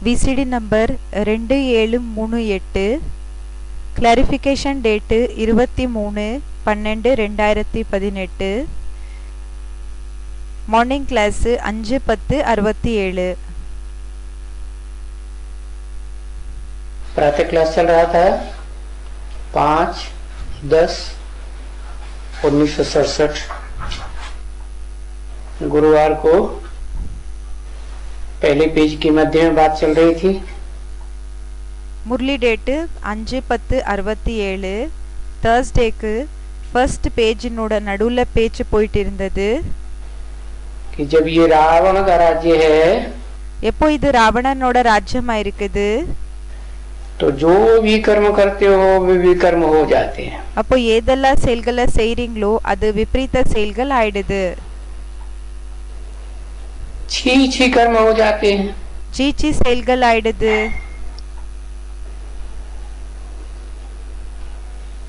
VCD number 2738, clarification date 23/12/2018, morning class 5:10:67. प्रातः class चल रहा था 5/10/1967 गुरुवार को पहले पेज के मध्य में बात चल रही थी. முரளி டேட்டு 5:10:67, தேர்ஸ்டேக்கு ஃபர்ஸ்ட் பேஜினோட நடுவில் பேச்சு போயிட்டு இருந்தது. कि जब ये रावण का राज्य है, எப்போ இது ராவணனோட ராஜ்யமா இருக்குது, तो जो भी कर्म करते हो वे विकर्म हो जाते हैं. அப்போ ஏதெல்லாம் செயல்களை செய்றீங்களோ அது விபரீத செயல்கள் ஆயிடுது. छी छी कर्म हो जाते हैं. சீச்சி செயல்கள் ஆயிடுது.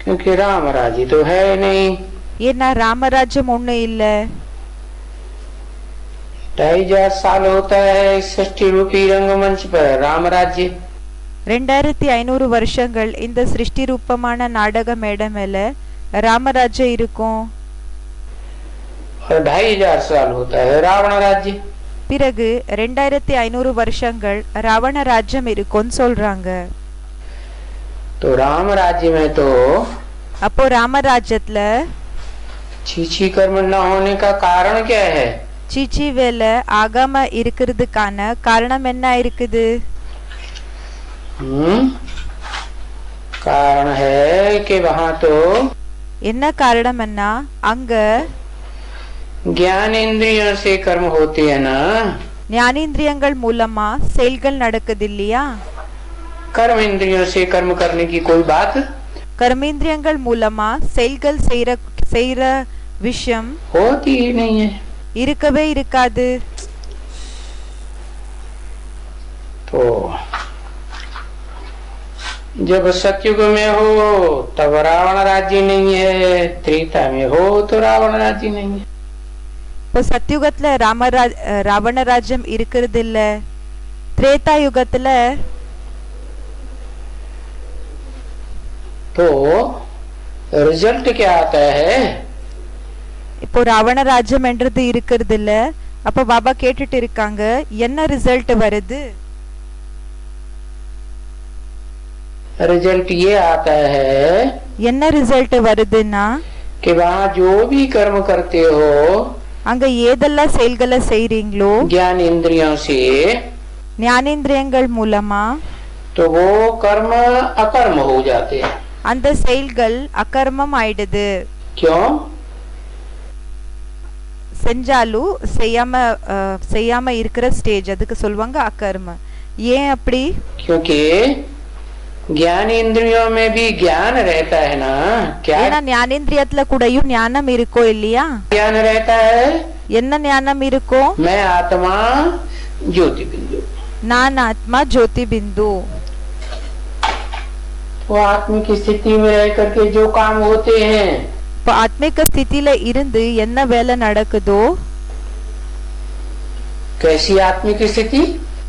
क्योंकि राम राज्य तो है नहीं. ஏன்னா ராமராஜ்யம் ஒண்ணு இல்ல. 2500 साल होता है सृष्टि रूपी रंगमंच पर राम राज्य. 2500 வருஷங்கள் இந்த சிருஷ்டி ரூபமான நாடக மேடை மேல ராமராஜ்யம் இருக்கும். और 2500 साल होता है रावण राज्य. பிறகு 2500 வருஷங்கள் ராவண ராஜ்யம் இருக்கும்னு சொல்றாங்க. तो राम राज्य में तो அப்போ ராமராஜ்யத்துல छीछी कर्म न होने का कारण क्या है? சீச்சி வேலை ஆகாம இருக்கிறதுக்கான காரணம் என்ன இருக்குது? कारण है कि वहाँ तो என்ன காரணம் என்ன, அங்க ज्ञान इंद्रियों से कर्म होते हैं ना. ஞானேந்திரியங்கள் மூலமா செயல்கள் நடக்குது இல்லையா? कर्म इंद्रियों से कर्म करने की कोई बात கர்மேந்திரியங்கள் மூலமா செயல்கள் செய்யற விஷயம் होती ही नहीं है. இருக்கவே இருக்காது. तो जब सतयुग में हो तब रावण राज्य नहीं है, त्रेता में हो तो रावण राज्य नहीं है. இப்போ சத்யுகத்துல ராவண ராஜ்யம் இருக்கிறது இல்ல, திரேதா யுகத்துல तो रिजल्ट क्या आता है? இப்போ ராவண ராஜ்யம் என்றது இருக்கிறது இல்ல. அப்ப பாபா கேட்டுட்டு இருக்காங்க, என்ன ரிசல்ட் வருது? रिजल्ट ये आता है என்ன ரிசல்ட் வருதுன்னா, कि वहाँ जो भी कर्म करते हो அங்க ஏதெல்லாம் செயல்களை செய்றீங்களோ ज्ञान इंद्रियों से, ஞானேந்திரியங்கள் மூலமா, तो वो कर्म अकर्म हो जाते हैं. அந்த செயல்கள் அகர்மம் ஆயிடுது. क्यों? செஞ்சாலும் செய்யாம இருக்கிற ஸ்டேஜ், அதுக்கு சொல்லுவாங்க அகர்ம. ஏன் அப்படி? क्योंकि ज्ञान इंद्रियों में भी ज्ञान रहता है ना. क्या ஏன்னா ஞானேந்திரியத்துல கூடயும் ஞானம் இருக்கோ இல்லையா? ज्ञान रहता है? என்ன ஞானம் இருக்கும்? मैं आत्मा ज्योति बिंदु. நான் ஆத்மா ஜோதி பிந்து. वो आत्मिक स्थिति में रह करके जो काम होते हैं, இப்போ ஆத்மிக ஸ்திதியில இருந்து என்ன வேலை நடக்குதோ, कैसी आत्मिक स्थिति?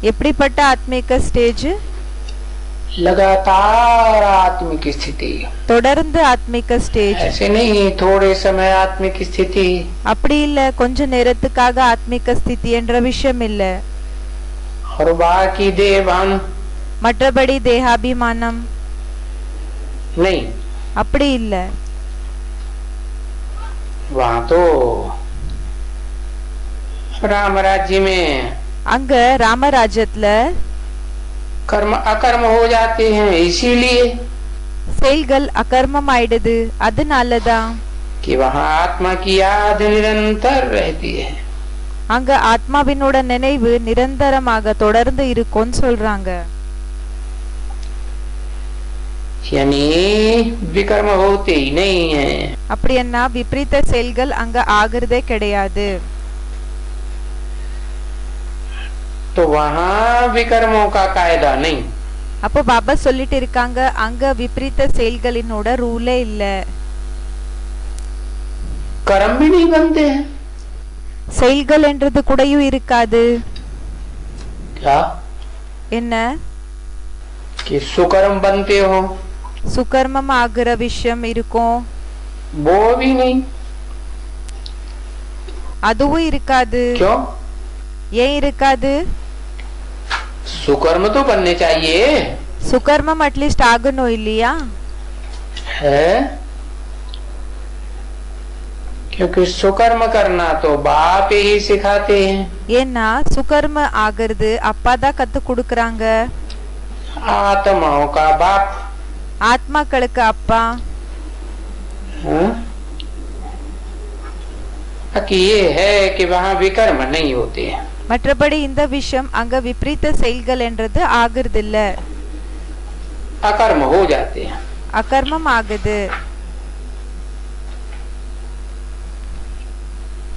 எப்படிப்பட்ட ஆத்மிக ஸ்டேஜ்? लगातार आत्मिक स्थिति. தொடர்ந்து ஆத்மிக ஸ்டேஜ். ऐसे नहीं थोड़े समय आत्मिक स्थिति. அப்படி இல்ல கொஞ்ச நேரத்துக்காக ஆத்மிக ஸ்திதி என்ற விஷயம் இல்ல. और बाकी देवान மற்றபடி தேகாபிமானம் नहीं. அப்படி இல்ல. वहाँ तो राम राज्य में அங்க ராமராஜ்யத்துல कर्म अकर्म हो जाते हैं. इसीलिए செயல்கள் அகர்மம் ஆயிடுது. அதனாலதான் कि वहाँ आत्मा की याद निरंतर रहती है. அங்க ஆத்மாவினோட நினைவு நிரந்தரமாக தொடர்ந்து இருக்கும்னு சொல்றாங்க. यानी विकर्म होते ही नहीं है. அப்படி என்ன விபரீத செயல்கள் அங்க ஆகிறதே கிடையாது. तो वहाँ विकर्मों का कायदा नहीं. அப்போ பாபா சொல்லிட்டு இருக்காங்க, அங்க விபரீத செயல்களினோட ரூலே இல்ல. कर्म भी नहीं बनते हैं. செயல்கள் என்றது கூடயும் இருக்காது. क्या? என்ன कि सुकर्म बनते हो, சுகர்மம் ஆகிற விஷயம் இருக்கும், वो भी नहीं। அதுவும் இருக்காது. क्यों? ஏன் இருக்காது? सुकर्म तो बनने चाहिए சுகர்மம் அட்லீஸ்ட் ஆகணும் இல்லையா? है, क्योंकि सुकर्म करना तो बाप ही सिखाते हैं। ஏன்னா சுகர்ம ஆகிறது அப்பா தான் கத்து கொடுக்கறாங்க. आत्माओं का बाप, ஆத்மாக்களுக்கு அப்பா. कि ये है कि वहाँ विकर्म नहीं होते, மற்றபடி இந்த விஷயம் அங்க விபரீத செயல்கள் என்றது ஆகிறது இல்ல, अकर्म हो जाते हैं। அகர்மம் ஆகுது.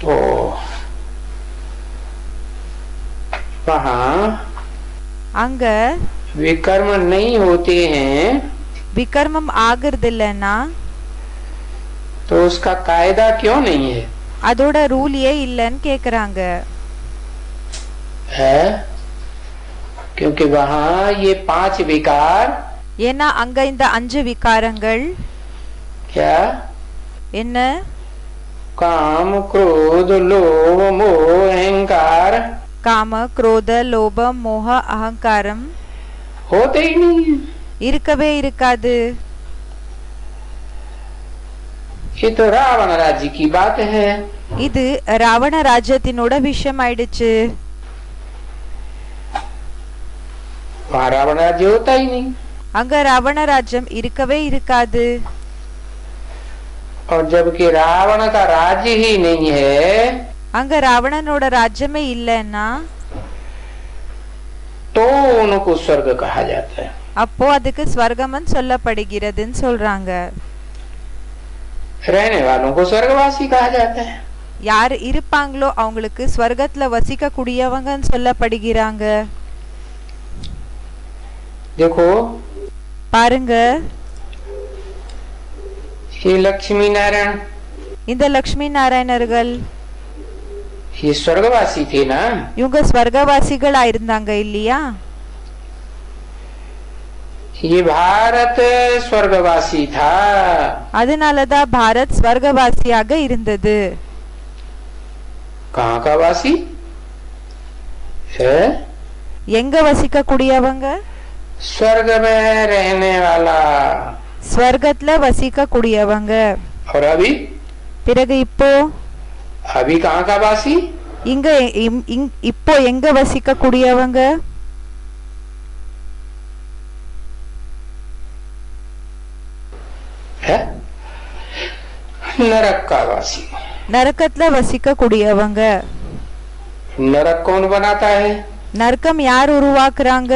तो वहाँ அங்க विकर्म नहीं होते हैं விகர்மம் ஆகிறது இல்லன்னா तो उसका कायदा क्यों नहीं है? அதோட ரூல் ஏன் இல்லன்னு கேக்குறாங்க. है क्योंकि वहाँ ये 5 विकार, ஏன்னா அங்க இந்த 5 விகாரங்கள் क्या? என்ன? काम, क्रोध, लोभ, मोह, अहंकार காம, क्रोध, लोभ, मोह, अहंकारम होते ही नहीं है। இருக்கவே இருக்காது. ये तो रावण राज्य की बात है। இது ராவண ராஜ்யத்தினோட விஷயம் ஆயிடுச்சு. वहाँ रावण राज्य होता ही नहीं, அங்க ராவண ராஜ்யம் இருக்கவே இருக்காது. और जबकि रावण का राज्य ही नहीं है அங்க ராவணனோட ராஜ்யமே இல்லன்னா तो उनको स्वर्ग कहा जाता है। அப்போ அதுக்கு ஸ்வர்கம்னு சொல்லப்படுகிறதுன்னு சொல்றாங்க. रहने वालों को स्वर्गवासी कहा जाता है। யார் இருப்பாங்களோ அவங்களுக்கு ஸ்வர்கத்துல வசிக்க கூடியவங்கன்னு சொல்லப்படுகிறாங்க. देखो பாருங்க, ये लक्ष्मी नारायण, இந்த லக்ஷ்மி நாராயணர்கள் ये स्वर्गवासी थे ना। இவங்க ஸ்வர்கவாசிகளா இருந்தாங்க இல்லையா? ये भारत स्वर्गवासी था। அதனாலதான் பாரத் ஸ்வர்கவாசியாக இருந்தது. कहाँ का वासी है? எங்க வசிக்க கூடியவங்க? स्वर्ग में रहने वाला। ஸ்வர்கத்துல வசிக்க கூடியவங்க. और अभी பிறகு இப்போ अभी कहाँ का वासी? இங்க இப்போ எங்க வசிக்க கூடியவங்க? है नरक का वासी। நரக்கத்துல வசிக்க கூடியவங்க. नरक कौन बनाता है? நரக்கம் யார் உருவாக்குறாங்க?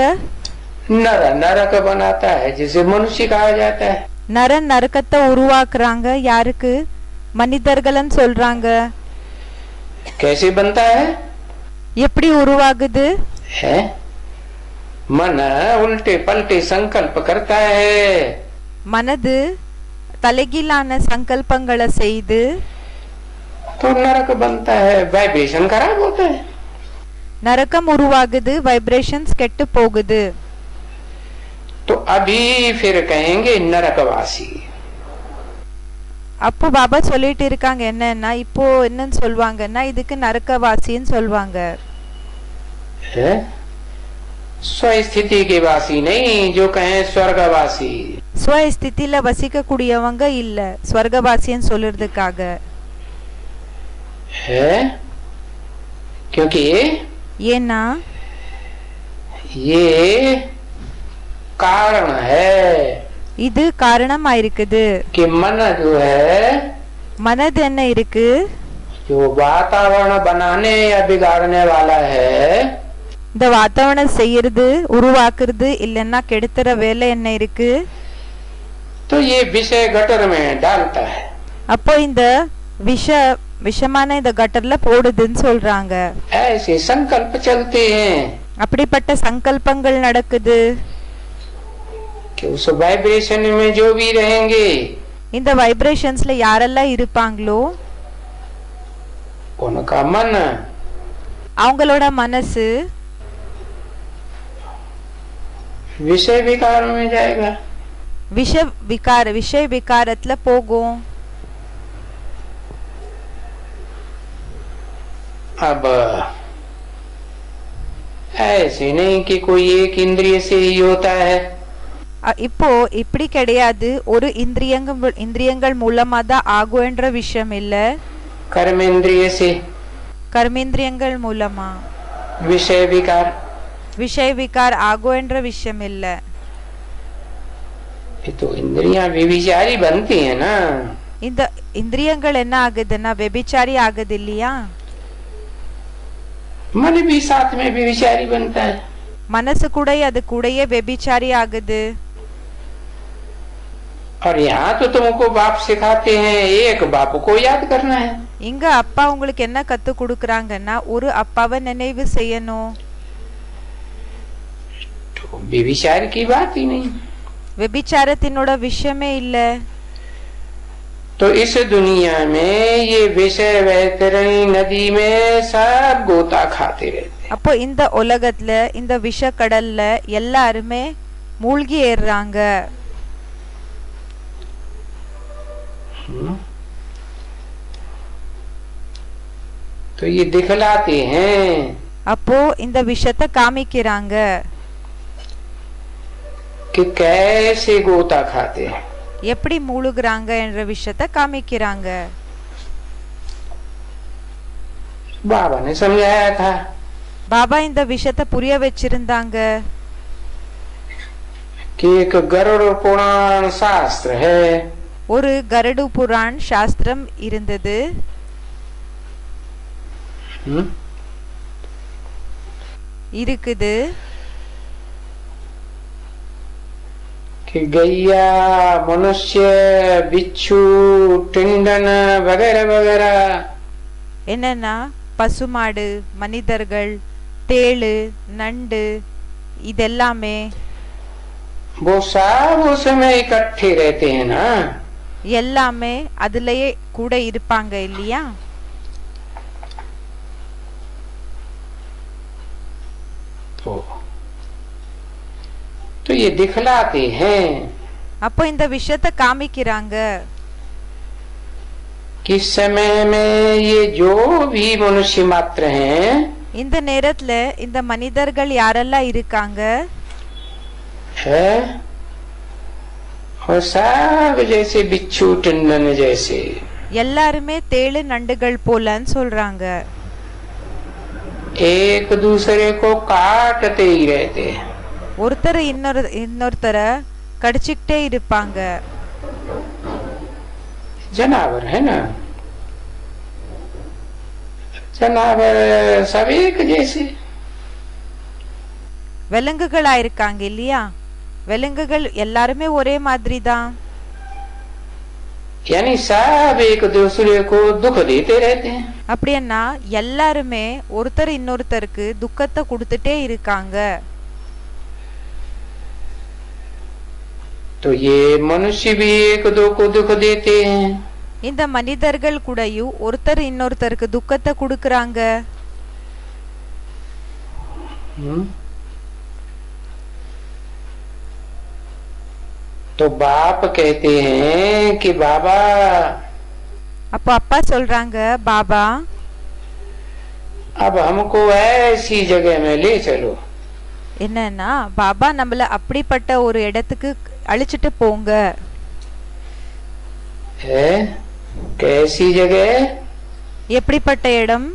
नर नरक बनाता है जिसे मनुष्य कहा जाता है। நரன் நரக்கத்தை உருவாக்குறாங்க. யாருக்கு? மனிதர்கள்னு சொல்றாங்க. कैसे बनता है? எப்படி உருவாகுது? है मन उल्टे पलटे संकल्प करता है மனது தலைகீழான சங்கல்பங்களை செய்து तो नरक बनता है, वाइब्रेशन खराब होता है। நரக்கம் உருவாகுது, வைப்ரேஷன்ஸ் கெட்டு போகுது. तो अभी फिर कहेंगे नरकवासी। அப்போ பாபா சொல்லிட்டு இருக்காங்க என்னன்னா, இப்போ என்னன்னு சொல்வாங்கன்னா இதுக்கு நரக்கவாசின்னு சொல்வாங்க. स्वस्थिति के वासी नहीं, जो कहें स्वर्गवासी। ஸ்வஸ்திதில வசிக்க கூடியவங்க இல்ல, ஸ்வர்கவாசின்னு சொல்றதுக்காக. है क्योंकि ஏன்னா ये कारण है இது காரணமா இருக்குது. कि मन जो है, மனது என்ன இருக்கு? जो वातावरण बनाने या बिगाड़ने वाला है, இந்த வாத்தாவரணம் செய்யறது, உருவாக்குறது இல்லன்னா கெடுத்துற வேலை என்ன இருக்கு? तो ये विषय गटर में डालता है। அப்போ இந்த விஷமான இந்த கட்டர்ல போடுதுன்னு சொல்றாங்க. ऐसे संकल्प चलते हैं அப்படிப்பட்ட சங்கல்பங்கள் நடக்குது. कि उस वाइब्रेशन में जो भी रहेंगे இந்த வைப்ரேஷன்ஸ்ல யாரெல்லாம் இருப்பாங்களோ उनका मन அவங்களோட மனசு विषय विकारों में जाएगा। விஷய விகாரத்துல போகும். अब ऐसे नहीं कि कोई एक इंद्रिय से ही होता है। இப்போ இப்படி கிடையாது, ஒரு இந்திரியங்கள் மூலமா தான் ஆகும் என்ற விஷயம் இல்ல. कर्मेंद्रिय से, கர்மேந்திரியங்கள் மூலமா विषय विकार ஆகும் என்ற விஷயம் இல்ல. ये तो इंद्रियां व्यभिचारी बनती है ना। இந்த இந்திரியங்கள் என்ன ஆகுதுன்னா व्यभिचारी ஆகுது இல்லையா? मन भी साथ में व्यभिचारी बनता है। மனசு கூட அது கூடயே व्यभिचारी ஆகுது. और यहाँ तो तुमको बाप सिखाते हैं एक बाप को याद करना है। இங்க அப்பா உங்களுக்கு என்ன கத்து கொடுக்கறாங்கன்னா ஒரு அப்பாவை நினைவு செய்யணும். तो व्यभिचार की बात ही नहीं, व्यभिचारத்தினோட விஷயமே இல்ல. तो इस दुनिया में ये विषय वैतरणी नदी में सब गोता खाते रहते। அப்போ இந்த உலகத்துல இந்த விஷ கடல்ல எல்லாருமே மூழ்கி ஏறுறாங்க. तो ये दिखलाते हैं, அப்போ இந்த விஷயத்தை காமிக்கிறாங்க कि कैसे गोता खाते हैं, எப்படி மூழ்குறாங்க என்ற விஷயத்தை காமிக்கிறாங்க. बाबा ने समझाया था। பாபா இந்த விஷயத்தை புரிய வச்சிருந்தாங்க. कि एक गरुड़ पुराण शास्त्र है, ஒரு கருடு புராண் சாஸ்திரம் இருந்தது. இருக்குது कि गैया मनुष्य बिच्छू टिंडन वगैरह वगैरह, என்னன்னா பசுமாடு, மனிதர்கள், தேளு, நண்டு இதெல்லாமே वो सब उसमें इकट्ठे रहते हैं ना। எல்லாமே அதுலயே கூட இருப்பாங்க இல்லையா? तो ये दिखलाते हैं, அப்போ இந்த விஷயத்தை காமிக்கிறாங்க. किस समय में ये जो भी मनुष्य मात्र हैं, இந்த நேரத்துல இந்த மனிதர்கள் யாரெல்லாம் இருக்காங்க है और सब जैसे बिच्छू टिंडन जैसे, எல்லாருமே தேளு நண்டுகள் போலன்னு சொல்றாங்க. एक दूसरे को काटते ही रहते हैं। ஒருத்தர் இன்னொருத்தரை கடிச்சுக்கிட்டே இருப்பாங்க. जनावर है ना, जनावर सब एक जैसे, விலங்குகளா இருக்காங்க இல்லையா? விலங்குகள் எல்லாருமே ஒரே மாதிரி தான். यानी सब एक दूसरे को दुख देते रहते हैं। அப்படின்னா எல்லாருமே ஒருத்தர் இன்னொருத்தருக்கு துக்கத்தை கொடுத்துட்டே இருக்காங்க. तो ये मनुष्य भी एक दो को दुख देते हैं। இந்த மனிதர்கள் கூடயும் ஒருத்தர் இன்னொருத்தருக்கு துக்கத்தை கொடுக்கறாங்க. तो बाप कहते हैं कि बाबा, அப்போ அப்பா சொல்றாங்க, பாபா अब हमको ऐसी जगह में ले चलो। என்னன்னா பாபா நம்மள அப்படிப்பட்ட ஒரு இடத்துக்கு அழிச்சிட்டு போங்க. है कैसी जगह? எப்படிப்பட்ட இடம்?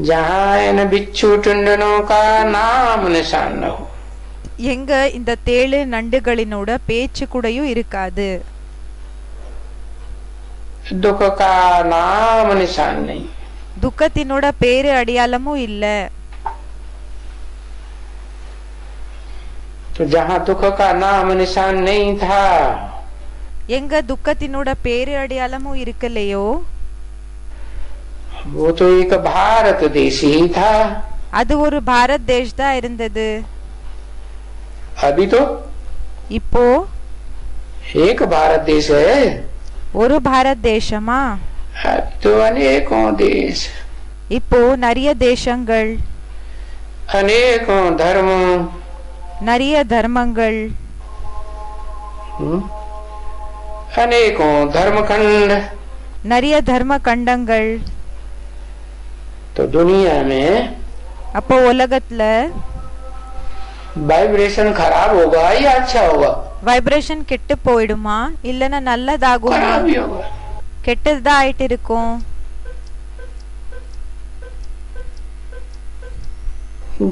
जहाँ इन बिच्छू टुंडनों का नाम निशान न हो, எங்க இந்த தேளு நண்டுகளினோட பேச்சு கூடயும் இருக்காது. दुख का नाम निशान नहीं, துக்கத்தினோட பேரு அடையாளமும் இல்ல. तो जहाँ दुख का नाम निशान नहीं था, எங்க துக்கத்தினோட பேரு அடையாளமும் இருக்கலையோ वो तो एक भारत देश ही था। அது ஒரு பாரத் தேஷ் தான் இருந்தது. अभी तो இப்போ एक भारत देश है, ஒரு பாரத் தேசமா? अब तो अनेकों देश, இப்போ நிறைய தேசங்கள், अनेकों धर्म, நிறைய தர்மங்கள், अनेकों धर्मखंड। நிறைய தர்ம கண்டங்கள். तो दुनिया में அப்போ உலகத்துல वाइब्रेशन खराब होगा या अच्छा होगा? வைப்ரேஷன் கெட்டு போயிடுமா இல்லனா நல்லதாகுமா? खराब ही होगा। கெட்டதா ஆயிட்டு இருக்கும்.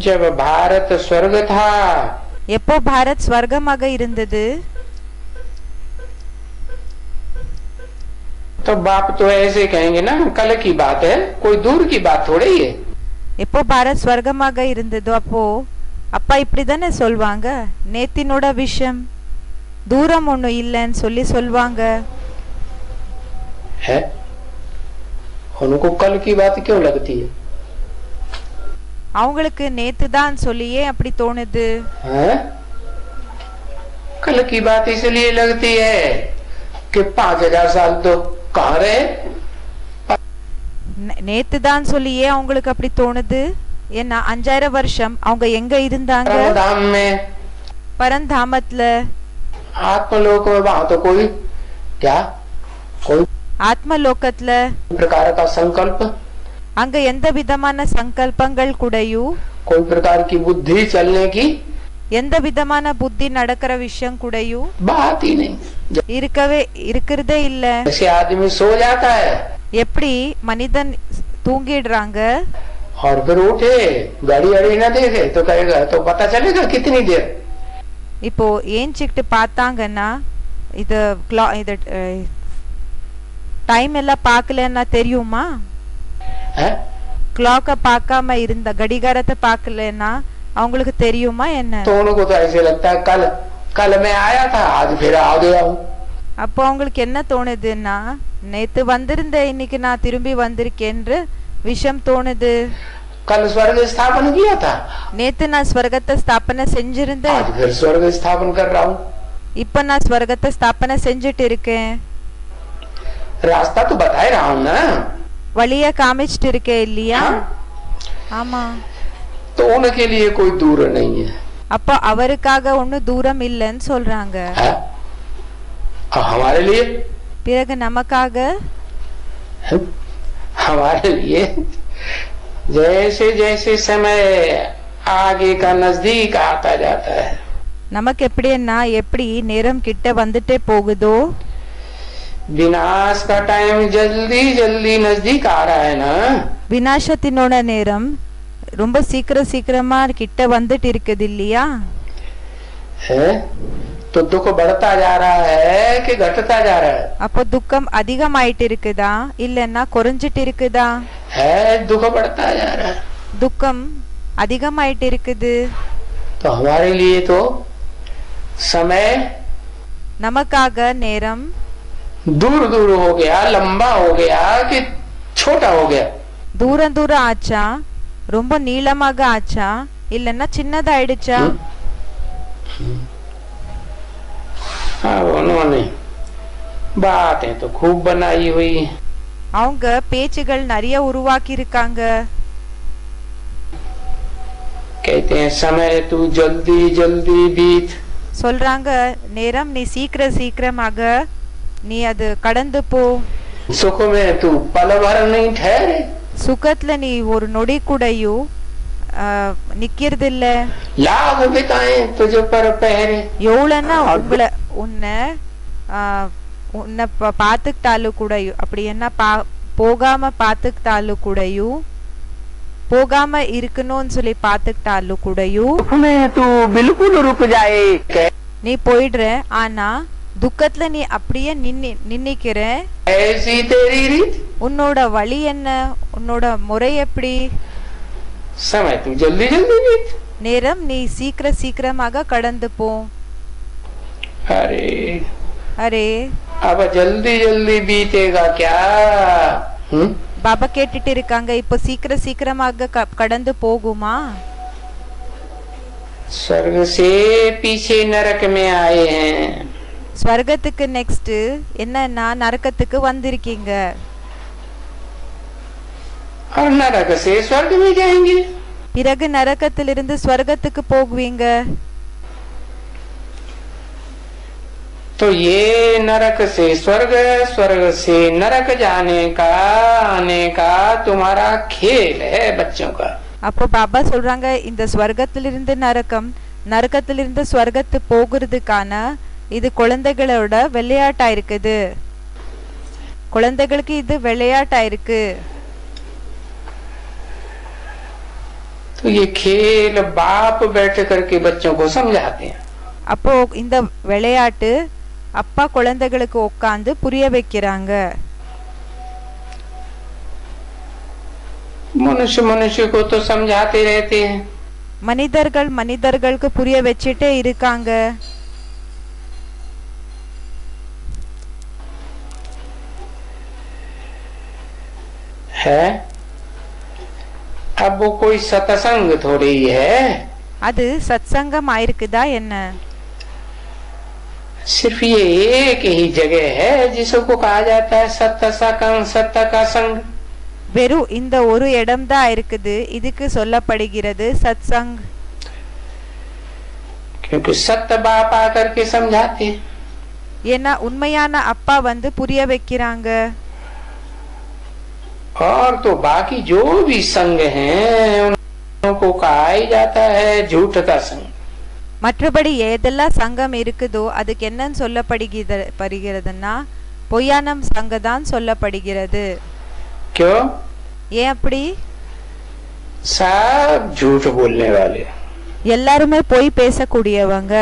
जब भारत स्वर्ग था, எப்போ பாரத் ஸ்வர்கமாக இருந்தது, तो बाप तो ऐसे कहेंगे ना, कल की बात है, कोई दूर की बात थोड़ी है। எப்போ பாரத் ஸ்வர்கமாக இருந்ததோ அப்போ அப்பா இப்படிதானே சொல்வாங்க, நேத்தினோட விஷயம் தூரம் ஒண்ணு இல்லைன்னு சொல்லி சொல்வாங்க. है उनको कल की बात क्यों लगती है? அவங்களுக்கு நேத்து தான் சொல்லியே அப்படி தோணுது. कल की बात इसलिए लगती है कि 5000 साल तो कहाँ रहे? நேத்து தான் சொல்லியே அவங்களுக்கு அப்படி தோணுது. ஏன்னா 5000 வருஷம் அவங்க எங்க இருந்தாங்க? परमधाम में, பரந்தாமத்துல, आत्मलोक में। वहां तो कोई क्या, कोई ஆத்மலோகத்துல प्रकार का संकल्प, அங்க எந்த விதமான சங்கல்பங்கள் கூடயோ, कोई प्रकार की बुद्धि चलने की எந்த விதமான புத்தி நடக்கிற விஷயம் கூடயோ बात ही नहीं। இருக்கிறதே இல்ல. जैसे आदमी सो जाता है எப்படி மனிதன் தூங்கிடுறாங்க, और फिर उठे, गाड़ी अड़ी ना देखे तो कहेगा, तो पता चलेगा कितनी देर। இப்போ ஏஞ்சிக்கிட்டு பார்த்தாங்கன்னா இது டைம் எல்லாம் பார்க்கலன்னா தெரியுமா? கிளாக்க பார்க்காம இருந்த, கடிகாரத்தை பார்க்கலன்னா அவங்களுக்கு தெரியுமா என்ன? तो उनको तो ऐसे लगता है कल कल मैं आया था, आज फिर आ गया हूँ। அப்போ அவங்களுக்கு என்ன தோணுதுன்னா, நேத்து வந்திருந்தேன், இன்னைக்கு நான் திரும்பி வந்திருக்கேன்ற விஷயம் தோணுது. कल स्वर्ग स्थापन किया था, நேத்து நான் ஸ்வர்கத்தை ஸ்தாபனை செஞ்சிருந்தேன், आज फिर स्वर्ग स्थापन कर रहा हूँ। இப்ப நான் ஸ்வர்கத்தை ஸ்தாபனை செஞ்சுட்டு இருக்கேன். रास्ता तो बता रहा हूँ ना, வழிய காமிச்சிட்டு இருக்கேன் இல்லையா? ஆமா. तो उनके लिए कोई दूर नहीं है। அப்ப அவருக்காக ஒண்ணு தூரம் இல்லைன்னு சொல்றாங்க. हमारे लिए, பிறகு நமக்காக, हमारे लिए जैसे जैसे समय आगे का नजदीक आता जाता है, நமக்கு எப்படின்னா எப்படி நேரம் கிட்ட வந்துட்டே போகுதோ, विनाश का टाइम जल्दी जल्दी नजदीक आ रहा है ना, விநாசத்தினோட நேரம் ரொம்ப சீக்கிரமா கிட்ட வந்துட்டு இருக்குது இல்லையா? है तो दुख बढ़ता जा रहा है कि घटता जा रहा है? அப்போ துக்கம் அதிகமாயிட்டு இருக்குதா இல்லன்னா குறைஞ்சிட்டு இருக்குதா? है दुख बढ़ता जा रहा है। துக்கம் அதிகமாயிட்டு இருக்குது. तो हमारे लिए तो समय நமக்காக நேரம் दूर दूर हो गया, लंबा हो गया कि छोटा हो गया? தூரம் ஆச்சா, ரொம்ப நீளமாக ஆச்சா இல்லன்னா சின்னதாயிடுச்சா? उन्होंने बातें तो खूब बनाई हुई, அவங்க பேச்சுகள் நிறைய உருவாக்கி இருக்காங்க. कहते हैं समय तू जल्दी जल्दी बीत, சொல்றாங்க நேரம் நீ சீக்கிரமாக நீ அது கடந்து போ, सुख में तू पल भर नहीं ठहरे, சுகத்துல நீ ஒரு நொடி கூடயோ நிக்கிறது இல்ல, लाभ बिताएं तुझ पर पहरे, எவ்வளவுன்னா உன்னை பாத்துக்கிட்டாலும் கூடயும், அப்படி என்ன போகாம பாத்துக்கிட்டாலும் கூடயும், போகாம இருக்கணும்னு சொல்லி பாத்துக்கிட்டாலும் கூடயும் तू बिल्कुल रुक जाए, நீ போயிடுற, ஆனா துக்கத்துல நீ அப்படியே நின்னிக்கிற. ऐसी तेरी रीत, உன்னோட வழி என்ன, உன்னோட முறை எப்படி? समय तू जल्दी जल्दी बीत, நேரம் நீ சீக்கிரமாக கடந்து போ. अरे அரே अब जल्दी जल्दी बीतेगा क्या? பாபா கேட்டுட்டு இருக்காங்க, இப்போ சீக்கிரமாக கடந்து போகுமா? स्वर्ग से पीछे नरक में आए हैं, ஸ்வர்கத்துக்கு நெக்ஸ்ட் என்னன்னா நரகத்துக்கு வந்திருக்கீங்க. और नरक से स्वर्ग में जाएंगे, பிறகு நரகத்திலிருந்து ஸ்வர்கத்துக்கு போகுவீங்க. तो ये नरक से स्वर्ग, स्वर्ग से नरक जाने का आने का तुम्हारा खेल है बच्चों का। அப்போ பாபா சொல்றாங்க, இந்த ஸ்வர்க்கத்திலிருந்து நரகம், நரகத்திலிருந்து ஸ்வர்க்கத்து போகிறதுக்கான இது குழந்தைகளோட விளையாட்டா இருக்குது. குழந்தைகளுக்கு இது விளையாட்டா இருக்கு. तो ये खेल बाप बैठ करके बच्चों को समझाते हैं। அப்போ இந்த விளையாட்டு அப்பா குழந்தைகளுக்கு உட்கார்ந்து புரிய வைக்கிறாங்க. मनुष्य मनुष्य को तो समझाते रहते हैं। மனிதர்கள் மனிதர்களுக்கு புரிய வச்சிட்டே இருக்காங்க. है अब वो कोई सत्संग थोड़ी है, அது சத்சங்கம் ஆயிருக்குதா என்ன? सिर्फ ये एक ही जगह है जिसको कहा जाता है सत्य संग, सत्य का संग। வெறும் இந்த ஒரு இடம்தான் இருக்குது, இதுக்கு சொல்லப்படுகிறது சத்சங். क्योंकि सत्य बाप आकर के समझाते हैं। ஏன்னா உண்மையான அப்பா வந்து புரிய வைக்கிறாங்க. और तो बाकी जो भी संग हैं उनको कहा ही जाता है झूठ का संग। மற்றபடி எதெல்லாம் சங்கம் இருக்குதோ அதுக்கு என்னன்னு சொல்லப்படுகிறதுன்னா பொய்யான சங்கதான் சொல்லப்படுகிறது. क्यों? ஏன் அப்படி? सब झूठ बोलने वाले, எல்லாருமே பொய் பேசக்கூடியவங்க,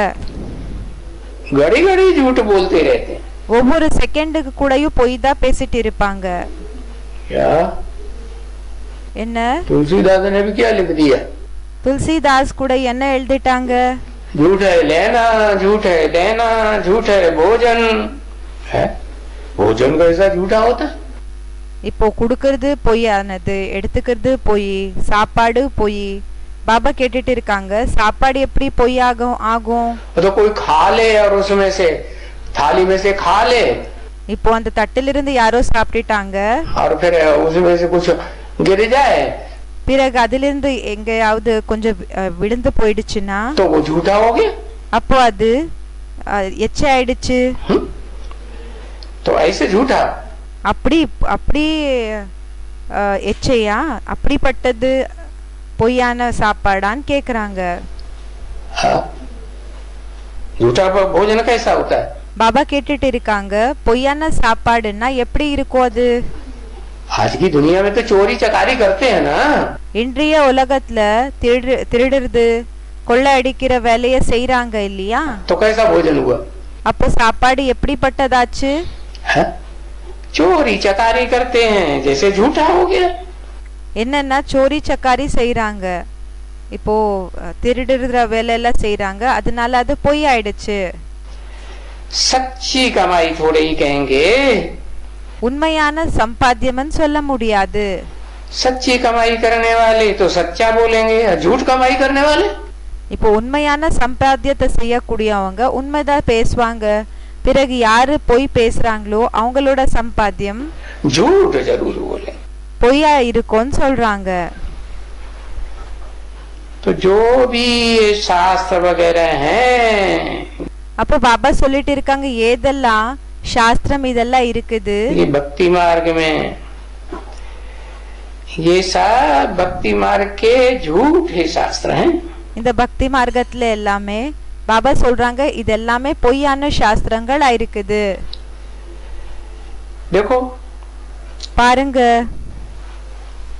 घड़ी घड़ी झूठ बोलते रहते हैं। ஒவ்வொரு செகண்டுக்கு கூடயும் பொய் தான் பேசிட்டு இருப்பாங்க. क्या? என்ன? तुलसीदास ने भी क्या लिख दिया? तुलसीदास கூட என்ன எழுதிட்டாங்க? झूठ है लेना, झूठ है देना, झूठ है भोजन। है भोजन कैसा झूठा होता? இப்போ குடுக்கறது பொய்யானது, எடுத்துக்கிறது பொய், சாப்பாடு பொய். பாபா கேட்டுட்டு இருக்காங்க, சாப்பாடு எப்படி பொய் ஆகும்? तो कोई खा ले और उसमें से थाली में से खा ले, இப்போ அந்த தட்டிலிருந்து யாரோ சாப்பிட்டுட்டாங்க, और फिर उसमें से कुछ गिर जाए, பிறகு அதிலிருந்து எங்கேயாவது கொஞ்சம் விழுந்து போயிடுச்சுன்னா तो वो झूठा हो गया। அப்போ அது எச்சை ஆயிடுச்சு. तो ऐसे झूठा அப்படி அப்படி எச்சையா? அப்படிப்பட்டது பொய்யான சாப்பாடான்னு கேக்குறாங்க. झूठा भोजन कैसा होता है? பாபா கேட்டுட்டு இருக்காங்க, பொய்யான சாப்பாடுன்னா எப்படி இருக்கும் அது? आज की दुनिया में तो चोरी चकारी करते हैं ना। இன்றைய உலகத்துல திருடுறது கொள்ளை அடிக்கிற வேலைய செய்யறாங்க இல்லையா? तो कैसा भोजन हुआ? அப்போ சாப்பாடு எப்படிப்பட்டதாச்சு? चोरी चकारी करते हैं जैसे झूठा हो गया। என்னன்னா சோரி சக்காரி செய்யறாங்க, இப்போ திருடுற வேலை எல்லாம் செய்யறாங்க, அதனால அது பொய் ஆயிடுச்சு. सच्ची कमाई थोड़े ही कहेंगे, உண்மையான சம்பாத்தியம்னு சொல்ல முடியாது. सच्ची कमाई करने वाले तो सच्चा बोलेंगे, झूठ कमाई करने वाले இப்போ உண்மையான சம்பாத்தியத்தை செய்யக்கூடியவங்க உண்மைதான் பேசுவாங்க, பிறகு யாரு பொய் பேசுறாங்களோ அவங்களோட சம்பாத்தியம் झूठ जरूर बोले। பொய்யா இருக்கும்னு சொல்றாங்க. तो जो भी शास्त्र वगैरह हैं, அப்ப பாபா சொல்லிட்டு இருக்காங்க, ஏதெல்லாம் சாஸ்திரம் இதெல்லாம் இருக்குது, ये भक्ति मार्ग में ये सब भक्ति मार्ग के झूठे शास्त्र हैं। இந்த பக்தி மார்க்கத்துல எல்லாமே பாபா சொல்றாங்க இது எல்லாமே பொய்யான சாஸ்திரங்களா இருக்குது. देखो பாருங்க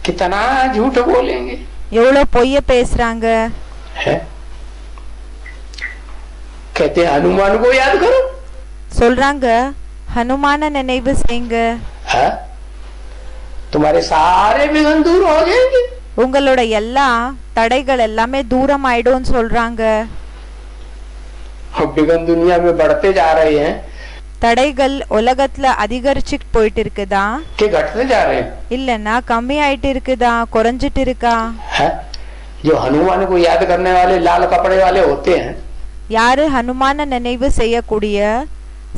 कितना झूठ बोलेंगे, எவ்வளவு பொய்ய பேசுறாங்க. है? कहते हैं हनुमान को याद करो, சொல்றாங்க ஹனுமான நினைவு செய்யுங்க, है? तुम्हारे सारे विघ्न दूर हो जाएंगे। உங்களோட எல்லா தடைகள் எல்லாமே தூரம் ஆயிடும் சொல்றாங்க. विघ्न दुनिया में बढ़ते जा रहे हैं தடைகள் உலகத்துல அதிகரிச்சுட்டு போயிட்டு இருக்குதா कि घटते जा रहे हैं? இல்லன்னா கம்மி ஆயிட்டு இருக்குதா, குறைஞ்சிட்டு இருக்கா? है? जो हनुमान को याद करने वाले लाल कपड़े वाले होते हैं, யாரு ஹனுமான நினைவு செய்யக்கூடிய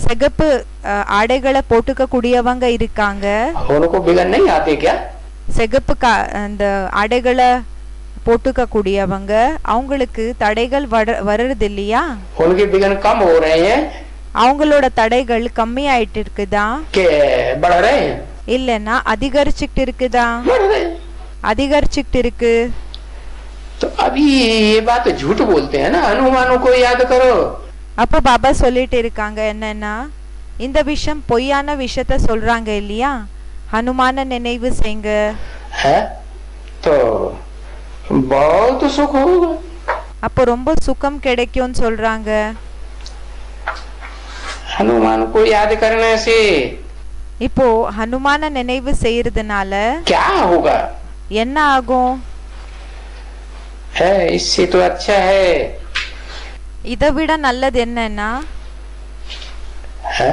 சிகப்பு ஆடைகளை போட்டுக்க கூடியவங்க இருக்காங்க, उनको विघ्न नहीं आते क्या? சிகப்பு அந்த ஆடைகளை போட்டுக்க கூடியவங்க அவங்களுக்கு தடைகள் வருது இல்லையா? उनके विघ्न कम हो रहे हैं। அவங்களோட தடைகள் கம்மி ஆயிட்டு இருக்குதா के बढ़ रहे हैं? இல்லைன்னா அதிகரிச்சுக்கிட்டு இருக்குதா बढ़ रहे हैं। அதிகரிச்சுக்கிட்டு இருக்கு तो अभी ये बात झूठ बोलते हैं ना, हनुमानों को याद करो। அப்ப பாபா சொல்லிட்டு இருக்காங்க என்னன்னா இந்த விஷயம் பொய்யான விஷயத்த சொல்றாங்க இல்லையா, ஹனுமான நினைவு செய்யுங்க. है तो बहुत सुख होगा। அப்போ ரொம்ப சுகம் கிடைக்கும்னு சொல்றாங்க. हनुमान को याद करने से இப்போ ஹனுமான நினைவு செய்யறதுனால क्या होगा? என்ன ஆகும்? है इससे तो अच्छा है। இதை விட நல்லது என்னன்னா है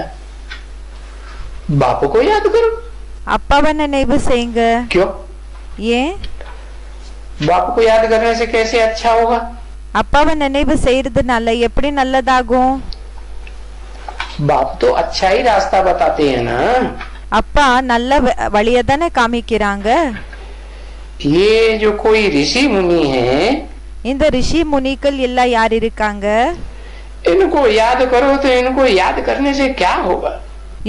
बाप को याद करो। அப்பாவை நினைவு செய்யுங்க. क्यों? ஏன்? बाप को याद करने से कैसे अच्छा होगा? அப்பாவை நினைவு செய்யறதுனால எப்படி நல்லதாகும்? बाप तो अच्छा ही रास्ता बताते हैं ना। அப்பா நல்ல வழியை தானே காமிக்கிறாங்க. ये जो कोई ऋषि मुनि है, இந்த ரிஷி முனிகள் எல்லாம் யார் இருக்காங்க? इनको याद करो तो इनको याद करने से क्या होगा?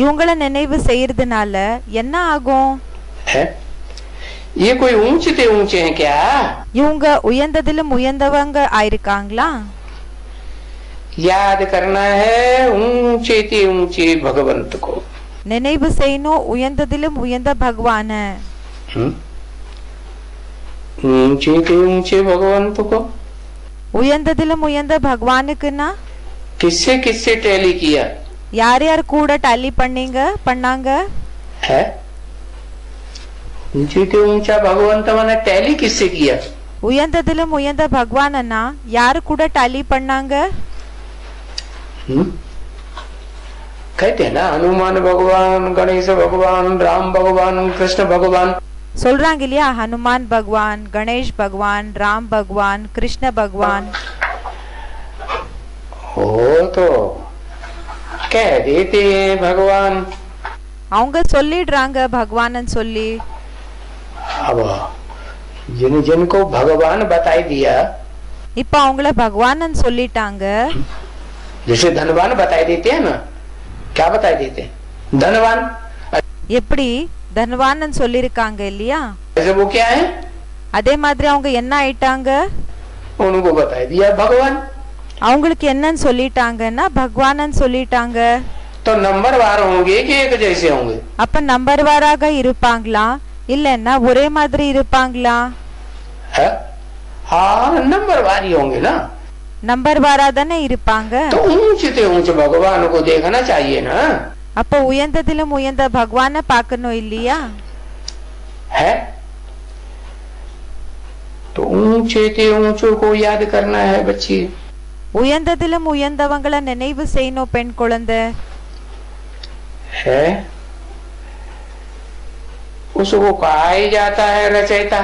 இவங்கள நினைவு செய்யறதுனால என்ன ஆகும்? है ये कोई ऊंचे ऊंचे हैं क्या? இவங்க உயர்ந்ததிலும் உயர்ந்தவங்க ஆயிருக்காங்களா? याद करना है ऊंचे ऊंचे भगवंत को। நினைவு செய்யணும் உயர்ந்ததிலும் உயர்ந்த பகவான. ऊंचे ऊंचे भगवंत को உயர்ந்ததிலும் உயர்ந்த பகவானுக்குன்னா किससे किससे टैली किया? யார் யார் கூட டேலி பண்ணாங்க? है ऊंचे ऊंचा भगवंत मैंने टैली किससे किया? உயர்ந்ததிலும் உயர்ந்த பகவானா யாரு கூட டேலி பண்ணாங்க? कहते हैं ना हनुमान भगवान, गणेश भगवान, राम भगवान, कृष्ण भगवान। சொல்றாங்க இல்லையா, ஹனுமான் பகவான், கணேஷ் பகவான், ராம் பகவான், கிருஷ்ண பகவான். हो तो कह देते हैं भगवान। அவங்க சொல்லிடுறாங்க பகவான் சொல்லி. अब जिन जिनको भगवान बताई दिया, இப்ப அவங்கள பகவான் சொல்லிட்டாங்க. जैसे धनवान बताई देते हैं ना, क्या बताई देते हैं? धनवान। எப்படி தன்வான் சொல்லிருக்காங்க இல்லையா, ऐसे वो क्या है? அதே மாதிரி அவங்க என்ன ஆயிட்டாங்க? उनको बताई दिया भगवान। அவங்களுக்கு என்னன்னு சொல்லிட்டாங்கன்னா பகவான் சொல்லிட்டாங்க. तो नंबर वार होंगे कि एक जैसे होंगे? அப்ப நம்பர் வாராக இருப்பாங்களா இல்லன்னா ஒரே மாதிரி இருப்பாங்களா? हाँ नंबर वारी होंगे ना। நம்பர் வாரா தானே இருப்பாங்க. तो ऊंचे ऊंचे भगवान को देखना चाहिए ना। அப்ப உயர்ந்ததிலும் உயர்ந்த பகவான பார்க்கணும் இல்லையா? है तो ऊंचे ऊंचों को याद करना है बच्ची। உயர்ந்ததிலும் உயர்ந்தவங்கள நினைவு செய்யணும் பெண் குழந்தை. है उसको कहा ही जाता है रचयिता।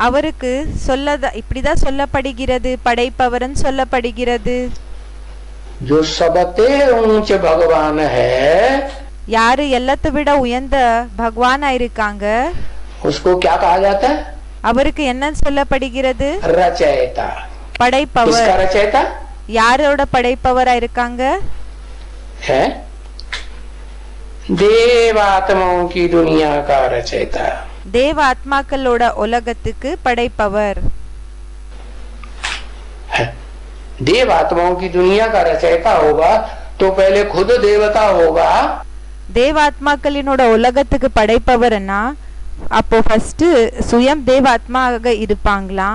அவருக்கு இப்படிதான் சொல்லப்படுகிறது, படைப்பவர்னு சொல்லப்படுகிறது. जो सबसे ऊंचे भगवान है, யாரு எல்லாத்தை விட உயர்ந்த பகவானா இருக்காங்க, उसको क्या कहा जाता है? அவருக்கு என்ன சொல்லப்படுகிறது? रचयिता। படைப்பவர். किसका रचयिता? யாரோட படைப்பவரா இருக்காங்க? है देवात्माओं की दुनिया का रचयिता। தேவ ஆத்மாக்களோட உலகத்துக்கு படைப்பவர். देव आत्माओं की दुनिया का रचयिता होगा तो पहले खुद देवता होगा। தேவ ஆத்மாக்களினோட உலகத்துக்கு படைப்பவர்னா அப்போ ஃபர்ஸ்ட் சுயம் தேவ ஆத்மாக இருப்பாங்களா?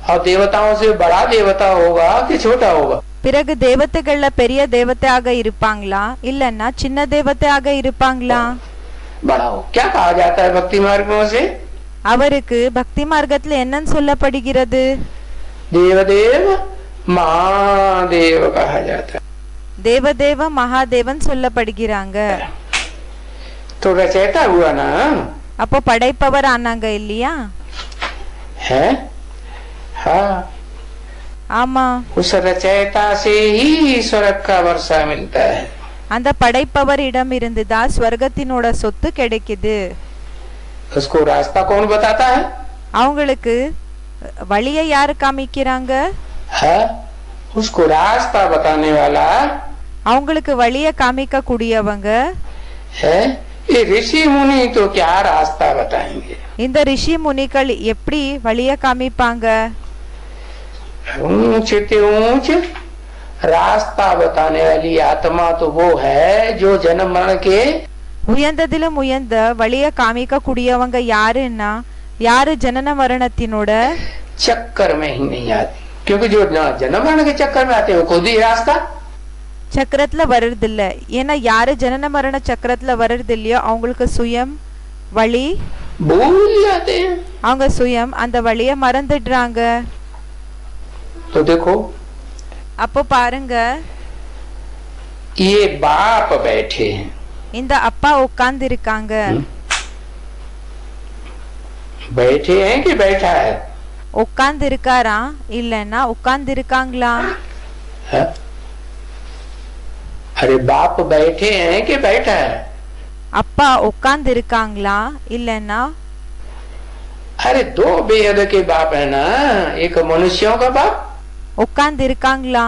और देवताओं से बड़ा देवता होगा कि छोटा होगा? பிறகு தேவதைகள்ல பெரிய தேவதையாக இருப்பாங்களா இல்லன்னா சின்ன தேவதையாக இருப்பாங்களா? बड़ा हो। क्या कहा जाता है भक्ति मार्गों से? அவருக்கு பக்தி மார்க்கத்துல என்னன்னு சொல்லப்படுகிறது? देवदेव महादेव कहा जाता है। தேவதேவ மகாதேவன் சொல்லப்படுகிறாங்க. तो रचयिता हुआ ना। அப்போ படைப்பவர் ஆனாங்க இல்லையா? है हाँ ஆமா. उस रचयिता से ही स्वर्ग का वर्षा मिलता है। அந்த படைப்பவரிடம் இருந்துதான் ஸ்வர்கத்தினோட சொத்து கிடைக்குது. उसको रास्ता कौन बताता है? அவங்களுக்கு வழியை யாரு காமிக்கிறாங்க? है उसको रास्ता बताने वाला அவங்களுக்கு வழிய காமிக்க கூடியவங்க है। ये ऋषि मुनि तो क्या रास्ता बताएंगे। இந்த ரிஷி முனிகள் எப்படி வழிய காமிப்பாங்க? ऊंच से ऊंच रास्ता बताने वाली आत्मा तो वो है जो जन्म मरण के உயர்ந்ததிலும் உயர்ந்த வழிய காமிக்க கூடியவங்க யாருன்னா யாரு ஜனன மரணத்தினோட चक्कर में ही नहीं आती, क्योंकि जो जन्म मरण के चक्कर में आते हैं वो खुद ही रास्ता சக்கரத்துல வர்றது இல்ல. ஏன்னா யாரு ஜனன மரண சக்கரத்துல வர்றது இல்லையோ அவங்களுக்கு சுயம் வழி भूल जाते हैं। அவங்க சுயம் அந்த வழிய மறந்துடுறாங்க. तो देखो அப்போ பாருங்க, ये बाप बैठे हैं, இந்த அப்பா உட்கார்ந்து இருக்காங்க. बैठे हैं कि बैठा है? உட்கார்ந்து இருக்காரா இல்லன்னா உட்கார்ந்து இருக்காங்களா? है? अरे बाप बैठे हैं कि बैठा है? அப்பா உட்கார்ந்து இருக்காங்களா இல்லன்னா? अरे दो बेहद के बाप है ना, एक मनुष्यों का बाप உட்கார்ந்து இருக்காங்களா?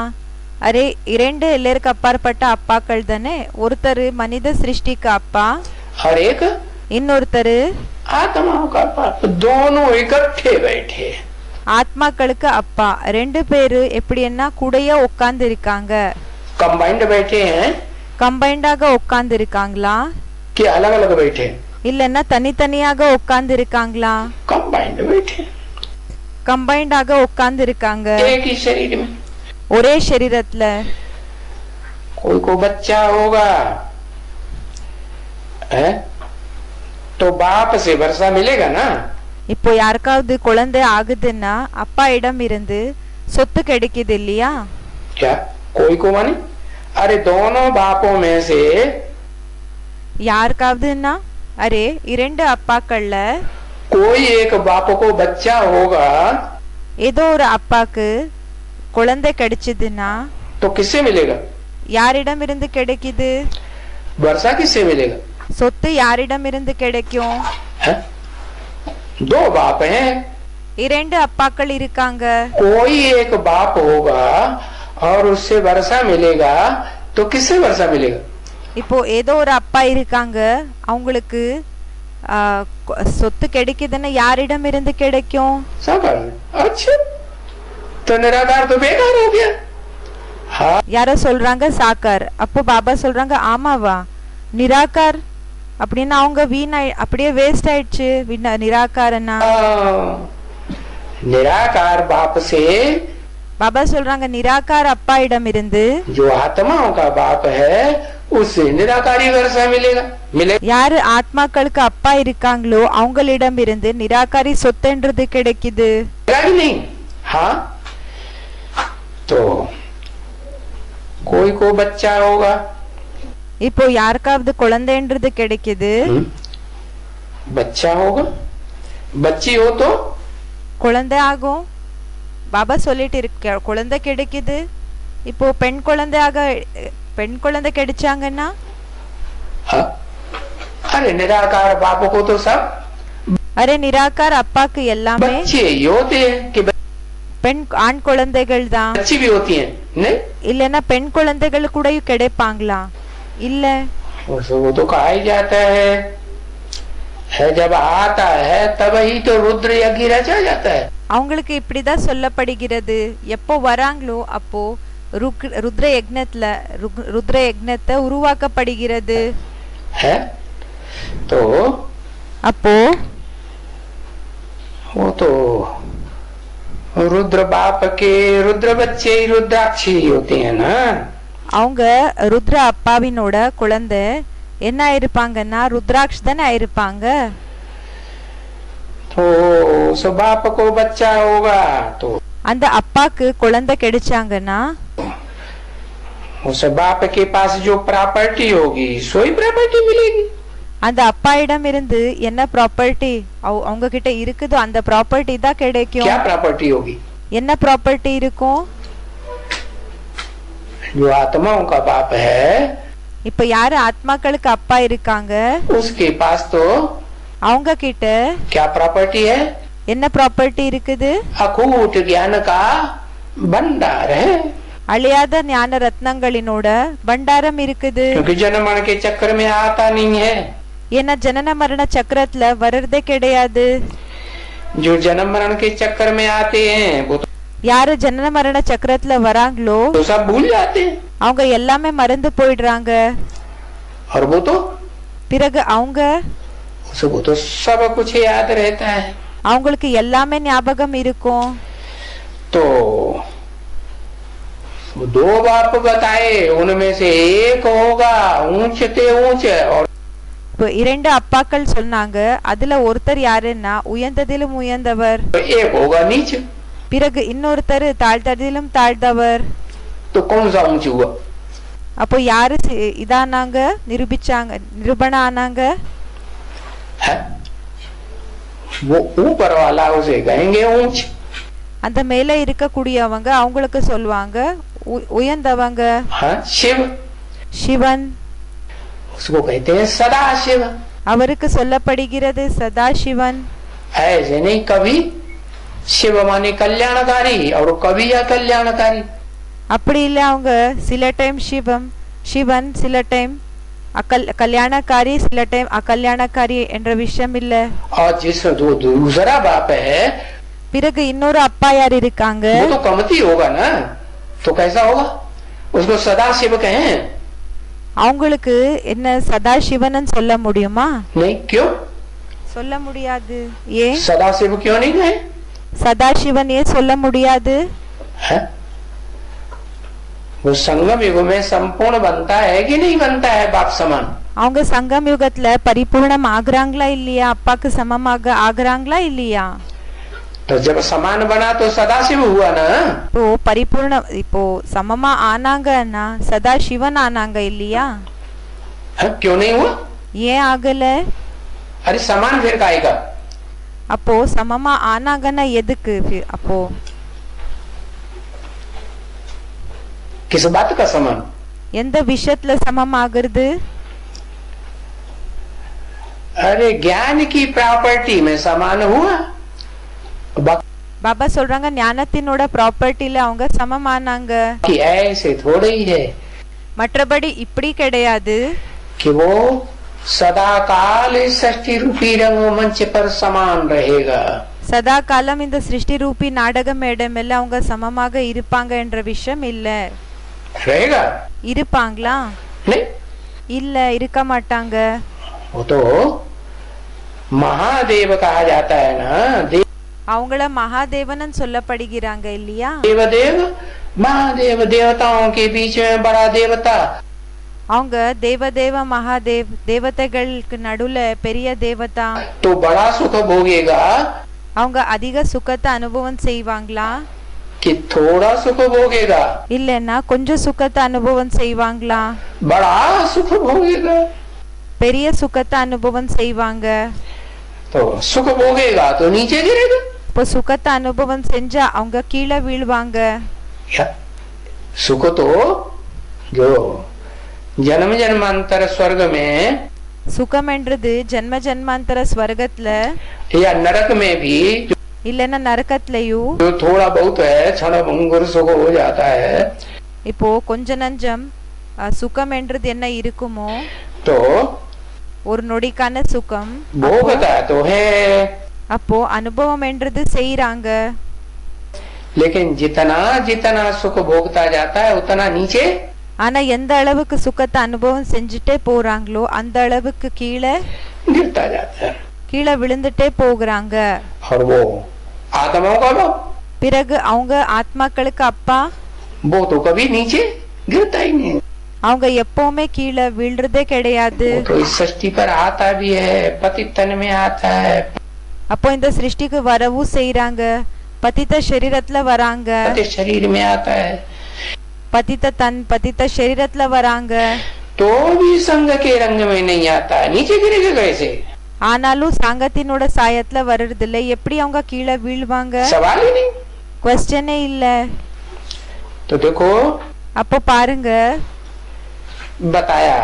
அரே இரண்டு எல்லாருக்கு அப்பாற்பட்ட அப்பாக்கள் தானே. ஒருத்தர் மனித சிருஷ்டிக்கு அப்பா, और एक இன்னொருத்தர் आत्माओं का बाप, दोनों इकट्ठे बैठे। ஆத்மாக்களுக்கு அப்பா. ரெண்டு பேரு எப்படின்னா கூடயே உட்கார்ந்து இருக்காங்க. कंबाइंड बैठे हैं கம்பைண்டாக உட்கார்ந்து இருக்காங்களா कि अलग अलग बैठे? இல்லன்னா தனித்தனியாக உட்கார்ந்து இருக்காங்களா? कंबाइंड बैठे, கம்பைண்டாக உட்கார்ந்து இருக்காங்க एक ही शरीर में। ஒரே शरीरத்துல. कोई को बच्चा होगा है तो बाप से वर्षा मिलेगा ना। இப்போ யாருக்காவது குழந்தை ஆகுதுன்னா அப்பா இடம் இருந்து சொத்து கிடைக்குது இல்லையா? क्या कोई को माने? अरे दोनों बापों में से யாருக்காவதுன்னா அரே இரண்டு அப்பாக்கள்ல कोई एक बाप को बच्चा होगा ஏதோ ஒரு அப்பாக்கு குழந்தை கிடைச்சதுன்னா तो किससे मिलेगा? யாரிடம் இருந்து கிடைக்குது? वर्षा किससे मिलेगा? சொத்து யாரிடம் இருந்து கிடைக்கும்? है? दो बाप हैं, இரண்டு அப்பாக்கள் இருக்காங்க. कोई एक बाप होगा और उससे वर्षा मिलेगा तो किससे वर्षा मिलेगा? இப்போ ஏதோ ஒரு அப்பா இருக்காங்க, அவங்களுக்கு சொத்து கிடைக்குதுன்னா யாரிடம் இருந்து கிடைக்கும்? साकार में। अच्छा तो निराकार तो बेकार हो गया। हाँ யாரோ சொல்றாங்க சாக்கார். அப்போ பாபா சொல்றாங்க ஆமாவா நிராகார் அப்படின்னா அவங்க வீணாய் அப்படியே வேஸ்ட் ஆயிடுச்சு. நிராகாரனா निराकार बाप से பாபா சொல்றாங்க நிராகார் அப்பா இடம் இருந்து जो आत्माओं का बाप है उससे निराकारी वर्षा मिलेगा। मिलेगा யாரு ஆத்மாக்களுக்கு அப்பா இருக்காங்களோ அவங்களிடம் இருந்து நிராகாரி சொத்துன்றது கிடைக்குது. कि नहीं? हाँ तो कोई को बच्चा होगा, இப்போ யாருக்காவது குழந்தைன்றது கிடைக்குது. बच्चा होगा, बच्ची हो तो குழந்தை ஆகும். பாபா சொல்லிட்டு இருக்க குழந்தை கிடைக்குது. இப்போ பெண் குழந்தை கிடைச்சாங்கன்னா हाँ? अरे निराकार बाप को तो सब அரே நிராகார் அப்பாக்கு எல்லாமே बच्चे ही होते हैं कि பெண் ஆண் குழந்தைகள் தான். बच्ची भी होती हैं नहीं? இல்லன்னா பெண் குழந்தைகள் கூட கிடைப்பாங்களா? இல்ல. वो तो कहा ही जाता है जब आता है तब ही तो रुद्र यज्ञ रचा जाता है। அவங்களுக்கு இப்படிதான் சொல்லப்படுகிறது. எப்போ வராங்களோ அப்போ ருத்ர யக்ஞத்தை உருவாக்கப்படுகிறது. है तो அப்போ वो तो रुद्र बाप के रुद्र बच्चे ही रुद्राक्षी होते हैं ना। அவங்க ருத்ர அப்பாவினோட குழந்தை என்ன ஆயிருப்பாங்கன்னா ருத்ராட்ச தானே ஆயிருப்பாங்க. तो उस बाप को बच्चा होगा तो அந்த அப்பாக்கு குழந்தை கிடைச்சாங்கன்னா उस बाप के पास जो प्रॉपर्टी होगी सोई प्रॉपर्टी मिलेगी। அந்த அப்பா இடம் இருந்து என்ன ப்ராப்பர்ட்டி அவங்க கிட்ட இருக்குதோ அந்த ப்ராப்பர்ட்டி தான் கிடைக்கும். क्या प्रॉपर्टी होगी? என்ன ப்ராப்பர்ட்டி இருக்கும்? जो आत्माओं का बाप है இப்ப யாரு ஆத்மாக்களுக்கு அப்பா இருக்காங்க उसके पास तो அவங்க கிட்ட क्या प्रॉपर्टी है? என்ன ப்ராப்பர்ட்டி இருக்குது? अकूट ज्ञान का भंडार है। அழியாத ஞான ரத்னங்களினோட பண்டாரம் இருக்குது. क्योंकि जन्म मरण के चक्कर में आता नहीं है. ஏன்னா ஜனன மரண சக்கரத்துல வர்றதே கிடையாது. जो जन्म मरण के चक्कर में आते हैं वो तो யாரு ஜனன மரண சக்கரத்துல வராங்களோ सब भूल जाते हैं. அவங்க எல்லாமே மறந்து போயிடுறாங்க. और वो तो பிறகு அவங்க वो तो सब कुछ याद रहता है. அவங்களுக்கு எல்லாமே ஞாபகம் இருக்கும். तो दो बाप बताए उनमें से एक होगा ऊंचते ऊंच और இப்போ 2 அப்பாக்கள் சொன்னாங்க. அதுல ஒருத்தர் யாருன்னா உயர்ந்ததிலும் உயர்ந்தவர். एक होगा नीच. பிறகு இன்னொருத்தர் தாழ்ந்ததிலும் தாழ்ந்தவர். तो कौन सा ऊंच हुआ? அப்போ யாரு இதானாங்க, நிரூபணம் ஆனாங்க? वो ऊपर वाला उसे कहेंगे ऊंच. அந்த மேல இருக்கக்கூடியவங்க அவங்களுக்கு சொல்லுவாங்க உயர்ந்தவங்க. शिव. சிவன். उसको कहते हैं सदा शिव. அவருக்கு சொல்லப்படுகிறது சதா சிவன். ऐसे नहीं कभी शिव माने कल्याणकारी और कभी अकल्याणकारी. அப்படி இல்ல, அவங்க சில டைம் சிவன் சில டைம் கல்யாணக்காரி சில டைம் அகல்யாணக்காரி என்ற விஷயம் இல்ல. और जिस जो दूसरा बाप है பிறகு இன்னொரு அப்பா யார் இருக்காங்க, वो तो कमती होगा ना. तो कैसा होगा? उसको सदा शिव कहें? அவங்களுக்கு என்ன சதா சிவன் சொல்ல முடியுமா? नहीं. क्यों சொல்ல முடியாது. ஏன் सदा शिव क्यों नहीं कहें? சதா சிவன் ஏன் சொல்ல முடியாது? वो संगम युग में संपूर्ण बनता है कि नहीं बनता है बाप समान? அவங்க சங்கம் யுகத்துல பரிபூர்ணம் ஆகுறாங்களா இல்லையா? அப்பாக்கு சமமாக ஆகுறாங்களா இல்லையா? तो जब समान बना तो सदाशिव हुआ ना. இப்போ பரிபூர்ண இப்போ சமமா ஆனாங்கன்னா சதா சிவன் ஆனாங்க இல்லையா? क्यों नहीं हुआ? ஏன் ஆகல? अरे समान फिर काएगा? அப்போ சமமா ஆனாங்கன்னா எதுக்கு அப்போ? किस बात का समान? எந்த விஷயத்துல சமமாகிறது? अरे ज्ञान की प्रॉपर्टी में समान हुआ. பாபா சொல்றாங்க ஞானத்தினோட ப்ராப்பர்ட்டில அவங்க சமமானாங்க. कि ऐसे थोड़े ही है. மற்றபடி இப்படி கிடையாது. कि वो सदा काल सृष्टि रूपी रंगमंच पर समान रहेगा. சதா காலம் இந்த சிருஷ்டி ரூபி நாடக மேடமெல்ல அவங்க சமமாக இருப்பாங்க என்ற விஷயம் இல்ல. रहेगा? இருப்பாங்களா? नहीं. இல்ல, இருக்க மாட்டாங்க. वो तो महादेव कहा जाता है ना. அவங்கள மகாதேவன் சொல்லப்படுகிறாங்க இல்லையா? देवदेव महादेव देवताओं के बीच में बड़ा देवता. அவங்க தேவதேவ மகாதேவ் தேவதைகளுக்கு நடுவுல பெரிய தேவதா. तो बड़ा सुख भोगेगा அவங்க அதிக சுகத்தை அனுபவம் செய்வாங்களா? कि थोड़ा सुख भोगेगा? இல்லன்னா கொஞ்சம் சுகத்தை அனுபவம் செய்வாங்களா? बड़ा सुख भोगेगा. பெரிய சுகத்தை அனுபவம் செய்வாங்க. तो सुख भोगेगा तो नीचे गिरेगा. இப்போ சுகத்தை அனுபவம் செஞ்சா அவங்க கீழே வீழ்வாங்க. सुख तो जो जन्म जन्मांतर स्वर्ग में, சுகம் என்றது ஜென்ம ஜென்மாந்தர ஸ்வர்கத்துல या नरक में भी இல்லன்னா நரகத்திலயும் जो थोड़ा बहुत है क्षण भंगुर सुख हो जाता है. இப்போ கொஞ்ச நஞ்சம் சுகம் என்றது என்ன இருக்குமோ तो ஒரு நொடிக்கான சுகம் भोगता तो है. அப்போ அனுபவம் என்றது செய்யறாங்க. लेकिन जितना जितना सुख भोगता जाता है उतना नीचे. ஆனா எந்த அளவுக்கு சுகத்தை அனுபவம் செஞ்சுட்டே போறாங்களோ அந்த அளவுக்கு கீழே गिरता जाता है. கீழே விழுந்துட்டே போகிறாங்க. और वो आत्माओं का बाप, பிறகு அவங்க ஆத்மாக்களுக்கு அப்பா, वो तो कभी नीचे गिरता ही नहीं. அவங்க எப்பவுமே கீழே வீழ்றதே கிடையாது. वो तो इस सृष्टि पर आता भी है, पतित तन में आता है. அப்போ இந்த சிருஷ்டிக்கு வரவும் செய்யறாங்க, பதித்த சரீரத்துல வராங்க. पतित शरीर में आता है. பதித்த சரீரத்துல வராங்க. तो भी संग के रंग में नहीं आता. नीचे गिरेगा कैसे? ஆனாலும் சங்கத்தினோட சாயத்துல வர்றதில்லை. எப்படி அவங்க கீழே வீழ்வாங்க? सवाल ही नहीं. क्वेश्चனே இல்ல. तो देखो அப்போ பாருங்க, बताया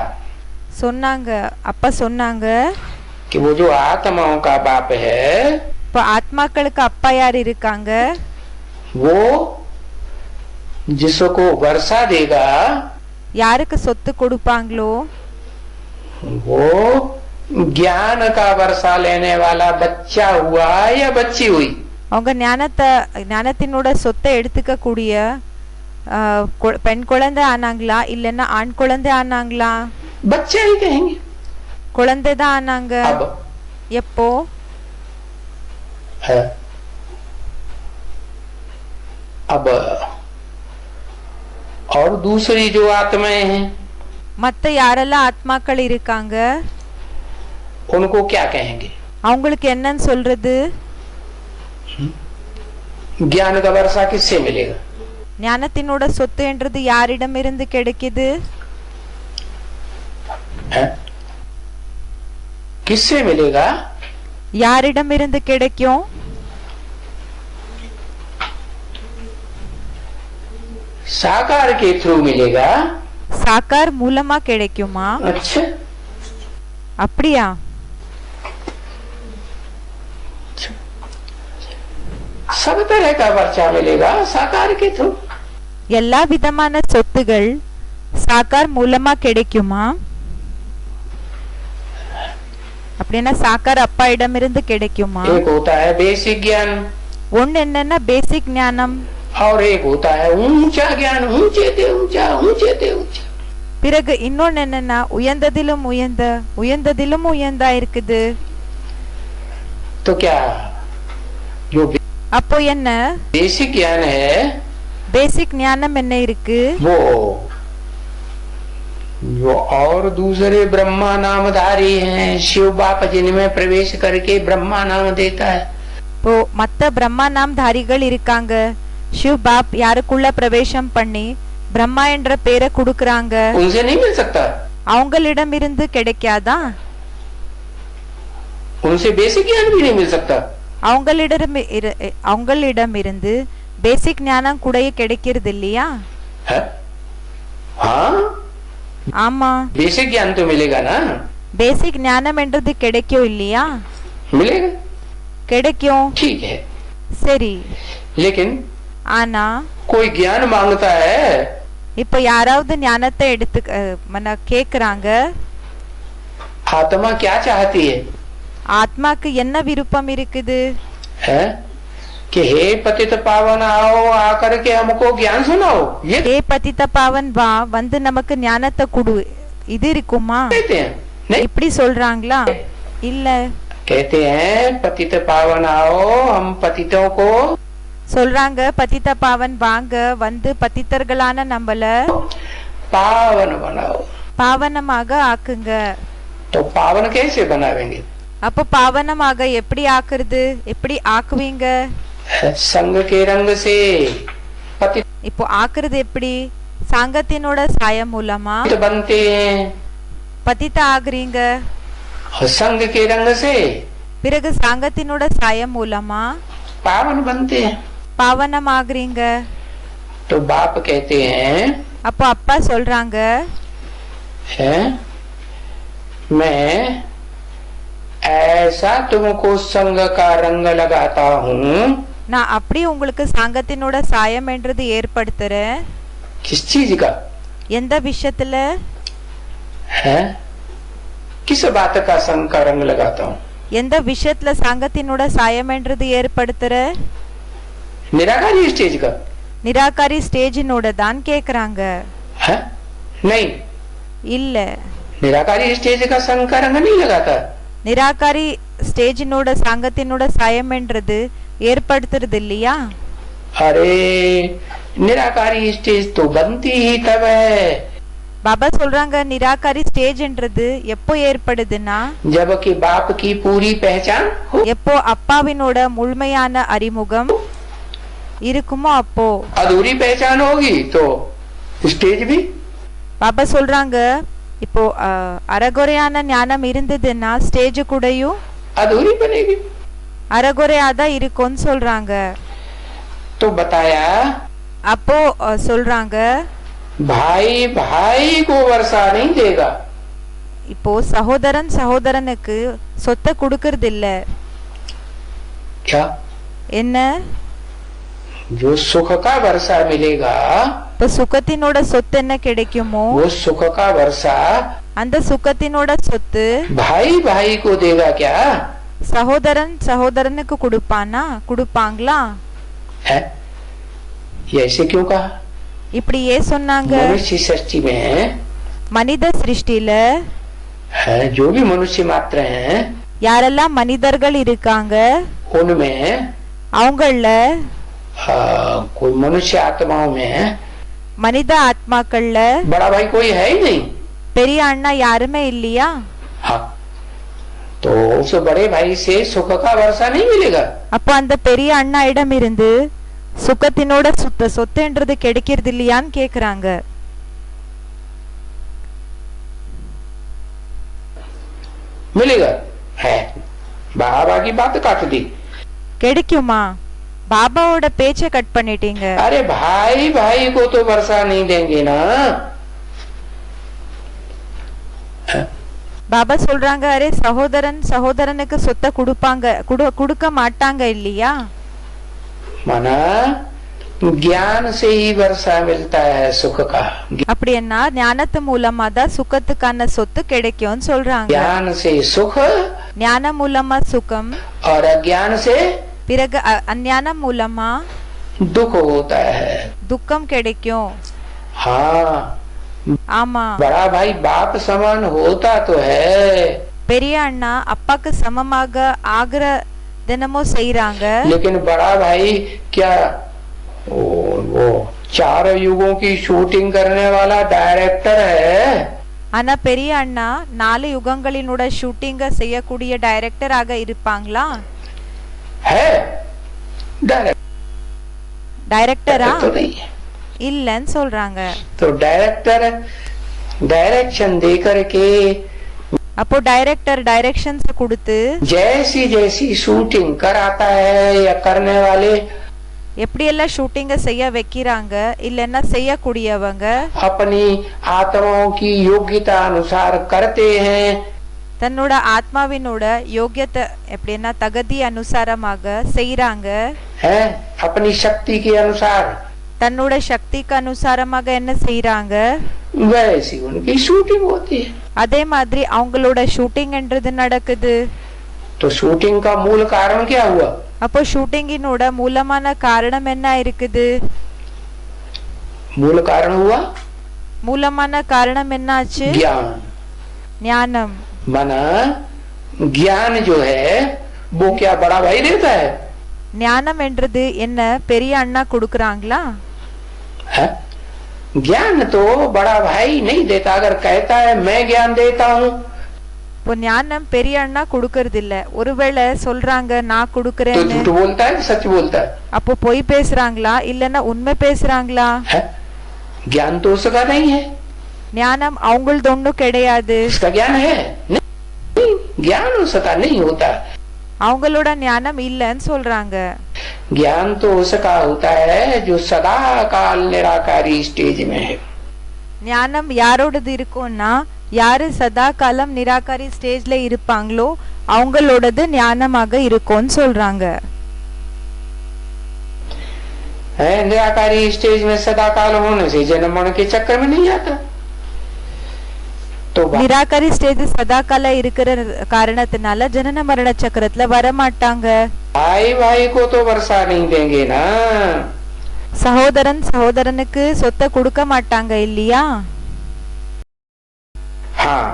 சொன்னாங்க, அப்பா சொன்னாங்க कि वो जो आत्माओं का बाप है, இப்போ ஆத்மாக்களுக்கு அப்பா யார் இருக்காங்க? वो जिसको वर्षा देगा யாருக்கு சொத்து கொடுப்பாங்களோ वो ज्ञान का वर्षा लेने वाला बच्चा हुआ या बच्ची हुई? அவங்க ஞானத்தினோட சொத்தை எடுத்துக்க கூடிய பெண் குழந்தை ஆனாங்களா இல்லன்னா ஆண் குழந்தை ஆனாங்களா? बच्चे ही कहेंगे। குழந்தை தான் ஆனாங்க। எப்போ? अब और दूसरी जो आत्माएं हैं மத்த யாரெல்லாம் ஆத்மாக்கள் இருக்காங்க उनको क्या कहेंगे? அவங்களுக்கு என்னன்னு சொல்றது? ज्ञान का वर्षा किससे मिलेगा? ஞானத்தினோட சொத்து என்றது யாரிடம் இருந்து கிடைக்குது? किससे मिलेगा? யாரிடம் இருந்து கிடைக்கும்? साकार के थ्रू मिलेगा। साकार மூலமா கிடைக்குமா? अच्छा, அப்படியா? सब तरह का वर्षा मिलेगा साकार के थ्रू। எல்லா விதமான சொத்துகள் சாக்கார் மூலமா கிடைக்குமா? அப்படின்னா சாக்கார் அப்பா இடமிருந்து கிடைக்குமா? एक होता है बेसिक ज्ञान, ஒன்னு என்னன்னா பேசிக் ஞானம், और एक होता है ऊंचा ज्ञान, ऊंचे ते ऊंचा, ऊंचे ते ऊंचा। பிறகு இன்னொன்னு என்னன்னா உயர்ந்ததிலும் உயர்ந்த, உயர்ந்ததிலும் உயர்ந்தா இருக்குது। तो क्या जो அப்போ என்ன बेसिक ज्ञान है, பேசிக் ஞானம் என்ன இருக்கு? वो जो और दूसरे ब्रह्मा नामधारी हैं, शिव बाप जिनमें प्रवेश करके ब्रह्मा नाम देता है। இப்போ மத்த பிரம்மா நாம் தாரிகள் இருக்காங்க, शिव बाप யாருக்குள்ள பிரவேசம் பண்ணி பிரம்மா என்ற பேரை கொடுக்கறாங்க, उनसे नहीं मिल सकता? அவங்களிடம் இருந்து கிடைக்காதா? उनसे बेसिक ज्ञान भी नहीं मिल सकता? அவங்களிடம் இருந்து பேசிக் ஞானம் கூட கிடைக்கிறது இல்லையா? हाँ, ஆமா, बेसिक ज्ञान तो मिलेगा ना? பேசிக் ஞானம் என்றது கிடைக்கும் இல்லையா? मिलेगा, கிடைக்கும், ठीक है। சரி, लेकिन ஆனா कोई ज्ञान मांगता है, இப்ப யாராவது ஞானத்தை எடுத்து கேக்குறாங்க, आत्मा क्या चाहती है? ஆத்மாக்கு என்ன விருப்பம் இருக்குது? है कि हे पतित पावन आओ, आकर के हमको ज्ञान सुनाओ। ये ஏ பதித்த பாவன் வா, வந்து நமக்கு ஞானத்தை கொடு, இது இருக்குமா? कहते हैं नहीं, இப்படி சொல்றாங்களா? இல்ல, कहते हैं पतित पावन आओ, हम पतितों को சொல்றாங்க பதித்த பாவன் வாங்க, வந்து பதித்தர்களான நம்மள पावन बनाओ। பாவனமாக ஆக்குங்க। तो पावन कैसे बनावेंगे? அப்ப பாவனமாக எப்படி ஆக்குறது, எப்படி ஆக்குவீங்க? संग के रंग से। पतित இப்போ ஆக்குறது எப்படி? சாங்கத்தினோட சாயம் மூலமா बनते हैं, பதித்த ஆகுறீங்க, और संग के रंग से பிறகு சாங்கத்தினோட சாயம் மூலமா पावन बनते हैं। பாவனம் ஆகுறீங்க। तो बाप कहते हैं, அப்போ அப்பா சொல்றாங்க, है मैं ऐसा तुमको संग का रंग लगाता हूँ। நான் அப்படி உங்களுக்கு சாங்கத்தினோட சாயம் என்றது ஏற்படுத்துறேன்। किस चीज का? எந்த விஷயத்துல? है किस बात का संग का रंग लगाता हूँ? எந்த விஷயத்துல சாங்கத்தினோட சாயம் என்றது ஏற்படுத்துற? निराकारी स्टेज का? நிராகாரி ஸ்டேஜினோட தான் கேக்குறாங்க। है नहीं, இல்ல, निराकारी स्टेज का संग का रंग नहीं लगाता। நிராகாரி ஸ்டேஜினோட சாங்கத்தினோட சாயம் என்றது ஏற்படுத்துறது இல்லையா? अरे निराकारी स्टेज तो बनती ही तब है பாபா சொல்றாங்க நிராகாரி ஸ்டேஜ் என்றது எப்போ ஏற்படுதுன்னா, जबकि बाप की पूरी पहचान हो। எப்போ அப்பாவினோட முழுமையான அறிமுகம் இருக்குமோ அப்போ। अधूरी पहचान होगी तो स्टेज भी। பாபா சொல்றாங்க இப்போ அரகுறையான ஞானம் இருந்ததுன்னா ஸ்டேஜ் கூடயும் अधूरी बनेगी। அரகுறையாதான் இருக்கும்னு சொல்றாங்க। तो बताया அப்போ சொல்றாங்க भाई भाई को वर्षा नहीं देगा। இப்போ சகோதரன் சகோதரனுக்கு சொத்தை கொடுக்கறது இல்ல। क्या? என்ன? जो सुख का वर्षा मिलेगा இப்போ சுகத்தினோட சொத்து என்ன கிடைக்குமோ वो सुख का वर्षा அந்த சுகத்தினோட சொத்து भाई भाई को देगा क्या? சகோதரன் சகோதரனுக்கு கொடுப்பாங்களா? है ये ऐसे क्यों कहा? இப்படி ஏன் சொன்னாங்க? मनुष्य सृष्टि में மனித சிருஷ்டில है जो भी मनुष्य मात्र हैं யாரெல்லாம் மனிதர்கள் இருக்காங்க उनमें அவங்கள कोई मनुष्य आत्माओं में மனித ஆத்மாக்கள்ல बड़ा भाई कोई है ही नहीं। பெரிய அண்ணா யாருமே இல்லையா? हाँ तो उस बड़े भाई से सुख का वर्षा नहीं मिलेगा। அப்போ அந்த பெரிய அண்ணா இடம் இருந்து சுகத்தினோட சொத்துன்றது கிடைக்கிறது இல்லையான்னு கேக்குறாங்க. मिलेगा है बाबा की बात काट दी। கிடைக்குமா? பாபாவோட பேச்சை கட் பண்ணிட்டீங்க. अरे भाई भाई को तो वर्षा नहीं देंगे ना। பாபா சொல்றாங்க அரே சகோதரன் சகோதரனுக்கு சொத்தை கொடுக்க மாட்டாங்க இல்லையா? माना ज्ञान से ही वर्षा मिलता है सुख का। அப்படின்னா ஞானத்து மூலமா தான் சுகத்துக்கான சொத்து கிடைக்கும்னு சொல்றாங்க. ज्ञान से सुख ஞான மூலமா சுகம் और अज्ञान से பிறகு அஞ்ஞானம் மூலமா दुख होता है। துக்கம் கிடைக்கும். हाँ ஆமா बड़ा भाई बाप समान होता तो है। பெரிய அண்ணா அப்பாக்கு சமமாக ஆகிற தினமும் செய்யறாங்க. लेकिन बड़ा भाई क्या वो चारों युगों की शूटिंग करने वाला डायरेक्टर है। ஆனா பெரிய அண்ணா 4 யுகங்களினோட ஷூட்டிங்க செய்யக்கூடிய டைரக்டராக இருப்பாங்களா? है டைரக்டரா? तो नहीं है। இல்லன்னு சொல்றாங்க. तो डायरेक्टर डायरेक्शन दे करके அப்போ டைரக்டர் டைரக்ஷன்ஸ் கொடுத்து जैसी जैसी शूटिंग कराता है या करने वाले எப்படி எல்லாம் ஷூட்டிங்க செய்ய வைக்கிறாங்க இல்லன்னா செய்யக்கூடியவங்க अपनी आत्माओं की योग्यता अनुसार करते हैं। தன்னோட ஆத்மாவினோட யோகியத்தை எப்படின்னா தகுதி அனுசாரமாக செய்யறாங்க. है अपनी शक्ति के अनुसार தன்னோட சக்திக்கு அனுசாரமாக என்ன செய்யறாங்க वैसी उनकी शूटिंग होती है। அதே மாதிரி அவங்களோட ஷூட்டிங்ன்றது நடக்குது. तो शूटिंग का मूल कारण क्या हुआ? அப்போ ஷூட்டிங்கினோட மூலமான காரணம் என்ன இருக்குது? मूल कारण हुआ மூலமான காரணம் என்னாச்சு? ज्ञान। ஞானம். माना ज्ञान जो है वो क्या बड़ा भाई देता है? ஞானம் என்றது என்ன பெரிய அண்ணா கொடுக்கறாங்களா? है? ज्ञान तो बड़ा भाई नहीं देता। अगर कहता है मैं ज्ञान देता हूँ இப்போ ஞானம் பெரிய அண்ணா கொடுக்கறது இல்ல. ஒருவேளை சொல்றாங்க நான் तो கொடுக்கறேன்னு झूठ बोलता है सच बोलता है? அப்போ பொய் பேசுறாங்களா இல்லன்னா உண்மை பேசுறாங்களா? है? ज्ञान तो उसका नहीं है। ஞானம் அவங்களது ஒண்ணும் கிடையாது. उसका ज्ञान है नहीं, ज्ञान उसका नहीं होता। அவங்களோட ஞானம் இல்லன்னு சொல்றாங்க. ज्ञान तो उसका होता है जो सदा काल निराकारी स्टेज में है। ஞானம் யாரோடது இருக்கும்னா யாரு சதா காலம் நிராகாரி ஸ்டேஜ்ல இருப்பாங்களோ அவங்களோடது ஞானமாக இருக்கும்னு சொல்றாங்க. निराकारी स्टेज में सदा काल होने से जन्म मरण के चक्कर में नहीं आता। तो நிராகாரி ஸ்டேஜ் சதா கால இருக்கிற காரணத்தினால ஜனன மரண சக்கரத்துல வர மாட்டாங்க. भाई भाई को तो वर्षा नहीं देंगे ना। சகோதரன் சகோதரனுக்கு சொத்தை கொடுக்க மாட்டாங்க இல்லையா? हाँ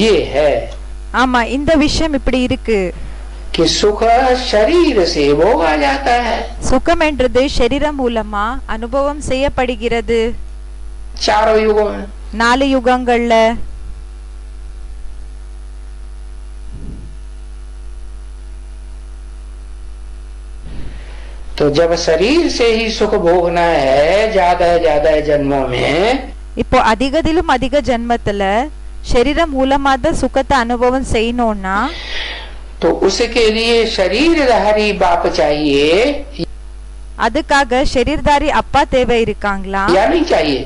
ये है ஆமா இந்த விஷயம் இப்படி இருக்கு. कि सुख शरीर से भोगा जाता है। சுகம் என்றது சரீரம் மூலமா அனுபவம் செய்யப்படுகிறது. चारों युगों में 4 யுகங்கள்ல तो जब शरीर से ही सुख भोगना है ज्यादा जन्मों में இப்போ அதிகதிலும் அதிக ஜென்மத்துல சரீரம் மூலமா தான் சுகத்தை அனுபவம் செய்யணும்னா तो उसके लिए शरीरधारी बाप चाहिए அதுக்காக शरीरधारी அப்பா தேவை இருக்காங்களா या नहीं चाहिए?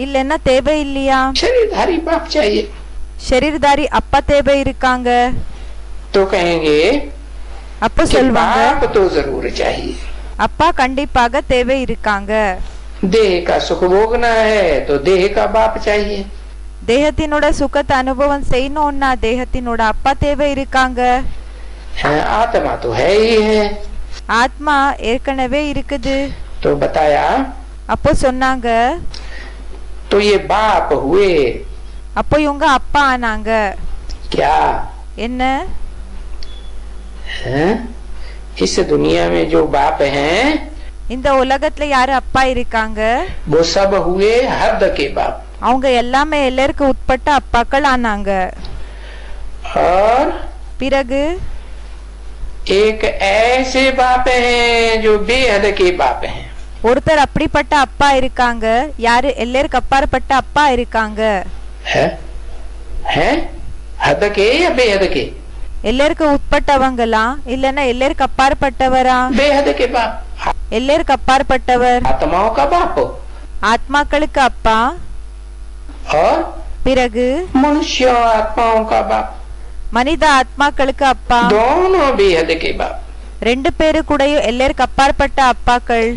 இல்லன்னா தேவை இல்லையா? शरीरधारी बाप चाहिए। शरीरधारी அப்பா தேவை இருக்காங்க. तो कहेंगे அப்போ कि சொல்வாங்க बाप तो जरूर चाहिए। அப்பா கண்டிப்பாக தேவை இருக்காங்க. देह का सुख भोगना है तो देह का बाप चाहिए. தேகத்தினோட சுகத்தை அனுபவம் செய்யணும்னா தேகத்தினோட அப்பா தேவை இருக்காங்க. आत्मा तो है ही है. ஆத்மா ஏற்கனவே இருக்குது. तो बताया அப்போ சொன்னாங்க, तो ये बाप हुए. அப்போ இவங்க அப்பா ஆனாங்க. क्या என்ன? इस दुनिया में जो बाप हैं இந்த உலகத்துல யாரு அப்பா இருக்காங்க? वो सब हुए हद के बाप. அவங்க எல்லாமே எல்லாருக்கு உட்பட்ட அப்பாக்கள் ஆனாங்க. और பிறகு एक ऐसे बाप हैं जो बेहद के बाप हैं. ஒருத்தர் அப்படிப்பட்ட அப்பா இருக்காங்க, யாரு எல்லாருக்கு அப்பாற்பட்ட அப்பா இருக்காங்க. हैं हद के या बेहद के? எல்லாருக்கு உட்பட்டவங்களா இல்லன்னா எல்லாருக்கு அப்பாற்பட்டவரா? बेहद के बाप. எல்லாருக்கு அப்பாற்பட்டவர். आत्माओं का बाप ஆத்மாக்களுக்கு அப்பா. और பிறகு मनुष्य आत्माओं का बाप. மனித ஆத்மாக்களுக்கு அப்பா. दोनों बेहद के बाप. ரெண்டு பேரு கூட எல்லாருக்கு அப்பாற்பட்ட அப்பாக்கள்.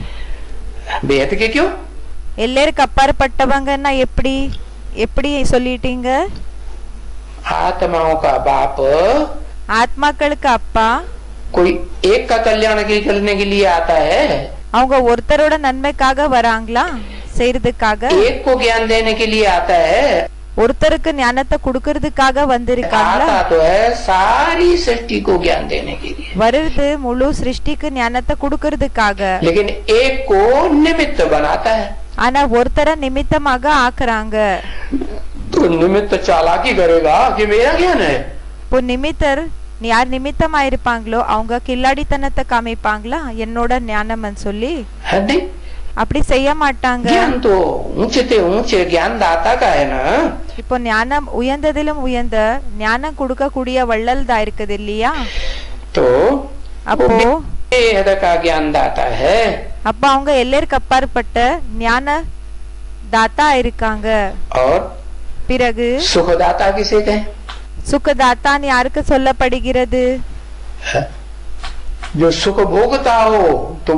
बेहद के क्यों? எல்லாருக்கு அப்பாற்பட்டவங்கன்னா எப்படி எப்படி சொல்லிட்டீங்க? आत्माओं का बाप ஆத்மாக்களுக்கு அப்பா कोई एक का कल्याण करने के लिए आता है. அவங்க ஒருத்தரோட நன்மைக்காக வராங்களா செய்யறதுக்காக? एक को ज्ञान देने के लिए आता है. ஒருத்தருக்கு ஞானத்தை கொடுக்கறதுக்காக வந்திருக்காங்களா? आता तो है सारी सृष्टि को ज्ञान देने के लिए. வருது முழு சிருஷ்டிக்கு ஞானத்தை கொடுக்கறதுக்காக. लेकिन एक को निमित्त बनाता है. ஆனா ஒருத்தரை நிமித்தமாக ஆக்குறாங்க. तो निमित्त चालाकी करेगा कि मेरा ज्ञान है. இப்போ நிமித்தர் யார் நிமித்தமா இருப்பாங்களோ அவங்க கில்லாடித்தனத்தை காமிப்பாங்களா என்னோட ஞானம்னு சொல்லி? அப்படி செய்ய மாட்டாங்க. ज्ञान तो ऊंचे ते ऊंचे ज्ञान दाता का है ना. இப்போ ஞானம் உயர்ந்ததிலும் உயர்ந்த ஞானம் கொடுக்கக்கூடிய வள்ளல் தான் இருக்குது இல்லையா? तो அப்போ बेहद का ज्ञान दाता है. அப்ப அவங்க எல்லாருக்கு அப்பாற்பட்ட ஞான தாத்தா இருக்காங்க. और பிறகு सुखदाता किसे कहें? சுகதாத்தான்னு யாருக்கு சொல்லப்படுகிறது? जो सुख भोगता हो तो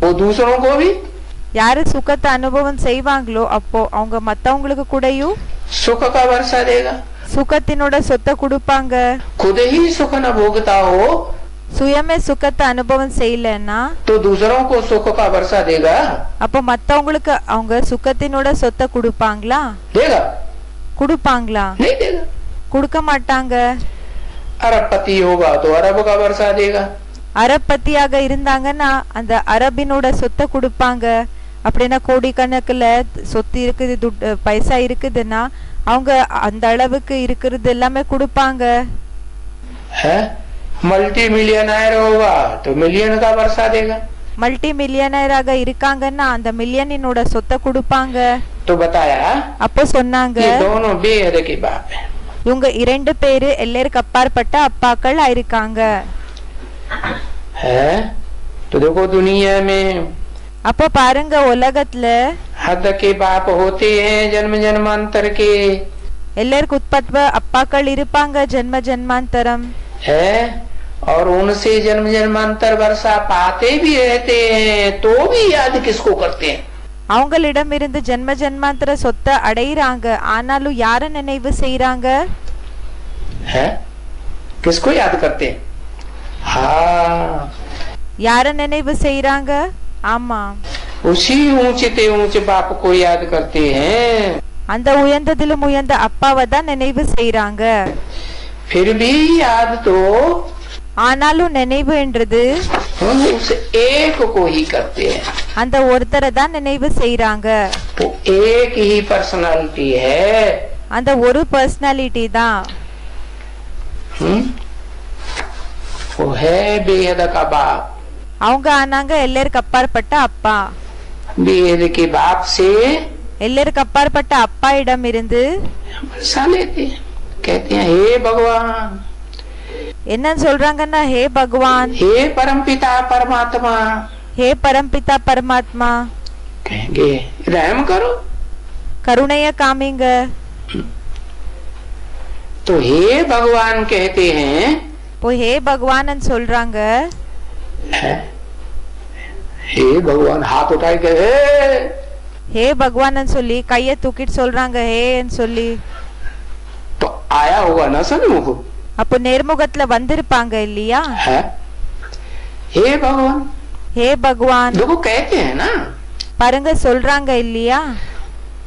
वो दूसरों को भी. யாரு சுகத்தை அனுபவம் செய்வாங்களோ அப்போ அவங்க மத்தவங்களுக்கு கூடயும் सुख का वर्षा देगा. சுகத்தினோட சொத்தை கொடுப்பாங்க. खुद ही सुख न भोगता हो சுயமே சுகத்தை அனுபவம் செய்யலன்னா तो दूसरों को सुख का वर्षा देगा. அப்போ மத்தவங்களுக்கு அவங்க சுகத்தினோட சொத்தை கொடுப்பாங்களா? देगा? கொடுப்பாங்களா? नहीं देगा. கொடுக்க மாட்டாங்க. अरबपति होगा तो अरब का वर्षा देगा. அரபத்தியாக இருந்தாங்கன்னா அந்த அரபினோட சொத்தை கொடுப்பாங்க. அப்படின்னா கோடிக்கணக்குல சொத்து இருக்குது, பைசா இருக்குதுன்னா அவங்க அந்த அளவுக்கு இருக்கிறது எல்லாமே கொடுப்பாங்க. मल्टी मिलियनर होगा तो मिलियन का वर्षा देगा. மல்டி மில்லியனராக இருக்காங்கன்னா அந்த மில்லியனோட சொத்தை கொடுப்பாங்க. तो बताया அப்போ சொன்னாங்க ये दोनों बेहद के बाप हैं. இவங்க இரண்டு பேரு எல்லாருக்கு அப்பாற்பட்ட அப்பாக்கள் ஆயிருக்காங்க. है तो देखो दुनिया में அப்போ பாருங்க உலகத்துல हद के बाप होते हैं जन्म जन्मांतर के. எல்லாருக்கு உட்பட்ட அப்பாக்கள் இருப்பாங்க ஜென்ம ஜென்மாந்தரம். है और उनसे जन्म जन्मांतर वर्षा पाते भी रहते हैं तो भी याद किसको करते हैं? அவங்களிடம் இருந்து ஜென்ம ஜென்மாந்தர சொத்தை அடையிறாங்க, ஆனாலும் யார நினைவு செய்யறாங்க? किसको याद करते हैं? हाँ யார நினைவு செய்யறாங்க? ஆமா उसी ऊंचे ते ऊंचे बाप को याद करते हैं. அந்த உயர்ந்ததிலும் உயர்ந்த அப்பாவை தான் நினைவு செய்யறாங்க. फिर भी याद तो ஆனாலும் நினைவு என்றது उस एक को ही करते हैं. அந்த ஒருத்தரை தான் நினைவு செய்யறாங்க. वो एक ही पर्सनालिटी है. அந்த ஒரு பர்சனாலிட்டி தான். वो है बेहद का बाप. அவங்க ஆனாங்க எல்லாருக்கு அப்பாற்பட்ட அப்பா. बेहद के बाप से எல்லாருக்கு அப்பாற்பட்ட அப்பா இடம் இருந்து वर्षा लेते हैं. कहते हैं हे भगवान. என்ன சொல்றாங்கன்னா ஹே பகவான், हे परमपिता परमात्मा. हे परमपिता परमात्मा, कहेंगे रहम करो. करुणैय कामिंग. तो हे भगवान कहते हैं. இப்போ ஹே பகவான் சொல்றாங்க. हे भगवान हाथ उठाए के ஹே பகவான் சொல்லி கைய தூக்கிட்டு சொல்றாங்க ஹேன்னு சொல்லி. तो आया होगा ना सन्मुख, அப்போ நேர்முகத்துல வந்திருப்பாங்க இல்லையா? है हे भगवान, ஹே பகவான் देखो कहते हैं ना, பாருங்க சொல்றாங்க இல்லையா?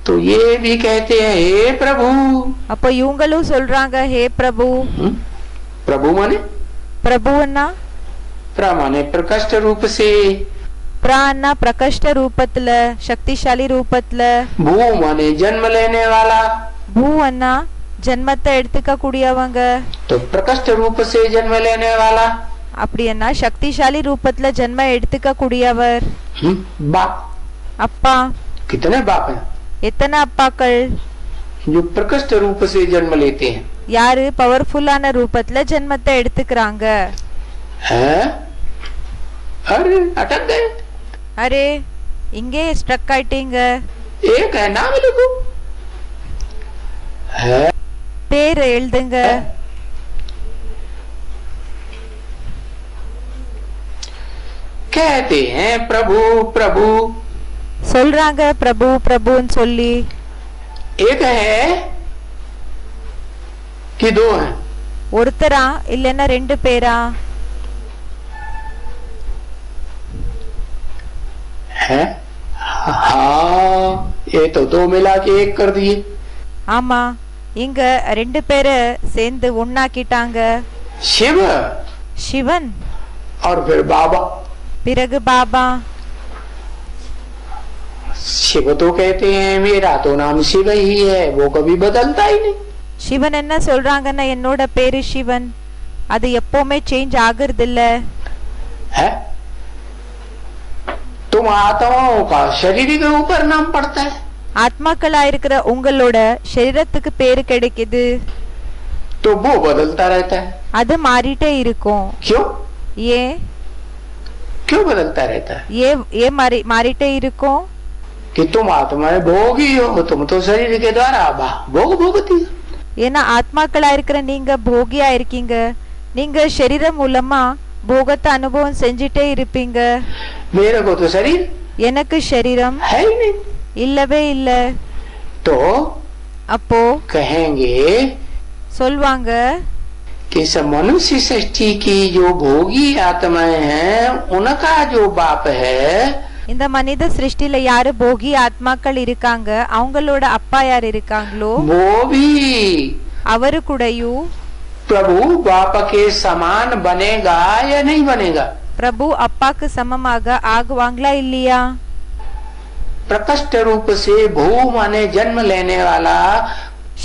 तो ये भी कहते हैं हे प्रभु. அப்போ இவங்களும் சொல்றாங்க ஹே பிரபு. प्रभु माने பிரபுன்னா माने प्रकष्ट रूप से, பிரான்னா பிரகஷ்ட ரூபத்துல சக்திசாலி ரூபத்துல, भू माने जन्म लेने वाला, பூவன்னா ஜென்மத்தை எடுத்துக்க கூடியவங்க, तो प्रकष्ट रूप से जन्म लेने वाला, அப்படின்னா சக்திசாலி ரூபத்துல ஜென்ம எடுத்துக்க கூடியவர். बाप. அப்பா कितने बाप हैं எத்தனை அப்பாக்கள் जो प्रकष्ट रूप से जन्म लेते हैं? யாரு பவர்ஃபுல்லான ரூபத்துல ஜென்மத்தை எடுத்துக்கிறாங்க? हैं? अरे अटक गए. அரே இங்கே ஸ்ட்ரக் ஆயிட்டீங்க. एक है नाम लिखो, है பேர் எழுதுங்க. कहते हैं प्रभु प्रभु, சொல்றாங்க பிரபு பிரபுன்னு சொல்லி. एक है कि दो हैं? ஒருத்தரா இல்லைன்னா ரெண்டு பேரா? है हाँ, ये तो दो मिला के एक कर दिए. ஆமா இங்க ரெண்டு பேரை சேர்ந்து ஒன்னாக்கிட்டாங்க. शिव சிவன் और फिर बाबा. பிறகு பாபா. शिव तो कहते हैं मेरा तो नाम शिव ही है, वो कभी बदलता ही नहीं. சிவன் என்ன சொல்றாங்கன்னா என்னோட பேரு சிவன், அது எப்பவுமே சேஞ்ச் ஆகுறது இல்ல. है तुम आत्माओं का शरीर के ऊपर नाम पड़ता है, ஆத்மாக்களா இருக்கிற உங்களோட சரீரத்துக்கு பேரு கிடைக்குது, तो वो बदलता रहता है. அது மாறிட்டே இருக்கும். क्यों ஏன் क्यों बदलता रहता है? ஏன் மாறிட்டே இருக்கும்? कि तुम आत्माएं भोगी हो, तुम तो शरीर के द्वारा भोग भोगती हो. ஏன்னா ஆத்மாக்களா இருக்கிற நீங்க போகியா இருக்கீங்க, நீங்க சரீரம் மூலமா போகத்தை அனுபவம் செஞ்சிட்டே இருப்பீங்க. मेरे को तो शरीर எனக்கு சரீரம் है ही नहीं. இல்லவே இல்ல. तो அப்போ कहेंगे சொல்வாங்க कि सब मनुष्य सृष्टि की जो भोगी आत्माएं हैं उनका जो बाप है, இந்த மனித சிருஷ்டில யாரு போகி ஆத்மாக்கள் இருக்காங்க அவங்களோட அப்பா யார் இருக்காங்களோ वो भी அவரு கூடயும் प्रभु बाप के समान बनेगा या नहीं बनेगा? பிரபு அப்பாக்கு சமமாக ஆகுவாங்களா இல்லையா? प्रकष्ट रूप से भू माने जन्म लेने वाला,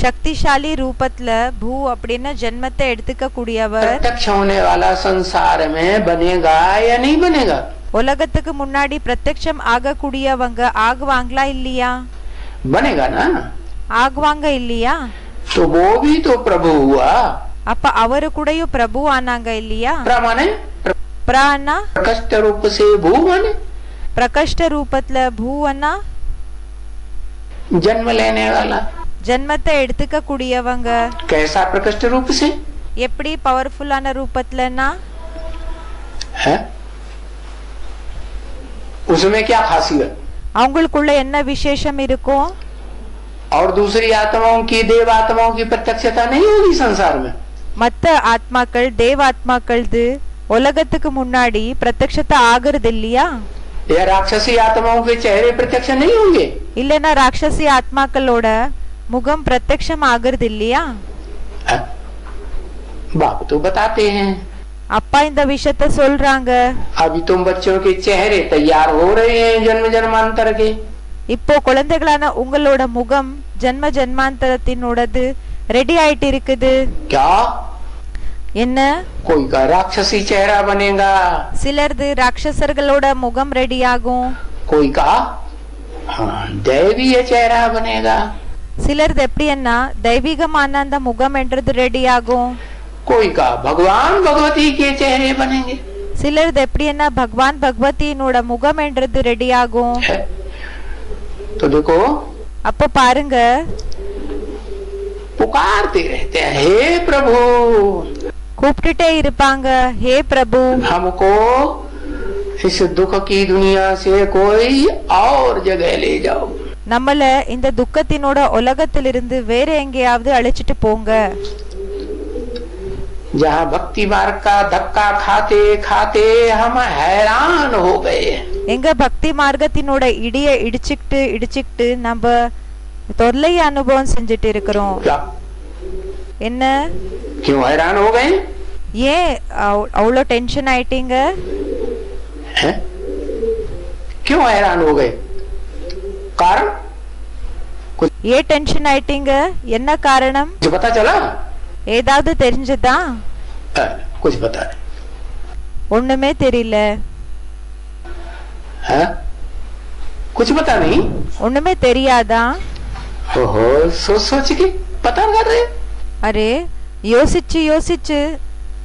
சக்திசாலி ரூபத்துல பூ அப்படின்னு ஜென்மத்தை எடுத்துக்க கூடியவர் प्रत्यक्ष होने वाला संसार में बनेगा या नहीं बनेगा? உலகத்துக்கு முன்னாடி பிரத்யக்ஷம் ஆகக்கூடியவங்க ஆகுவாங்களா இல்லையா? बनेगा ना. ஆகுவாங்க இல்லையா? तो वो भी तो प्रभु हुआ. அப்ப அவரு கூடயும் பிரபு ஆனாங்க இல்லையா? माने பிரானா प्रकष्ट रूप से भू माने பிரகஷ்ட ரூபத்துல பூவனா जन्म लेने वाला. ஜென்மத்தை எடுத்துக்க கூடியவங்க. कैसा प्रकष्ट रूप से? எப்படி பவர்ஃபுல்லான ரூபத்துலனா? है उसमें क्या खासियत? அவங்களுக்குள்ள என்ன விசேஷம் இருக்கும்? और दूसरी आत्माओं की, देव आत्माओं की प्रत्यक्षता नहीं होगी संसार में. மத்த ஆத்மாக்கள் தேவாத்மாக்கள்து உலகத்துக்கு முன்னாடி பிரத்யக்ஷத்தை ஆகுறது இல்லையா? या राक्षसी आत्माओं के चेहरे प्रत्यक्ष नहीं होंगे? இல்லனா ராட்சசி ஆத்மாக்களோட முகம் பிரத்யக்ஷம் ஆகுறது இல்லையா? बाप तो बताते हैं. அப்பா இந்த விஷயத்தை சொல்றாங்க. अभी तुम बच्चों के चेहरे तैयार हो रहे हैं जन्म जन्मांतर के. இப்போ குழந்தைகளான உங்களோட முகம் ஜென்ம ஜென்மாந்தரத்தினோடது ரெடி ஆயிட்டு இருக்குது. क्या என்ன? कोई का राक्षसी चेहरा बनेगा, சிலர்து ராட்சசர்களோட முகம் ரெடி ஆகும், कोई का हाँ दैवीय चेहरा बनेगा, சிலர்து எப்படின்னா தெய்வீகமான அந்த முகம் என்றது ரெடி ஆகும், कोई का भगवान भगवती के चेहरे बनेंगे. சிலர்து எப்படின்னா பகவான் பகவதியினோட முகம் என்றது ரெடி ஆகும். तो देखो அப்ப பாருங்க पुकारते रहते हैं हे प्रभु, கூப்பிட்டுட்டே இருப்பாங்க ஹே பிரபு, हमको इस दुख की दुनिया से कोई और जगह ले जाओ. நம்மள இந்த துக்கத்தினோட உலகத்திலிருந்து வேற எங்கேயாவது அழைச்சிட்டு போங்க. जहाँ भक्ति मार्ग का धक्का खाते खाते हम हैरान हो गए. எங்க பக்தி மார்க்கத்தினோட இடிய இடிச்சுக்கிட்டு நம்ம தொல்லை அனுபவம் செஞ்சுட்டு இருக்கிறோம். என்ன? क्यों हैरान हो गए? ஏன் அவ்வளோ டென்ஷன் ஆயிட்டீங்க? क्यों हैरान हो गए? कारण? ஏன் டென்ஷன் ஆயிட்டீங்க? என்ன காரணம்? जो पता चला? ஏதாவது தெரிஞ்சதா? कुछ पता नहीं. ஒண்ணுமே தெரியல. कुछ पता नहीं? ஒண்ணுமே தெரியாதா? ओहो, सोच के पता कर रहे. அரே, யோசிச்சு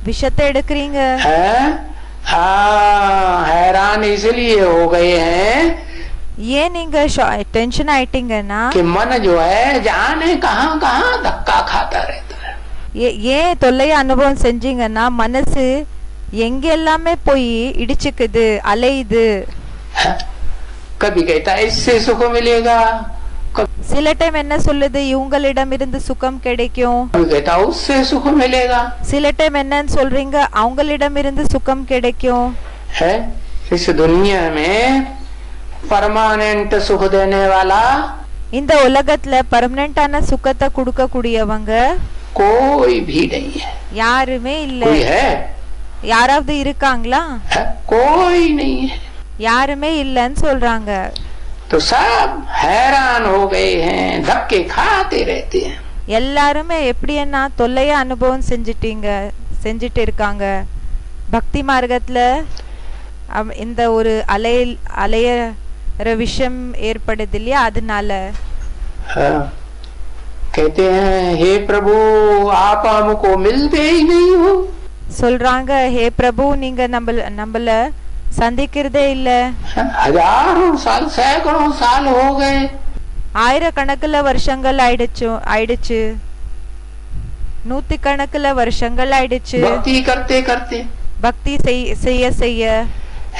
விஷத்தை எடுக்கிறீங்க. हैरान इसलिए हो गए हैं ஏன் நீங்க டென்ஷன் ஆயிட்டீங்கன்னா कि मन जो है जाने कहां कहां धक्का खाता रहता है. ஏன் தொல்லைய அனுபவம் செஞ்சீங்கன்னா மனசு எங்க எல்லாமே போய் இடிச்சுக்குது, அலையுது. कभी कहता है इससे सुख मिलेगा, சில டைம் என்ன சொல்லுது, இவங்களிடம் இருந்து சுகம் கிடைக்கும். कभी कहता है उससे सुख मिलेगा. சில டைம் என்னன்னு சொல்றீங்க, அவங்களிடம் இருந்து சுகம் கிடைக்கும். है इस दुनिया में परमानेंट सुख देने वाला இந்த உலகத்துல பெர்மனன்ட்டான சுகத்தை கொடுக்க கூடியவங்க कोई भी नहीं है. யாருமே இல்ல. कोई है? யாராவது இருக்காங்களா? कोई नहीं है. யாருமே இல்லன்னு சொல்றாங்க. तो सब हैरान हो गए हैं, धक्के खाते रहते हैं. எல்லாருமே எப்படின்னா தொல்லைய அனுபவம் செஞ்சுட்டு இருக்காங்க. பக்தி மார்க்கத்துல இந்த ஒரு அலையற விஷயம் ஏற்படுது இல்லையா, அதனால कहते हैं हे प्रभु आप हमको मिलते ही नहीं हो. சொல்றாங்க, ஹே பிரபு நீங்க நம்மள சந்திக்கிறதே இல்ல. हजारों साल सैकड़ों साल हो गए. ஆயிரக்கணக்கில் வருஷங்கள் ஆயிடுச்சு. நூத்திக்கணக்கில் வருஷங்கள் ஆயிடுச்சு. भक्ति करते करते பக்தி செய்ய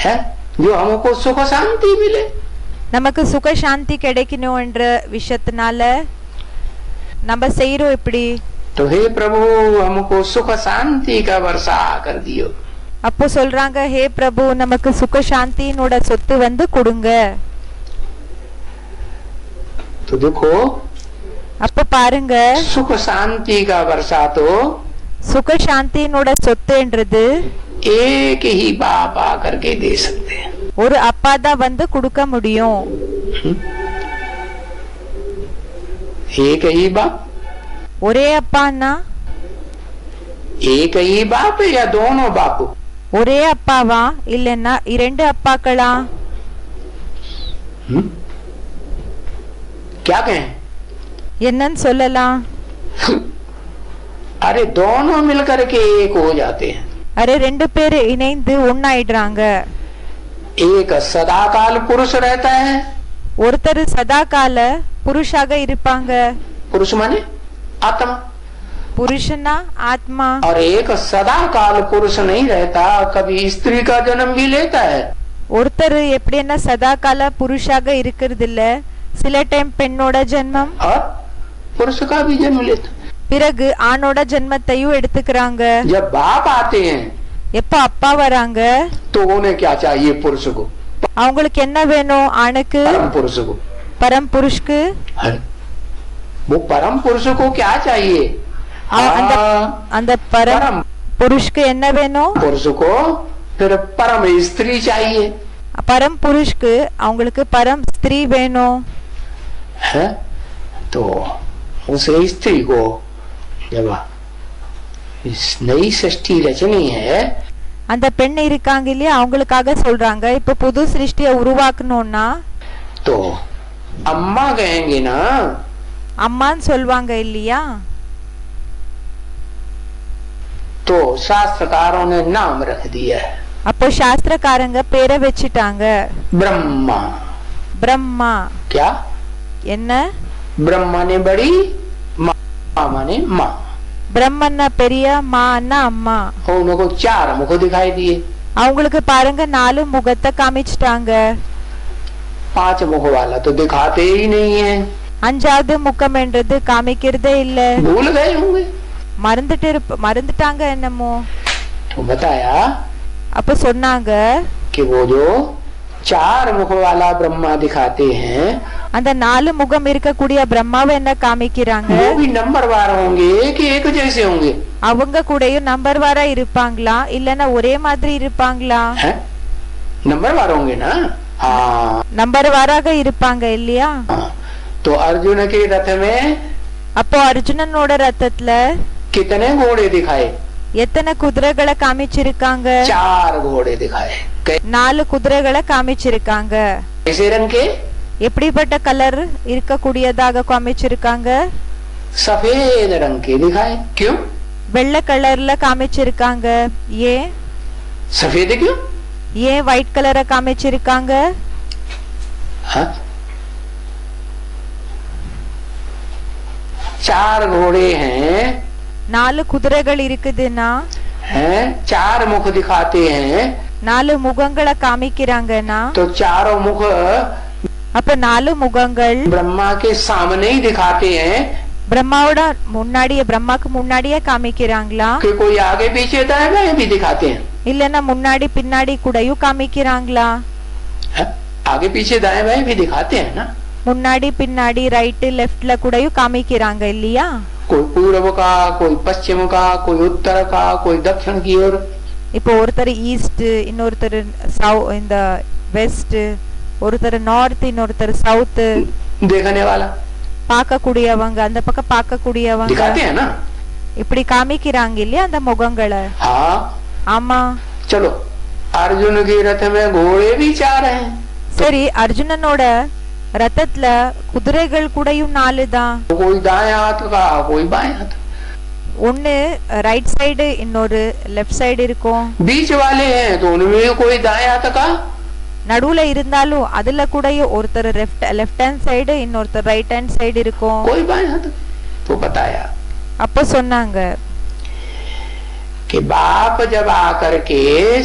है जो हमको सुख शांति मिले. நமக்கு சுக சாந்தி கிடைக்கணும் என்ற விஷயத்தினால நம்ம செய்யறோம் இப்படி. तो हे प्रभु हमको सुख शांति का वर्षा कर दियो. அப்போ சொல்றாங்க, ஹே பிரபு நமக்கு சுக சாந்தியினோட சொத்து வந்து கொடுங்க. तो देखो அப்ப பாருங்க, सुख शांति का वर्षा तो சுக சாந்தியினோட சொத்துன்றது एक ही बाप आकर के दे सकते हैं. ஒரு அப்பா தான் வந்து கொடுக்க முடியும். एक ही बाप? ஒரே அப்பான்னா एक ही बाप या दोनों बाप? ஒரே அப்பாவா இல்லன்னா இரண்டு அப்பாக்களா? क्या कहें? என்னன்னு சொல்லலாம்? अरे दोनों मिलकर के एक हो जाते हैं. அரே ரெண்டு பேர் இணைந்து ஒன்னாயிடுறாங்க. एक सदाकाल पुरुष रहता है. ஒருத்தர் சதாகால புருஷாக இருப்பாங்க. पुरुष माने आत्मा. புருஷனா ஆத்மா. और एक सदाकाल पुरुष नहीं रहता, कभी स्त्री का जन्म भी लेता है. ஒருத்தர் எப்படின்னா சதாகால புருஷாக இருக்கிறது இல்ல, சில டைம் பெண்ணோட ஜென்மம் और पुरुष का भी जन्म लेता. பிறகு ஆணோட ஜென்மத்தையும் எடுத்துக்கிறாங்க. जब बाप आते हैं எப்ப அப்பா வராங்க, तो उन्हें क्या चाहिए? पुरुष को. அவங்களுக்கு என்ன வேணும்? ஆணுக்கு, परम पुरुष को. பரம் புருஷ்க்கு. वो परम पुरुष को क्या चाहिए? அந்த பரம் புருஷ்க்கு என்ன வேணும்? पुरुष को फिर परम स्त्री चाहिए. பரம் புருஷ்க்கு அவங்களுக்கு பரம் ஸ்திரீ வேணும். है तो उस स्त्री को जब इस नई सृष्टि रचनी है, அந்த பெண் இருக்காங்க இல்லையா, அவங்களுக்காக சொல்றாங்க, இப்ப புது சிருஷ்டிய உருவாக்கணும்னா तो अम्मा कहेंगे ना. அம்மான்னு சொல்வாங்க இல்லையா. तो शास्त्रकारों ने नाम रख दिया है. அப்போ சாஸ்திரக்காரங்க பேரை வச்சிட்டாங்க, ब्रह्मा. பிரம்மா. क्या? என்ன? ब्रह्मा ने बड़ी, माँ माने माँ. பிரம்மன்னா பெரிய, மான்னா அம்மா. उनको चार मुख दिखाई दिए. அவங்களுக்கு பாருங்க 4 முகத்தை காமிச்சிட்டாங்க. 5 मुख वाला तो दिखाते ही नहीं है. 5வது முகம் என்றது காமிக்கிறதே இல்ல. भूल गए होंगे. மறந்துட்டாங்க என்னமோ. तो बताया அப்ப சொன்னாங்க कि वो जो 4 मुख वाला ब्रह्मा दिखाते हैं, அந்த 4 முகம் இருக்கக்கூடிய பிரம்மாவை என்ன காமிக்கிறாங்க? वो भी नंबरवार होंगे कि एक जैसे होंगे? அவங்க கூடயும் நம்பர்வாரா இருப்பாங்களா இல்லனா ஒரே மாதிரி இருப்பாங்களா? नंबरवार होंगे ना. हाँ, நம்பர்வாராக இருப்பாங்க இல்லையா? तो अर्जुन के रथ में அப்போ அர்ஜுனனோட ரத்தத்துல कितने घोड़े दिखाए? எத்தனை குதிரைகளை காமிச்சிருக்காங்க? 4 घोड़े दिखाए. 4 குதிரைகளை காமிச்சிருக்காங்க. कैसे रंग के? எப்படிப்பட்ட கலர் இருக்கக்கூடியதாக காமிச்சிருக்காங்க? सफेद रंग के दिखाए. क्यों? வெள்ளை கலர்ல காமிச்சிருக்காங்க. ஏன்? सफेद क्यों? ஏன் ஒயிட் கலரை காமிச்சிருக்காங்க? हाँ? 4 घोड़े हैं, 4 குதிரைகள் இருக்குதுன்னா 4 मुख दिखाते हैं, 4 முகங்களை காமிக்கிறாங்கன்னா तो 4 मुख அப்ப 4 முகங்கள் ब्रह्मा के सामने ही दिखाते हैं. பிரம்மாவோட முன்னாடியே பிரம்மாக்கு முன்னாடியே காமிக்கிறாங்களா कि कोई आगे पीछे दाएं बाएं भी दिखाते हैं? இல்லன்னா முன்னாடி பின்னாடி கூடயும் காமிக்கிறாங்களா? आगे पीछे दाएं बाएं भी दिखाते हैं ना. முன்னாடி பின்னாடி ரைட் லெஃப்ட்ல கூடயும் காமிக்கிறாங்க இல்லையா? कोई पूर्व का, कोई पश्चिम का, कोई उत्तर का, कोई दक्षिण की ओर. இப்போ ஒருத்தர் ஈஸ்ட், இன்னொருத்தர் இந்த வெஸ்ட், ஒருத்தர் நார்த், இன்னொருத்தர் சவுத். देखने वाला பார்க்கக்கூடியவங்க, அந்த பக்கம் பார்க்கக்கூடியவங்க दिखाते हैं ना. இப்படி காமிக்கிறாங்க இல்லையா அந்த முகங்களை? हाँ, ஆமா. चलो अर्जुन के रथ में घोड़े भी 4 हैं. சரி, அர்ஜுனனோட ரத்தத்துல குதிரைகள் கூடயும் 4 தான். कोई दाएं हाथ का, कोई बाएं हाथ. ஒன்னு ரைட் சைடு, இன்னொரு லெஃப்ட் சைடு இருக்கும். बीच वाले हैं तो उनमें कोई दाएं हाथ का. நடுவுல இருந்தாலும் அதுல கூடயும் ஒருத்தர் லெஃப்ட் ஹேண்ட் சைடு, இன்னொருத்தர் ரைட் ஹேண்ட் சைடு இருக்கும். कोई बाएं हाथ. तो बताया அப்ப சொன்னாங்க कि बाप जब आकर के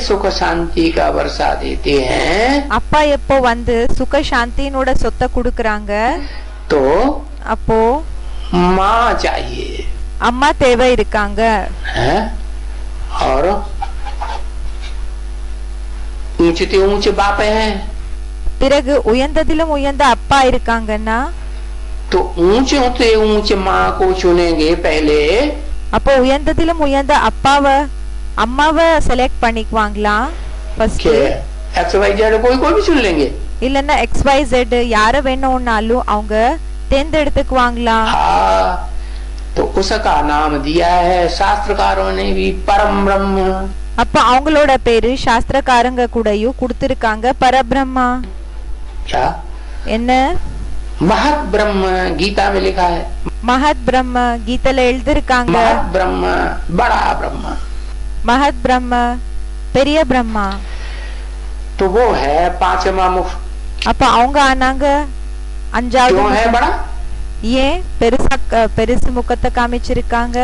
सुख शांति का वर्षा देते हैं, அப்பா எப்போ வந்து சுக சாந்தியினோட சொத்தை குடுக்கறாங்க, तो அப்போ माँ चाहिए. அம்மா தேவை இருக்காங்க. और ऊंचते ऊंचे बाप हैं. பிறகு உயர்ந்ததிலும் உயர்ந்த அப்பா இருக்காங்கன்னா तो ऊंचे होते ऊंचे माँ को चुनेंगे पहले. அப்போ உயர்ந்ததிலும் உயர்ந்த அம்மாவை செலக்ட் பண்ணிக்குவாங்களா ஃபர்ஸ்ட்? XYZ कोई भी चुन लेंगे. இல்லன்னா XYZ யார வேணும்னாலும் அவங்க தேர்ந்தெடுத்துக்குவாங்களா? हाँ, तो उसका नाम दिया है शास्त्रकारों ने भी परम ब्रह्म. அப்ப அவங்களோட பேரு சாஸ்திரக்காரங்க கூடயும் கொடுத்திருக்காங்க பரபிரம்மா. क्या? என்ன? महत ब्रह्म गीता में लिखा है. மகத் பிரம்ம கீதையில எழுதிருக்காங்க. महत ब्रह्म बड़ा ब्रह्म. மகத் பிரம்ம பெரிய பிரம்மா. तो वो है 5वां मुख. அப்ப அவங்க ஆனாங்க 5வது. क्यों है बड़ा? ஏன் பெருசு முகத்தை காமிச்சிருக்காங்க?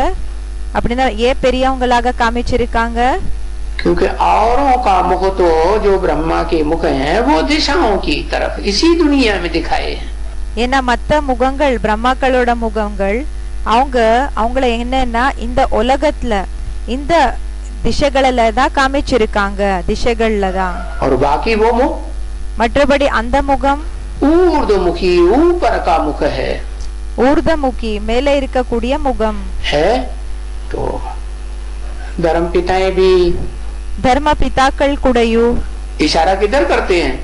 அப்படின்னா ஏன் பெரியவங்களாக காமிச்சிருக்காங்க? क्योंकि औरों का मुख तो जो ब्रह्मा के मुख हैं वो दिशाओं की तरफ इसी दुनिया में दिखाए हैं. ஏன்னா மத்த முகங்கள் பிரம்மாக்களோட முகங்கள் அவங்கள என்னன்னா இந்த உலகத்துல இந்த திசைகள்ல தான் காமிச்சிருக்காங்க, திசைகள்ல தான். और बाकी वो मुख மற்றபடி அந்த முகம் ऊर्ध्वमुखी ऊपर का मुख है. ஊர்தமுகி மேலே இருக்கக்கூடிய முகம் है. तो धर्म पिताएं भी தர்ம பிதாக்கள் கூடயும் इशारा किधर करते हैं?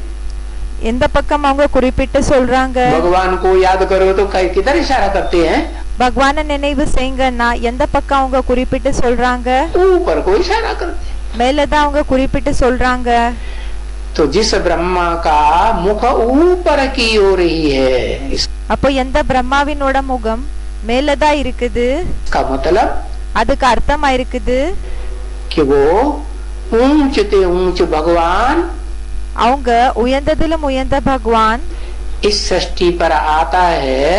எந்த பக்கம் அவங்க குறிப்பிட்டு சொல்றாங்க? भगवान को याद करो तो किधर इशारा करते हैं? பகவான நினைவு செய்யுங்கன்னா எந்த பக்கம் அவங்க குறிப்பிட்டு சொல்றாங்க? ऊपर को इशारा करते हैं. மேலதான் அவங்க குறிப்பிட்டு சொல்றாங்க. तो जिस ब्रह्मा का मुख ऊपर की ओर ही है, அப்போ எந்த பிரம்மாவினோட முகம் மேலதான் இருக்குது, इसका मतलब அதுக்கு அர்த்தமா இருக்குது कि वो ऊंचते ऊंच भगवान அவங்க உயர்ந்ததிலும் உயர்ந்த பகவான் इस सृष्टि पर आता है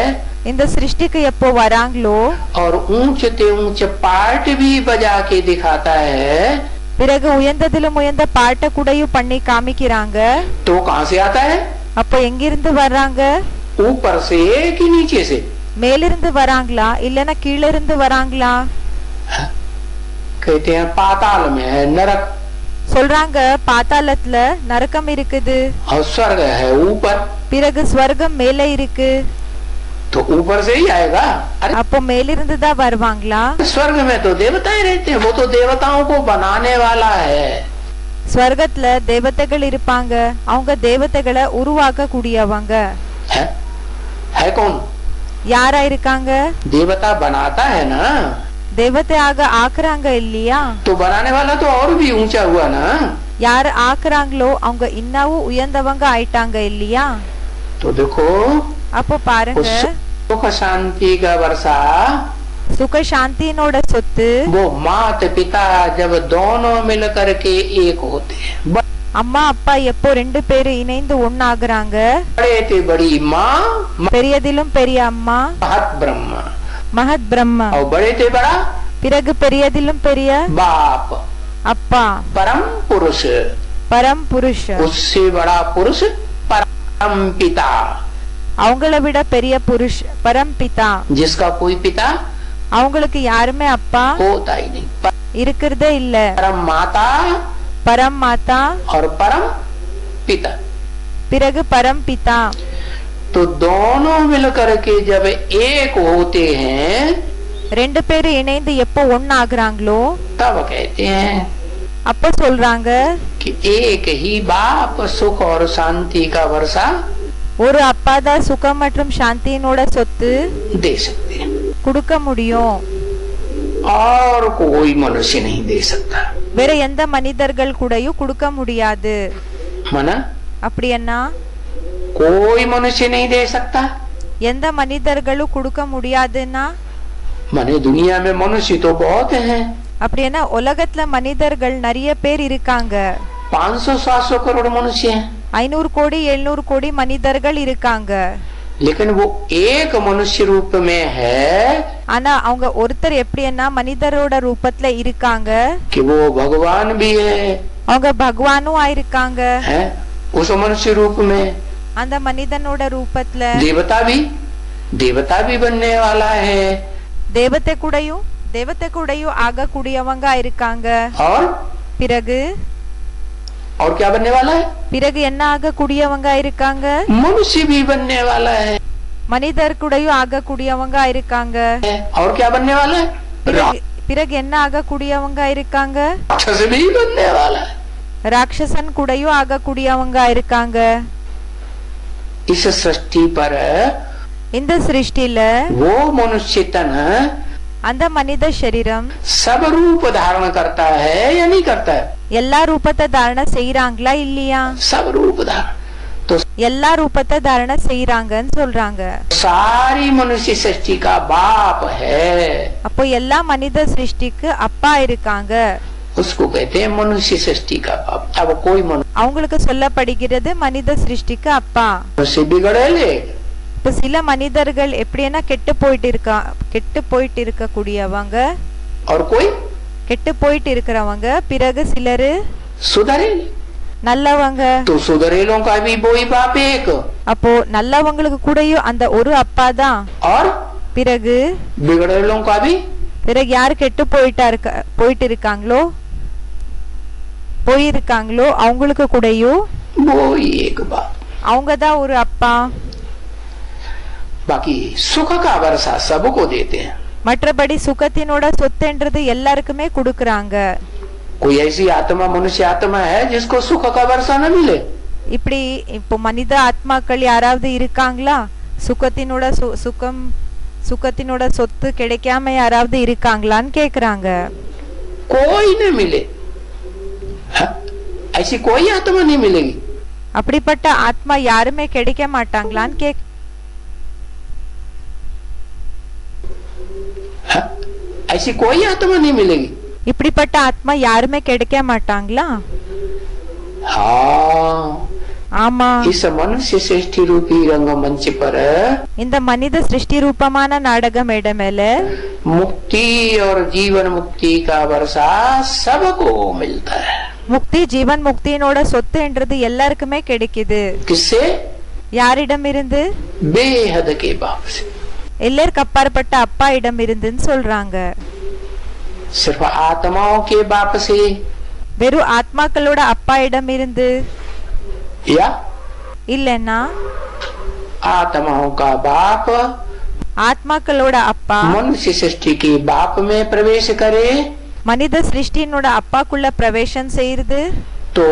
இந்த சிருஷ்டிக்கு எப்போ வராங்களோ और ऊंचते ऊंच पार्ट भी बजा के दिखाता है. பிறகு உயர்ந்ததிலும் உயர்ந்த பாட்ட கூடயும் பண்ணி காமிக்கிறாங்க. तो कहां से आता है? அப்போ எங்கிருந்து வர்றாங்க? ऊपर से कि नीचे से? மேலிருந்து வராங்களா இல்லனா கீழ இருந்து வராங்களா? कहते हैं पाताल में है नरक, சொல்றாங்க பாதாளத்துல நரகம் இருக்குது, और स्वर्ग है ऊपर, பிறகு ஸ்வர்க்கம் மேலே இருக்கு. तो ऊपर से ही आएगा। अरे அப்போ மேலிருந்து தான் வருவாங்களா? स्वर्ग में तो देवताएं रहते हैं, वो तो देवताओं को बनाने वाला है। ஸ்வர்கத்துல தேவதைகள் இருப்பாங்க, அவங்க தேவதைகளை உருவாக்க கூடியவங்க. है कौन? யாரா இருக்காங்க? देवता बनाता है ना, தேவதையாக ஆக்குறாங்க இல்லையா? तो बनाने वाला तो और भी ऊंचा हुआ ना। யார் ஆக்குறாங்களோ அவங்க இன்னமும் உயர்ந்தவங்க ஆயிட்டாங்க இல்லையா? तो देखो அப்போ பாருங்க, सुख शांति का वर्षा, சுக சாந்தியினோட சொத்து वो माता पिता जब दोनों मिलकर के एक होते हैं। அம்மா அப்பா எப்போ ரெண்டு பேரும் இணைந்து ஒன்னாகுறாங்க, बड़े थे बड़ी माँ, பெரியதிலும் பெரிய அம்மா महत ब्रह्म, மகத் பிரம்மா, और बड़े थे बड़ा பிறகு பெரியதிலும் பெரிய बाप, அப்பா परम पुरुष, பரம் புருஷ, उससे बड़ा पुरुष परम पिता, அவங்கள விட பெரிய புருஷ பரம் பிதா, जिसका कोई पिता அவங்களுக்கு யாருமே அப்பா होता ही नहीं, இருக்கிறதே இல்ல. परम माता பரம் மாதா और परम पिता। பிறகு பரம் பிதா. तो दोनों मिलकर के जब एक होते हैं ரெண்டு பேரும் இணைந்து எப்போ ஒன்னாகுறாங்களோ तब कहते हैं அப்ப சொல்றாங்க, कि एक ही बाप सुख और शांति का वर्षा ஒரு அப்பா தான் சுகம் மற்றும் சாந்தியினோட சொத்து दे सकते हैं, கொடுக்க முடியும், और कोई मनुष्य नहीं दे सकता। வேற எந்த மனிதர்கள் கூடயும் கொடுக்க முடியாது. मना அப்படி என்ன? कोई मनुष्य नहीं दे सकता, எந்த மனிதர்களும் கொடுக்க முடியாதுன்னா माने दुनिया में मनुष्य तो बहुत हैं, அப்படி என்ன உலகத்துல மனிதர்கள் நிறைய பேர் இருக்காங்க, 500-700 करोड़ मनुष्य हैं, 500 கோடி 700 கோடி மனிதர்கள் இருக்காங்க. लेकिन वो एक मनुष्य रूप में है ஆனா அவங்க ஒருத்தர் எப்படின்னா மனிதரோட ரூபத்துல இருக்காங்க, कि वो भगवान भी है, அவங்க பகவானும் ஆயிருக்காங்க. है उस मनुष्य रूप में, அந்த மனிதனோட ரூபத்துல देवता भी बनने वाला है, தேவத்தை கூடயும் ஆக கூடியவங்க இருக்காங்க. और क्या बनने वाला है? பிறகு என்ன ஆக கூடியவங்க இருக்காங்க? मनुष्य भी बनने वाला है, மனிதர் கூடயும் ஆக கூடியவங்க இருக்காங்க. और क्या बनने वाला है? பிறகு என்ன ஆக கூடியவங்க இருக்காங்க? राक्षस भी बनने वाला है, ராட்சசன் கூடயும் ஆக கூடியவங்க இருக்காங்க. इस सृष्टि पर இந்த சிருஷ்டில वो मनुष्य तन அந்த மனித சரீரம் सब रूप धारण करता है या नहीं करता है? எல்லா ரூபத்தை தாரண செய்யறாங்களா இல்லையா? सब रूप धारण, तो எல்லா ரூபத்தை தாரண செய்யறாங்கன்னு சொல்றாங்க. सारी मनुष्य सृष्टि का बाप है, அப்போ எல்லா மனித சிருஷ்டிக்கு அப்பா இருக்காங்க, उसको कहते हैं मनुष्य सृष्टि का बाप। अब कोई அவங்களுக்கு சொல்லப்படுகிறது மனித சிருஷ்டிக்கு அப்பா. मनुष्य बिगड़ेले, இப்ப சில மனிதர்கள் எப்படின்னா கெட்டு போயிட்டு இருக்க கூடியவங்க, और कोई கெட்டு போயிட்டு இருக்கிறவங்க, பிறகு சிலரு सुधरेले, நல்லவங்க. तो सुधरेलों का भी वही बाप एक, அப்போ நல்லவங்களுக்கு கூடயும் அந்த ஒரு அப்பா தான். और பிறகு बिगड़ेलों का भी, பிறகு யாரு கெட்டு போயிட்டு இருக்காங்களோ அவங்களுக்கு கூடயும் वही एक बाप। அவங்க தான் ஒரு அப்பா. बाकी सुख का वर्षा सबको देते हैं, மற்றபடி சுகத்தினோட சொத்துன்றது எல்லாருக்குமே கொடுக்கறாங்க. कोई ऐसी आत्मा मनुष्य आत्मा है जिसको सुख का वर्षा न मिले? இப்படி இப்போ மனித ஆத்மாக்கள் யாராவது இருக்காங்களா சுகத்தினோட சொத்து கிடைக்காம யாராவது இருக்காங்களான்னு கேக்குறாங்க. कोई न मिले, ऐसी कोई आत्मा नहीं मिलेगी, அப்படிப்பட்ட ஆத்மா யாருமே கிடைக்க மாட்டாங்களான்னு ऐसी कोई आत्मा नहीं मिलेगी, இப்படிப்பட்ட ஆத்மா யாருமே கிடைக்க மாட்டாங்களா? हाँ ஆமா. इस मनुष्य सृष्टि रूपी रंगमंच पर இந்த மனித சிருஷ்டி ரூபமான நாடக மேடை மேல मुक्ति और जीवन मुक्ति का वर्षा सबको मिलता है। முக்தி ஜீவன் முக்தியினோட சொத்து என்றது எல்லாருக்குமே கிடைக்குது. किससे? யாரிடம் இருந்து? बेहद के बाप से। எல்லருக்கு அப்பாற்பட்ட அப்பா இடம் இருந்துன்னு சொல்றாங்க. सिर्फ आत्माओं के बाप से? வெறும் ஆத்மாக்களோட அப்பா இடம் இருந்து? या இல்லன்னா आत्माओं का बाप ஆத்மாக்களோட அப்பா मनुष्य सृष्टि के बाप में प्रवेश करे மனித சிருஷ்டியினோட அப்பாக்குள்ள பிரவேசம் செய்யுது. तो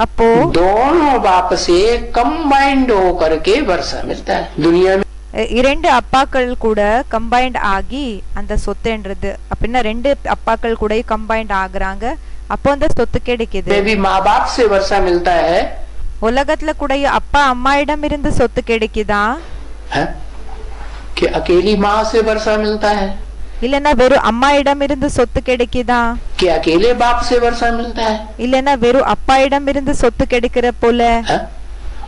அப்போ दोनों बाप से कंबाइंड होकर के वर्षा मिलता है दुनिया में। இரண்டு அப்பாக்கள் கூட கம்பைன்ட் ஆகி அந்த சொத்துன்றது அப்படின்னா ரெண்டு அப்பாக்கள் கூட கம்பைன்ட் ஆகுறாங்க. அப்போ அந்த சொத்து கிடைக்குது. भी माँ बाप से वर्षा मिलता है। உலகத்துல கூட அப்பா அம்மா இடம் இருந்து சொத்து கிடைக்குதா? कि अकेली माँ से वर्षा मिलता है? இல்லனா வெறும் அம்மா இடம் இருந்து சொத்து கிடைக்குதா? कि अकेले बाप से वर्षा मिलता है? இல்லனா வெறும் அப்பா இடம் இருந்து சொத்து கிடைக்கிற போல?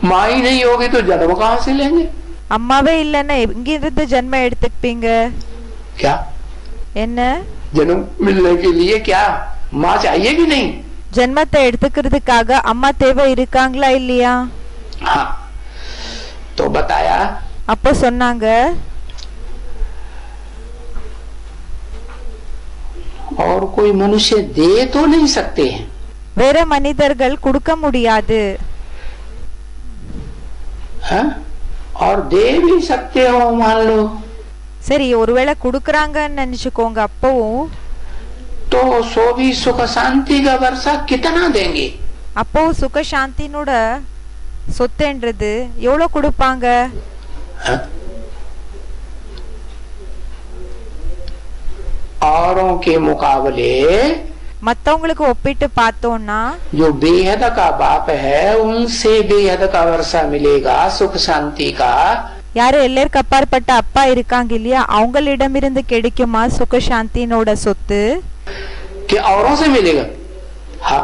माँ ही नहीं होगी तो जन्म कहाँ से लेंगे? அம்மாவே இல்லன்னா எங்க இருந்து ஜென்மம் எடுத்துப்பீங்க? क्या என்ன जन्म मिलने के लिए क्या माँ चाहिए कि नहीं? ஜென்மத்தை எடுத்துக்கிறதுக்காக அம்மா தேவை இருக்காங்களா இல்லையா? हाँ तो बताया। அப்போ சொன்னாங்க और कोई मनुष्य दे तो नहीं सकते हैं। வேற மனிதர்கள் கொடுக்க முடியாது. और दे भी सकते हो मान लो। சரி ஒருவேளை குடுக்கறாங்கன்னு நினைச்சுக்கோங்க. அப்பவும் तो सो भी सुख शांति का वर्षा कितना देंगे? அப்போ சுக சாந்தினோட சொத்துன்றது எவ்வளவு கொடுப்பாங்க? औरों के मुकाबले மத்தவங்களுக்கு ஒப்பிட்டு பார்த்தோம்னா जो बेहद का बाप है उनसे बेहद का वर्षा मिलेगा सुख शांति का। யாரு எல்லாருக்கு அப்பாற்பட்ட அப்பா இருக்காங்க இல்லையா அவங்களிடம் இருந்து கிடைக்குமா சுக சாந்தினோட சொத்து? कि औरों से मिलेगा? हाँ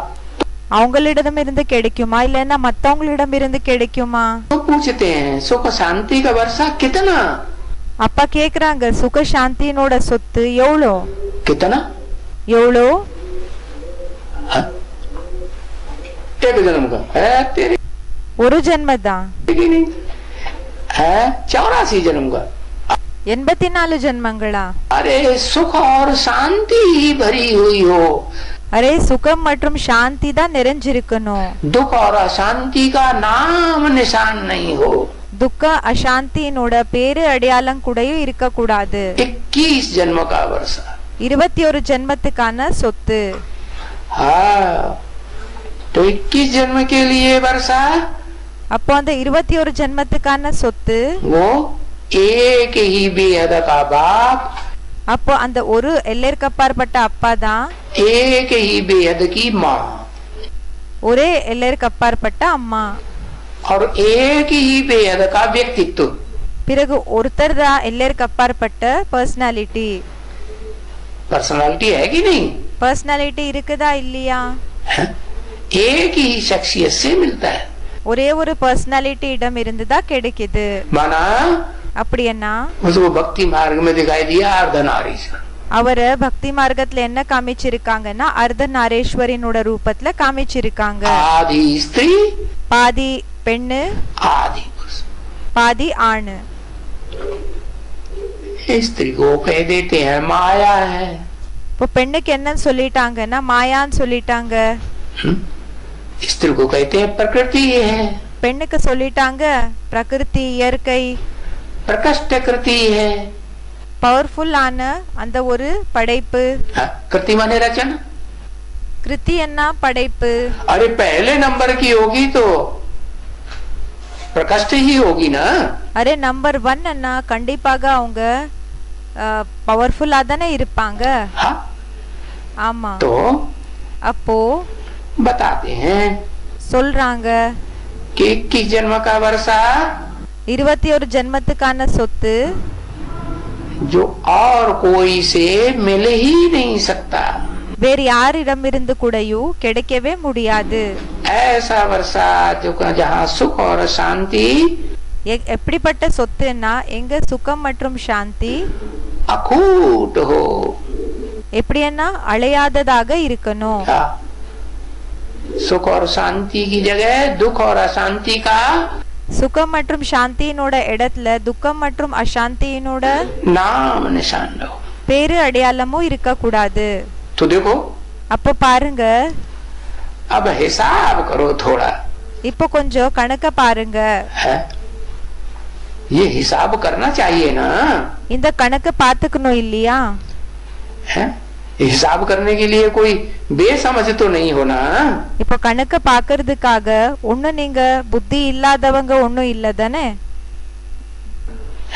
அவங்களிடம் இருந்து கிடைக்குமா இல்லன்னா மத்தவங்களிடம் இருந்து கிடைக்குமா? तो पूछते हैं सुख शांति का वर्षा कितना? அப்பா கேக்குறாங்க சுக சாந்தினோட சொத்து எவ்வளோ? कितना? எவ்வளோ? एक जन्म का है तेरे ஒரு ஜென்மதான் है 84 जन्म का 84 ஜென்மங்களா? अरे सुख और शांति ही भरी हुई हो। அரே சுகம் மற்றும் சாந்தி தான் நிறைஞ்சிருக்கணும். दुख और अशांति का नाम निशान नहीं हो। துக்க அசாந்தியினோட பேரு அடையாளம் கூடயும் இருக்க கூடாது. 21 जन्म का वर्षा 21 ஜென்மத்துக்கான சொத்து. हाँ तो 21 जन्म के लिए वर्षा அப்போ அந்த 21 ஜென்மத்துக்கான சொத்து वो एक ही बेहद का बाप அப்போ அந்த ஒரு எல்லைக்கு அப்பாற்பட்ட அப்பா தான் एक ही बेहद की माँ ஒரே எல்லைக்கு அப்பாற்பட்ட அம்மா और एक ही बेहद का व्यक्तित्व। பிறகு ஒருத்தர் தான் எல்லைக்கு அப்பாற்பட்ட पर्सनालिटी है कि नहीं? पर्सनालिटी இருக்குதா இல்லையா? एक ही शख्सियत से मिलता है। ஒரே ஒரு पर्सनालिटी இடம் இருந்துதான் கிடைக்குது. माना அப்படின்னா उसको भक्ति मार्ग में दिखाई दिया अर्धनारीश्वर। அவர பக்தி மார்க்கத்துல என்ன காமிச்சிருக்காங்கன்னா அர்த்தநாரீஸ்வரினோட ரூபத்துல காமிச்சிருக்காங்க. आदि स्त्री பாதி பெண்ணு आदि पुरुष। பாதி ஆணு. स्त्री को कह देते हैं माया है। இப்போ பெண்ணுக்கு என்னன்னு சொல்லிட்டாங்கன்னா மாயான்னு சொல்லிட்டாங்க. स्त्री को कहते हैं प्रकृति है। பெண்ணுக்கு சொல்லிட்டாங்க பிரகிருதி இயற்கை. प्रकृति है பவர்ஃபுல் ஆன அந்த ஒரு படைப்பு. कृति माने रचना। கிருதி என்ன படைப்பு? अरे पहले नंबर की होगी तो प्रकृष्ट ही होगी ना। அரே நம்பர் 1 என்ன கண்டிப்பாக அவங்க பவர்ஃபுல்லா தானே இருப்பாங்க. ஆமா. तो அப்போ बताते हैं சொல்றாங்க कि 21 जन्म का वर्षा 21 ஜென்மத்துக்கான சொத்து जो और कोई से मिल ही नहीं सकता। வேற யாரிடம் இருந்து கூடயும் கிடைக்கவே முடியாது. ऐसा वर्षा जो जहाँ सुख और शांति எப்படிப்பட்ட சொத்துன்னா எங்க சுகம் மற்றும் சாந்தி अखूट हो। எப்படின்னா அழையாததாக இருக்கணும். क्या? सुख और शांति की जगह दुख और अशांति का சுகம் மற்றும் சாந்தியினோட இடத்துல துக்கம் மற்றும் அசாந்தியினோட नाम निशान रहो। பேரு அடையாளமும் இருக்க கூடாது. तो देखो அப்ப பாருங்க, अब हिसाब करो थोड़ा। இப்போ கொஞ்சம் கணக்க பாருங்க. है? ये हिसाब करना चाहिए ना। இந்த கணக்கு பாத்துக்கணும் இல்லையா? है? हिसाब करने के लिए कोई बेसमझ तो नहीं होना। இப்போ கணக்கு பாக்குறதுக்காக ஒண்ணு நீங்க புத்தி இல்லாதவங்க ஒண்ணும் இல்ல தானே?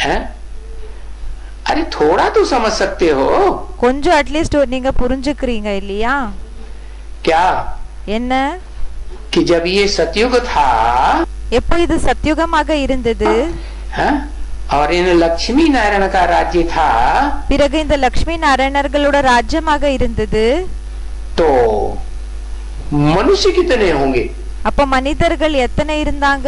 है? अरे थोड़ा तो समझ सकते हो। கொஞ்சம் அட்லீஸ்ட் நீங்க புரிஞ்சுக்கிறீங்க இல்லையா? क्या? என்ன? कि जब ये सतयुग था, எப்போ இது சத்யுகமாக இருந்தது, है? और इन लक्ष्मी नारायण का राज्य था, பிறகு இந்த லக்ஷ்மி நாராயணர்களோட ராஜ்யமாக இருந்தது, तो मनुष्य कितने होंगे? அப்ப மனிதர்கள் எத்தனை இருந்தாங்க?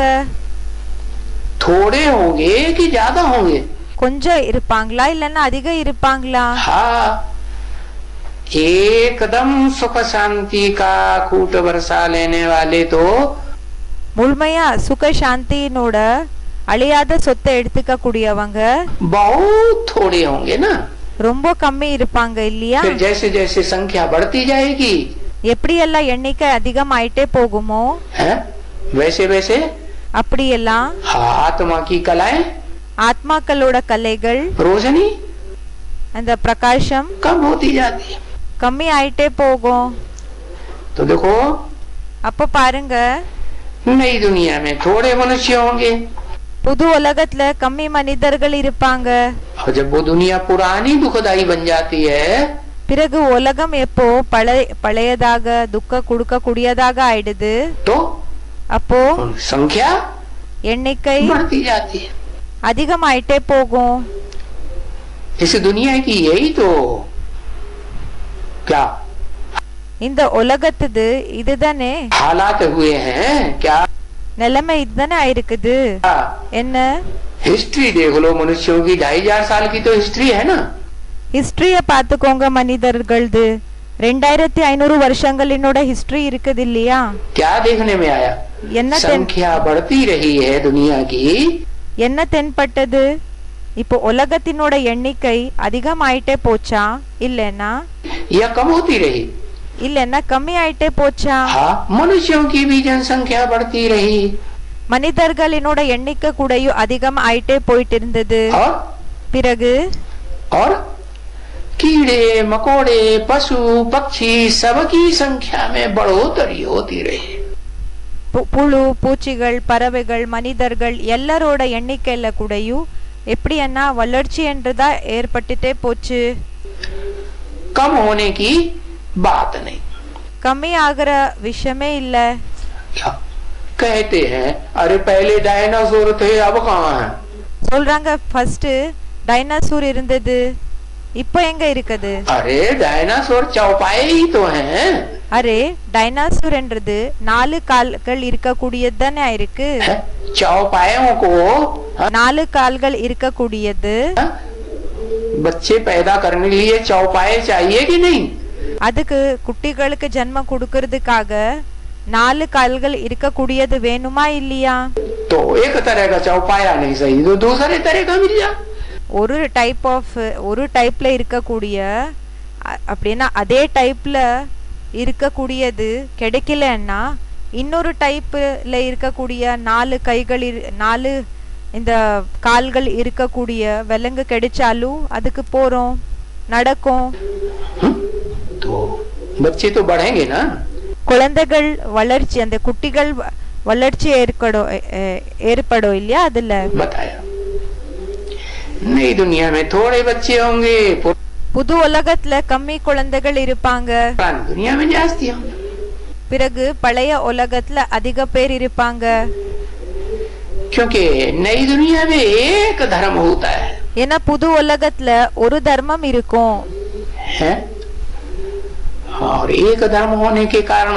थोड़े होंगे कि ज्यादा होंगे? கொஞ்சம் இருப்பாங்களா இல்லன்னா அதிகம் இருப்பாங்களா? हाँ, एकदम सुख शांति का कूट वर्षा लेने वाले तो முழுமையா சுக சாந்தியினோட அழியாத சொத்தை எடுத்துக்க கூடியவங்க बहुत थोड़े होंगे ना। ரொம்ப கம்மி இருப்பாங்க இல்லையா? फिर जैसे जैसे संख्या बढ़ती जाएगी, எப்படி எல்லாம் எண்ணிக்கை அதிகமாயிட்டே போகுமோ है? वैसे वैसे அப்படியெல்லாம் आत्मा की कलाएं, ஆத்மாக்களோட கலைகள், रोशनी அந்த பிரகாசம் कम होती जाती है। கம்மி ஆயிட்டே போகும். तो देखो அப்ப பாருங்க, नई दुनिया में थोड़े मनुष्य होंगे, புது உலகத்துல கம்மி மனிதர்கள் இருப்பாங்க. और जब वो दुनिया पुरानी दुखदाई बन जाती है, பிறகு உலகம் எப்போ பழையதாக துக்க கொடுக்க கூடியதாக ஆயிடுது, तो அப்போ संख्या எண்ணிக்கை बढ़ती जाती है। அதிகமாயிட்டே போகும். इस दुनिया की यही तो क्या இந்த உலகத்துது இதுதானே हालात हुए हैं। क्या நிலைமை இதுதானே ஆயிருக்குது. என்ன हिस्ट्री देख लो, मनुष्यों की 2500 साल की तो हिस्ट्री है ना। ஹிஸ்டரிய பாத்துக்கோங்க, மனிதர்களது 2500 வருஷங்களினோட ஹிஸ்டரி இருக்குது இல்லையா? क्या देखने में आया? என்ன संख्या बढ़ती रही है दुनिया की। என்ன தென்பட்டது? இப்போ உலகத்தினோட எண்ணிக்கை அதிகமாயிட்டே போச்சா இல்லன்னா या कम होती रही? இல்லன்னா கம்மி ஆயிட்டே போச்சா? हाँ, मनुष्यों की भी जनसंख्या बढ़ती रही। மனிதர்களினோட எண்ணிக்கை கூடயும் அதிகம் ஆயிட்டே போயிட்டு இருந்தது. और பிறகு और कीड़े मकोड़े पशु पक्षी सबकी संख्या में बढ़ोतरी होती रही। புழு பூச்சிகள் பறவைகள் மனிதர்கள் எல்லாரோட எண்ணிக்கையில கூடயும் எப்படின்னா வளர்ச்சி என்றதா ஏற்பட்டுட்டே போச்சு. कम होने की बात नहीं। கம்மி ஆகிற விஷயமே இல்ல. क्या कहते हैं? अरे पहले डायनासोर थे, अब कहाँ हैं? சொல்றாங்க ஃபர்ஸ்ட் டைனோசர் இருந்தது, இப்போ எங்க இருக்குது? अरे डायनासोर चौपाए ही तो हैं। அரே டைனோசர் என்றது 4 கால்கள் இருக்கக்கூடியது தானே இருக்கு. चौपायों को 4 கால்கள் இருக்கக்கூடியது. बच्चे पैदा करने के लिए चौपाए चाहिए कि नहीं? அதுக்கு குட்டிகளுக்கு ஜன்மம் கொடுக்கிறதுக்காக 4 கால்கள் இருக்கக்கூடியது வேணுமா இல்லையா? तो एक तरह का चौपाया नहीं सही तो दूसरे तरह का मिल जा। ஒரு டைப்ல இருக்கக்கூடிய அப்படின்னா அதே டைப்ல இருக்கக்கூடியது கிடைக்கலன்னா இன்னொரு டைப்ல இருக்கக்கூடிய 4 கைகள் 4 இந்த கால்கள் இருக்கக்கூடிய விலங்கு கிடைச்சாலும் அதுக்கு போறோம் நடக்கும். तो बच्चे तो बढ़ेंगे ना। குழந்தைகள் வளர்ச்சி அந்த குட்டிகள் வளர்ச்சி ஏற்படும் இல்லையா? அதுல बताया नई दुनिया में थोड़े बच्चे होंगे, புது உலகத்துல கம்மி குழந்தைகள் இருப்பாங்க, पुरानी दुनिया में जास्ती होंगे। பிறகு பழைய உலகத்துல அதிக பேர் இருப்பாங்க. क्योंकि नई दुनिया में एक धर्म होता है। ஏன்னா புது உலகத்துல ஒரு தர்மம் இருக்கும். है? और एक धर्म होने के कारण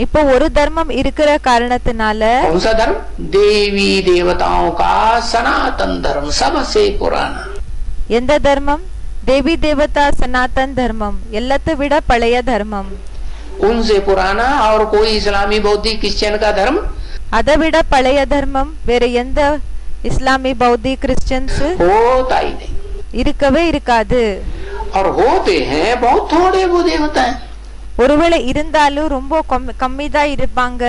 இப்போ ஒரு தர்மம் இருக்கிற காரணத்தினால कौन सा धर्म? देवी देवताओं का सनातन धर्म, सबसे पुराना। எந்த தர்மம்? தேவி தேவதா சனாதன் தர்மம் எல்லாத்தை விட பழைய தர்மம். उनसे पुराना और कोई इस्लामी बौद्धिक क्रिश्चियन का धर्म அதை விட பழைய தர்மம் வேற எந்த இஸ்லாமி பௌத்தி கிறிஸ்டியன்ஸ் होता ही नहीं, இருக்கவே இருக்காது. और होते हैं बहुत थोड़े वो देवता हैं। ஒருவேளை இருந்தாலும் ரொம்ப கம்மி தான் இருப்பாங்க.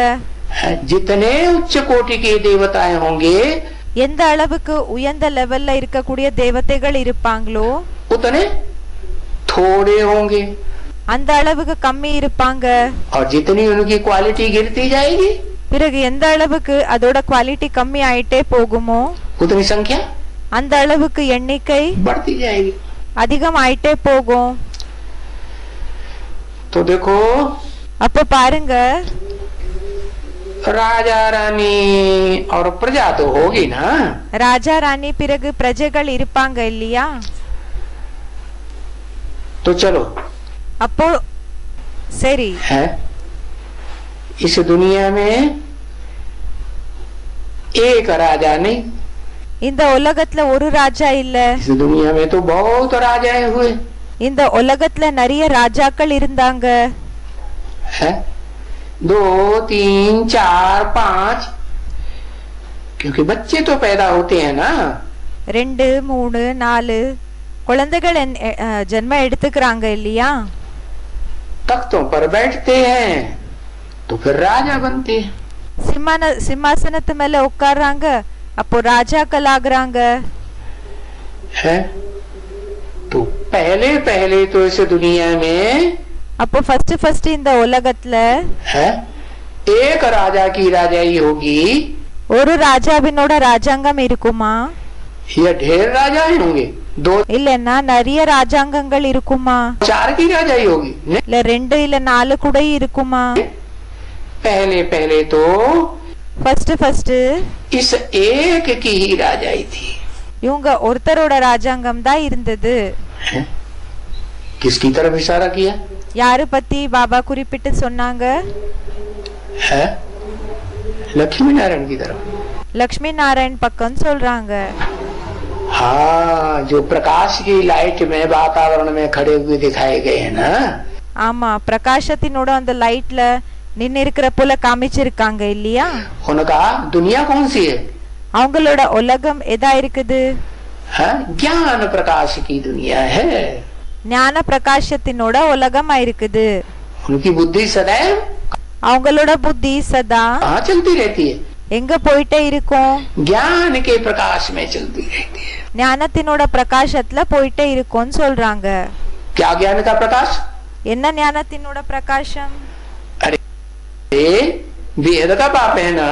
जितने उच्च कोटि के देवताएं होंगे, எந்த அளவுக்கு உயர்ந்த லெவல்ல இருக்கக்கூடிய தேவதைகள் இருப்பாங்களோ उतने थोड़े होंगे, அந்த அளவுக்கு கம்மி இருப்பாங்க. और जितनी उनकी क्वालिटी गिरती जाएगी, பிறகு எந்த அளவுக்கு அதோட குவாலிட்டி கம்மி ஆயிட்டே போகுமோ उतनी संख्या அந்த அளவுக்கு எண்ணிக்கை बढ़ती जाएगी। அதிகம் ஆயிட்டே போகும். तो देखो, அப்ப பாருங்க, राजा रानी और प्रजा तो होगी ना, ராஜா ராணி பிறகு பிரஜைகள் இருப்பாங்க இல்லையா? तो चलो அப்போ சரி, है इस दुनिया में एक राजा नहीं, இந்த உலகத்துல ஒரு ராஜா இல்ல. इस दुनिया में तो बहुत राजाएं हुए இந்த உலகத்துல நிறைய ராஜாக்கள் இருந்தாங்க. है, 2 3 4 5, क्योंकि बच्चे तो पैदा होते हैं ना, 2 3 4 குழந்தைகள் ஜென்ம எடுத்துக்கிறாங்க இல்லையா? तख्तों पर बैठते हैं तो फिर राजा बनते हैं, சிம்மாசனத்து மேல உட்கார்றாங்க, அப்போ ராஜாக்கள் ஆகுறாங்க. है तो पहले पहले तो इस दुनिया में அப்போ ஃபர்ஸ்ட் இந்த உலகத்துல है एक राजा की राजाई होगी, ஒரு ராஜாவினோட ராஜாங்கம் இருக்குமா? या ढेर राजा होंगे, 2 இல்லன்னா நிறைய ராஜாங்கங்கள் இருக்குமா? 4 की राजाई होगी, இல்ல 2 இல்ல 4 கூட இருக்குமா? पहले पहले तो ஃபர்ஸ்ட் इस एक की ही राजाई थी। இவங்க ஒருத்தரோட ராஜாங்கம் தான் இருந்தது. किसकी तरफ इशारा किया யாரு பத்தி பாபா குறிப்பிட்டு சொன்னாங்க? है? लक्ष्मी नारायण की तरफ। லக்ஷ்மி நாராயண் பக்கம் சொல்றாங்க. हाँ, जो प्रकाश की लाइट में वातावरण में खड़े हुए दिखाए गए हैं ना, ஆமா, பிரகாசத்தினோட அந்த லைட்ல நின்னு இருக்கிற போல காமிச்சிருக்காங்க இல்லையா? उनका दुनिया कौन सी है? அவங்களோட உலகம் எதா இருக்குது? है? ज्ञान प्रकाश की दुनिया है। ஞான பிரகாசத்தினோட உலகமா இருக்குது. उनकी बुद्धि सदैव அவங்களோட புத்தி சதா कहाँ चलती रहती है? எங்க போயிட்டே இருக்கும்? ज्ञान के प्रकाश में चलती रहती है। ஞானத்தினோட பிரகாசத்துல போயிட்டே இருக்கும்னு சொல்றாங்க. क्या ज्ञान का प्रकाश? என்ன ஞானத்தினோட பிரகாசம்? अरे वेद का बाप है ना,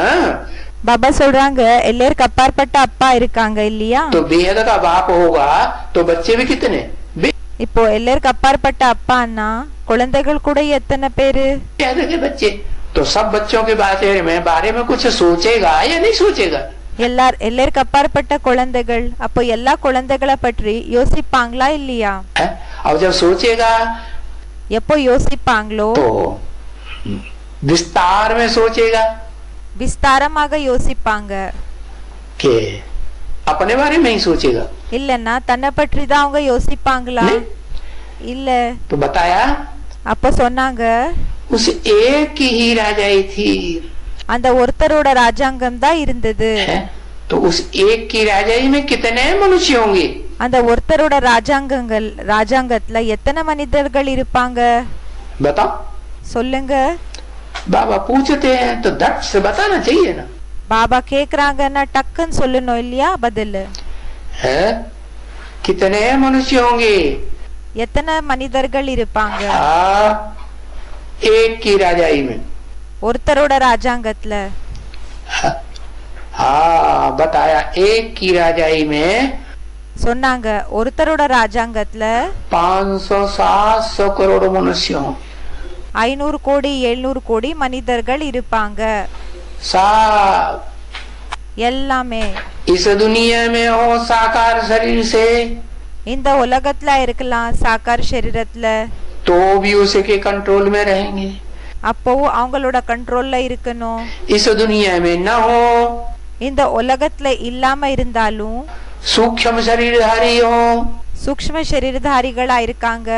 பாபா சொல்றாங்க, எல்லாருக்கு அப்பாற்பட்ட அப்பா இருக்காங்க இல்லையா? तो वेद का बाप होगा तो बच्चे भी कितने? இப்போ எல்லாருக்கு அப்பாற்பட்ட அப்பான்னா குழந்தைகள் கூட எத்தனை பேரு? वेद के बच्चे, तो सब बच्चों के बारे में कुछ सोचेगा या नहीं सोचेगा? எல்லாருக்கு அப்பாற்பட்ட குழந்தைகள், அப்போ எல்லா குழந்தைகளை பற்றி யோசிப்பாங்களா இல்லையா? अब जब सोचेगा எப்போ யோசிப்பாங்களோ तो विस्तार में सोचेगा, விஸ்தாரமாக யோசிப்பாங்க. कि अपने बारे में ही सोचेगा, இல்லன்னா தன்னை பற்றி தான் அவங்க யோசிப்பாங்களா? இல்ல. तो बताया அப்ப சொன்னாங்க, उस एक की ही राजाई थी, அந்த ஒருத்தரோட ராஜாங்கம் தான் இருந்தது. तो उस एक की राजाई में कितने मनुष्य होंगे? அந்த ஒருத்தரோட ராஜாங்கத்துல எத்தனை மனிதர்கள் இருப்பாங்க? बताओ। சொல்லுங்க. बाबा पूछते हैं तो धट से बताना चाहिए ना। பாபா கேக்குறாங்கன்னா டக்குன்னு சொல்லணும் இல்லையா பதில்? है कितने मनुष्य होंगे? எத்தனை மனிதர்கள் இருப்பாங்க एक की राजाई में? ஒருத்தரோட ராஜாங்கத்துல. हाँ बताया, एक की राजाई में சொன்னாங்க ஒருத்தரோட ராஜாங்கத்துல 500-700 करोड़ मनुष्य हों, 500 கோடி 700 கோடி மனிதர்கள் இருப்பாங்க. सब எல்லாமே इस दुनिया में हो साकार शरीर से, இந்த உலகத்துல இருக்கலாம் சாக்கார் சரீரத்துல, तो भी उसके कंट्रोल में रहेंगे। அப்போ அவங்களோட கண்ட்ரோல்ல இருக்கணும். इस दुनिया में न हो, இந்த உலகத்துல இல்லாம இருந்தாலும் सूक्ष्म शरीरधारी हो, சூக்ஷ்ம சரீரதாரிகளா இருக்காங்க.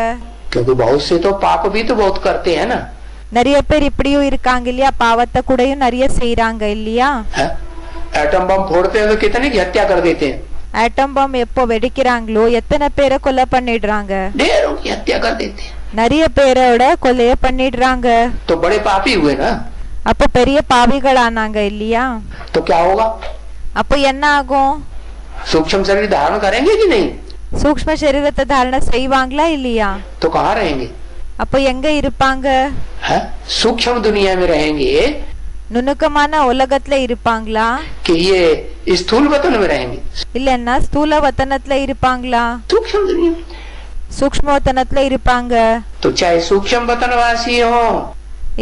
क्योंकि बहुत से तो पाप भी तो बहुत करते हैं ना. நிறைய பேர் இப்படியும் இருக்காங்க இல்லையா, பாவத்தை கூடயும் நிறைய செய்யறாங்க இல்லையா. एटम बम फोड़ते हैं तो कितने की हत्या कर देते हैं. ஆட்டம் பாம் எப்போ வெடிக்கிறாங்களோ எத்தனை பேரை கொலை பண்ணிடுறாங்க, ढेरों की हत्या कर देते हैं. நிறைய பேரோட கொலைய பண்ணிடுறாங்க. तो बड़े पापी हुए ना. அப்ப பெரிய பாவிகளானாங்க இல்லையா. तो क्या होगा? அப்போ என்ன ஆகும்? सूक्ष्म शरीर धारण करेंगे कि नहीं? சூக்ஷ்ம சரீரத்தை தாரணை செய்வாங்களா இல்லையா? तो कहाँ रहेंगे? அப்போ எங்க இருப்பாங்க? सूक्ष्म दुनिया में रहेंगे நுணுக்கமான உலகத்துல இருப்பாங்களா, कि ये स्थूल वतन में रहेंगे? இல்லன்னா ஸ்தூல வத்தனத்துல இருப்பாங்களா? सूक्ष्म दुनिया में. சூக்ஷ்ம வத்தனத்துல இருப்பாங்க. तो चाहे सूक्ष्म वतनवासी हो,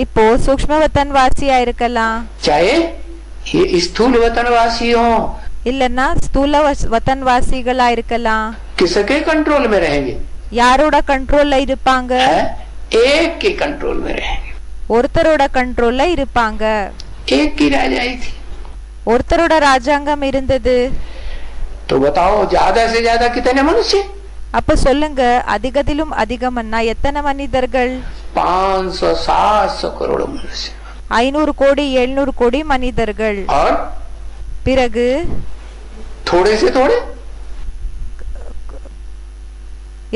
இப்போ சூக்ஷ்ம வத்தன் வாசியா இருக்கலாம், चाहे ये स्थूल वतनवासी हो, இல்லன்னா ஸ்தூல வத்தன் வாசிகளா இருக்கலாம். किसके कंट्रोल में रहेंगे? யாரோட கண்ட்ரோல்ல இருப்பாங்க? एक के कंट्रोल में रहेंगे. ஒருத்தரோட கண்ட்ரோல்ல இருப்பாங்க. एक की राजाई थी. ஒருத்தரோட ராஜாங்கம் இருந்தது. तो बताओ ज्यादा से ज्यादा कितने मनुष्य? அப்ப சொல்லுங்க, அதிகத்திலும் அதிகம்னா எத்தனை மனிதர்கள்? 500-700 करोड़ मनुष्य. 500 கோடி 700 கோடி மனிதர்கள். और பிறகு थोड़े से थोड़े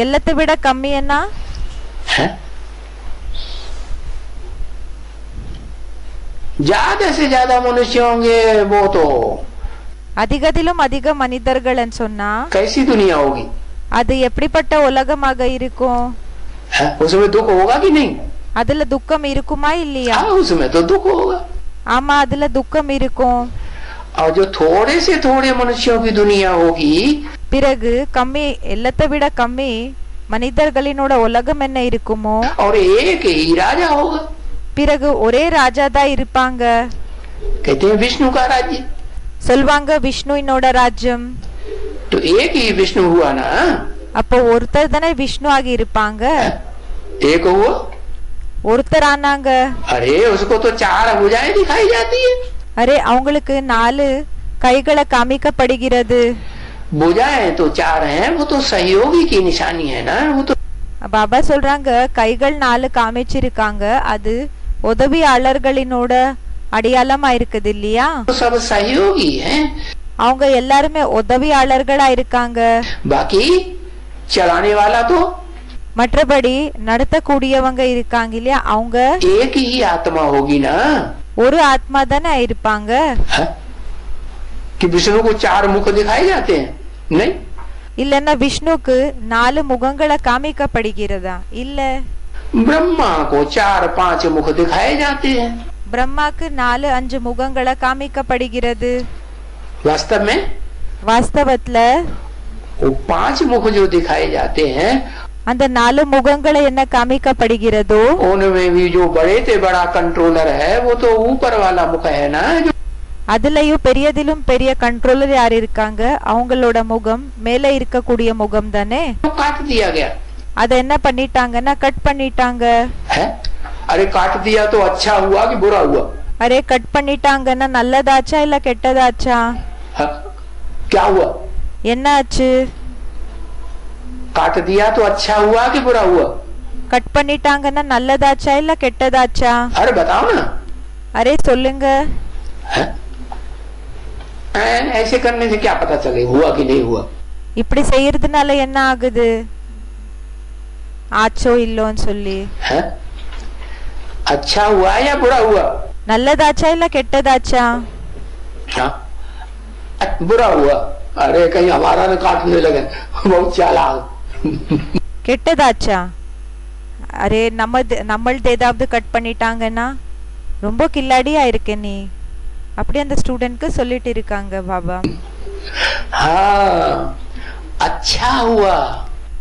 எல்லாத்தை விட கம்மி என்ன? ज्यादा से ज्यादा मनुष्य होंगे वो तो அதிகத்திலும் அதிக மனிதர்கள் சொன்னா कैसी दुनिया होगी? அது எப்படிப்பட்ட உலகமாக இருக்கும்? उसमें दुख होगा कि नहीं? அதுல துக்கம் இருக்குமா இல்லையா? उसमें तो दुख होगा. ஆமா, அதுல துக்கம் இருக்கும். और जो थोड़े से थोड़े मनुष्यों की दुनिया होगी, பிறகு கம்மி எல்லாத்தை விட கம்மி மனிதர்களினோட உலகம் என்ன இருக்குமோ, और एक ही राजा होगा. பிறகு ஒரே ராஜா தான் இருப்பாங்க. कहते हैं विष्णु का राज्य. சொல்வாங்க விஷ்ணுவினோட ராஜ்யம். तो एक ही विष्णु हुआ ना. அப்போ ஒருத்தர் தானே விஷ்ணு ஆகி இருப்பாங்க. एक हुआ, ஒருத்தர் ஆனாங்க. अरे उसको तो 4 भुजाएं दिखाई जाती है. அரே அவங்களுக்கு 4 கைகளை காமிக்கப்படுகிறது. भुजाएं तो 4 हैं, वो तो सहयोगी की निशानी है ना. वो तो பாபா சொல்றாங்க கைகள் 4 காமிச்சிருக்காங்க, அது உதவியாளர்களினோட அடையாளமா இருக்குது இல்லையா. तो सब सहयोगी हैं. அவங்க எல்லாருமே உதவியாளர்களா இருக்காங்க. बाकी चलाने वाला तो மற்றபடி நடத்தக்கூடியவங்க இருக்காங்க இல்லையா, அவங்க एक ही आत्मा होगी ना. ஒரு ஆத்மா தானே இருப்பாங்க. कि विष्णु को 4 मुख दिखाए जाते हैं? नहीं. இல்லன்னா விஷ்ணுக்கு 4 முகங்களை காமிக்கப்படுகிறதா? இல்ல. ब्रह्मा को 4-5 मुख दिखाए जाते हैं. பிரம்மாக்கு 4-5 முகங்களை காமிக்கப்படுகிறது. वास्तव में வாஸ்தவத்துல वो 5 मुख जो दिखाए जाते हैं, அந்த 4 முகங்களை என்ன காமிக்கப்படுகிறதோ उनमें भी जो बड़े से बड़ा कंट्रोलर है वो तो ऊपर वाला मुख है ना. जो அதுலயும் பெரியதிலும் பெரிய கண்ட்ரோலர் யார் இருக்காங்க? அவங்களோட முகம் மேலே இருக்கக்கூடிய முகம் தானே. काट दिया गया. அத என்ன பண்ணிட்டாங்கன்னா கட் பண்ணிட்டாங்க. है? अरे काट दिया तो अच्छा हुआ कि बुरा हुआ? அரே கட் பண்ணிட்டாங்கன்னா நல்லதாச்சா இல்ல கெட்டதாச்சா? क्या हुआ? என்ன ஆச்சு? काट दिया तो अच्छा हुआ कि बुरा हुआ? கட் பண்ணிட்டாங்கன்னா நல்லதாச்சா இல்ல கெட்டதாச்சா? अरे बताओ ना. அரே சொல்லுங்க. ऐसे करने से क्या पता चले हुआ कि नहीं हुआ? இப்படி செய்யறதுனால என்ன ஆகுது? ஆச்சோ இல்லோன்னு சொல்லி. अच्छा हुआ या बुरा हुआ? நல்லதாச்சா இல்ல கெட்டதாச்சா? बुरा हुआ. अरे कहीं हमारा न काटने लगे. बहुत चालाक. கெட்டதாச்சா? அரே நம்மள்து ஏதாவது கட் பண்ணிட்டாங்கன்னா ரொம்ப கில்லாடியா இருக்க நீ, அப்படி அந்த ஸ்டூடெண்ட்க்கு சொல்லிட்டு இருக்காங்க பாபா. हाँ, अच्छा हुआ.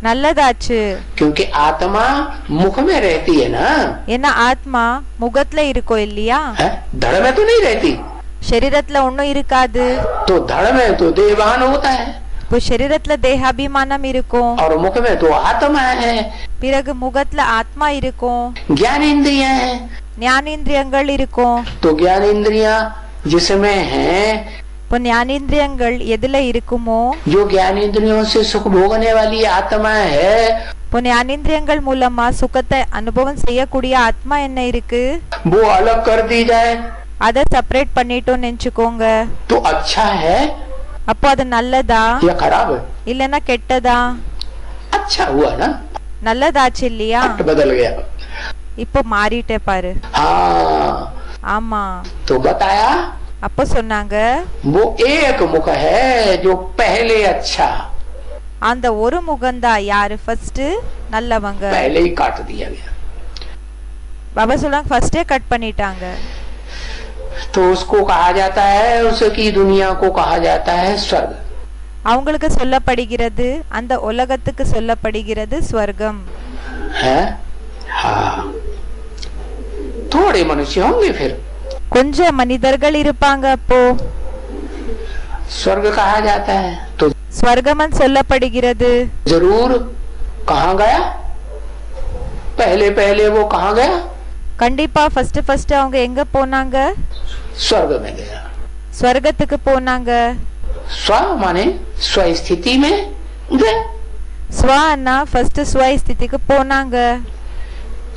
நல்லதாச்சு. क्योंकि आत्मा मुख में रहती है ना. ஏன்னா ஆத்மா முகத்துல இருக்கோ இல்லையா, धड़ में तो नहीं रहती. शरीरத்துல ஒண்ணும் இருக்காது. तो धड़ में तो देहभान होता है. இப்போ शरीरத்துல தேகாபிமானம் இருக்கும். और मुख में तो आत्मा है. பிறகு முகத்துல ஆத்மா இருக்கும். ज्ञान इंद्रियां हैं. ஞானேந்திரியங்கள் இருக்கும். तो ज्ञान इंद्रियां जिसमें हैं இப்போ ஞானேந்திரியங்கள் எதுல இருக்குமோ, जो ज्ञानेंद्रियों से सुख भोगने वाली आत्मा है, இப்போ ஞானேந்திரியங்கள் மூலமா சுகத்தை அனுபவம் செய்யக்கூடிய ஆத்மா என்ன இருக்கு, वो अलग कर दी जाए அதை செப்பரேட் பண்ணிட்டோம்னு நினைச்சுக்கோங்க. तो अच्छा है அப்போ அது நல்லதா या खराब है? இல்லைன்னா கெட்டதா? अच्छा हुआ ना, நல்லதாச்சு இல்லையா? पट बदल गया। இப்போ மாறிட்டே பாரு. हाँ, ஆமா. तो बताया அப்போ சொன்னாங்க वो एक मुख है जो पहले अच्छा, அந்த ஒரு முகந்தா யாரு ஃபர்ஸ்ட் நல்லவங்க. पहले ही काट दिया गया, பாபா சொல்றாங்க ஃபர்ஸ்டே கட் பண்ணிட்டாங்க. तो उसको कहा जाता है, उसकी दुनिया को कहा जाता है स्वर्ग। அவங்களுக்கு சொல்லப்படுகிறது, அந்த உலகத்துக்கு சொல்லப்படுகிறது ஸ்வர்க்கம். है हाँ, थोड़े मनुष्य होंगे फिर கொஞ்சம் மனிதர்கள் இருப்பாங்க, அப்போ स्वर्ग कहा जाता है, तो ஸ்வர்கமன் சொல்லப்படுகிறது. जरूर कहाँ गया, पहले पहले वो कहाँ गया, கண்டிப்பா ஃபர்ஸ்ட் அவங்க எங்க போனாங்க, स्वर्ग में गया। ஸ்வர்கத்துக்கு போனாங்க. स्व माने स्व स्थिति में गए, ஸ்வன்னா ஃபர்ஸ்ட் ஸ்வஸ்திதிக்கு போனாங்க.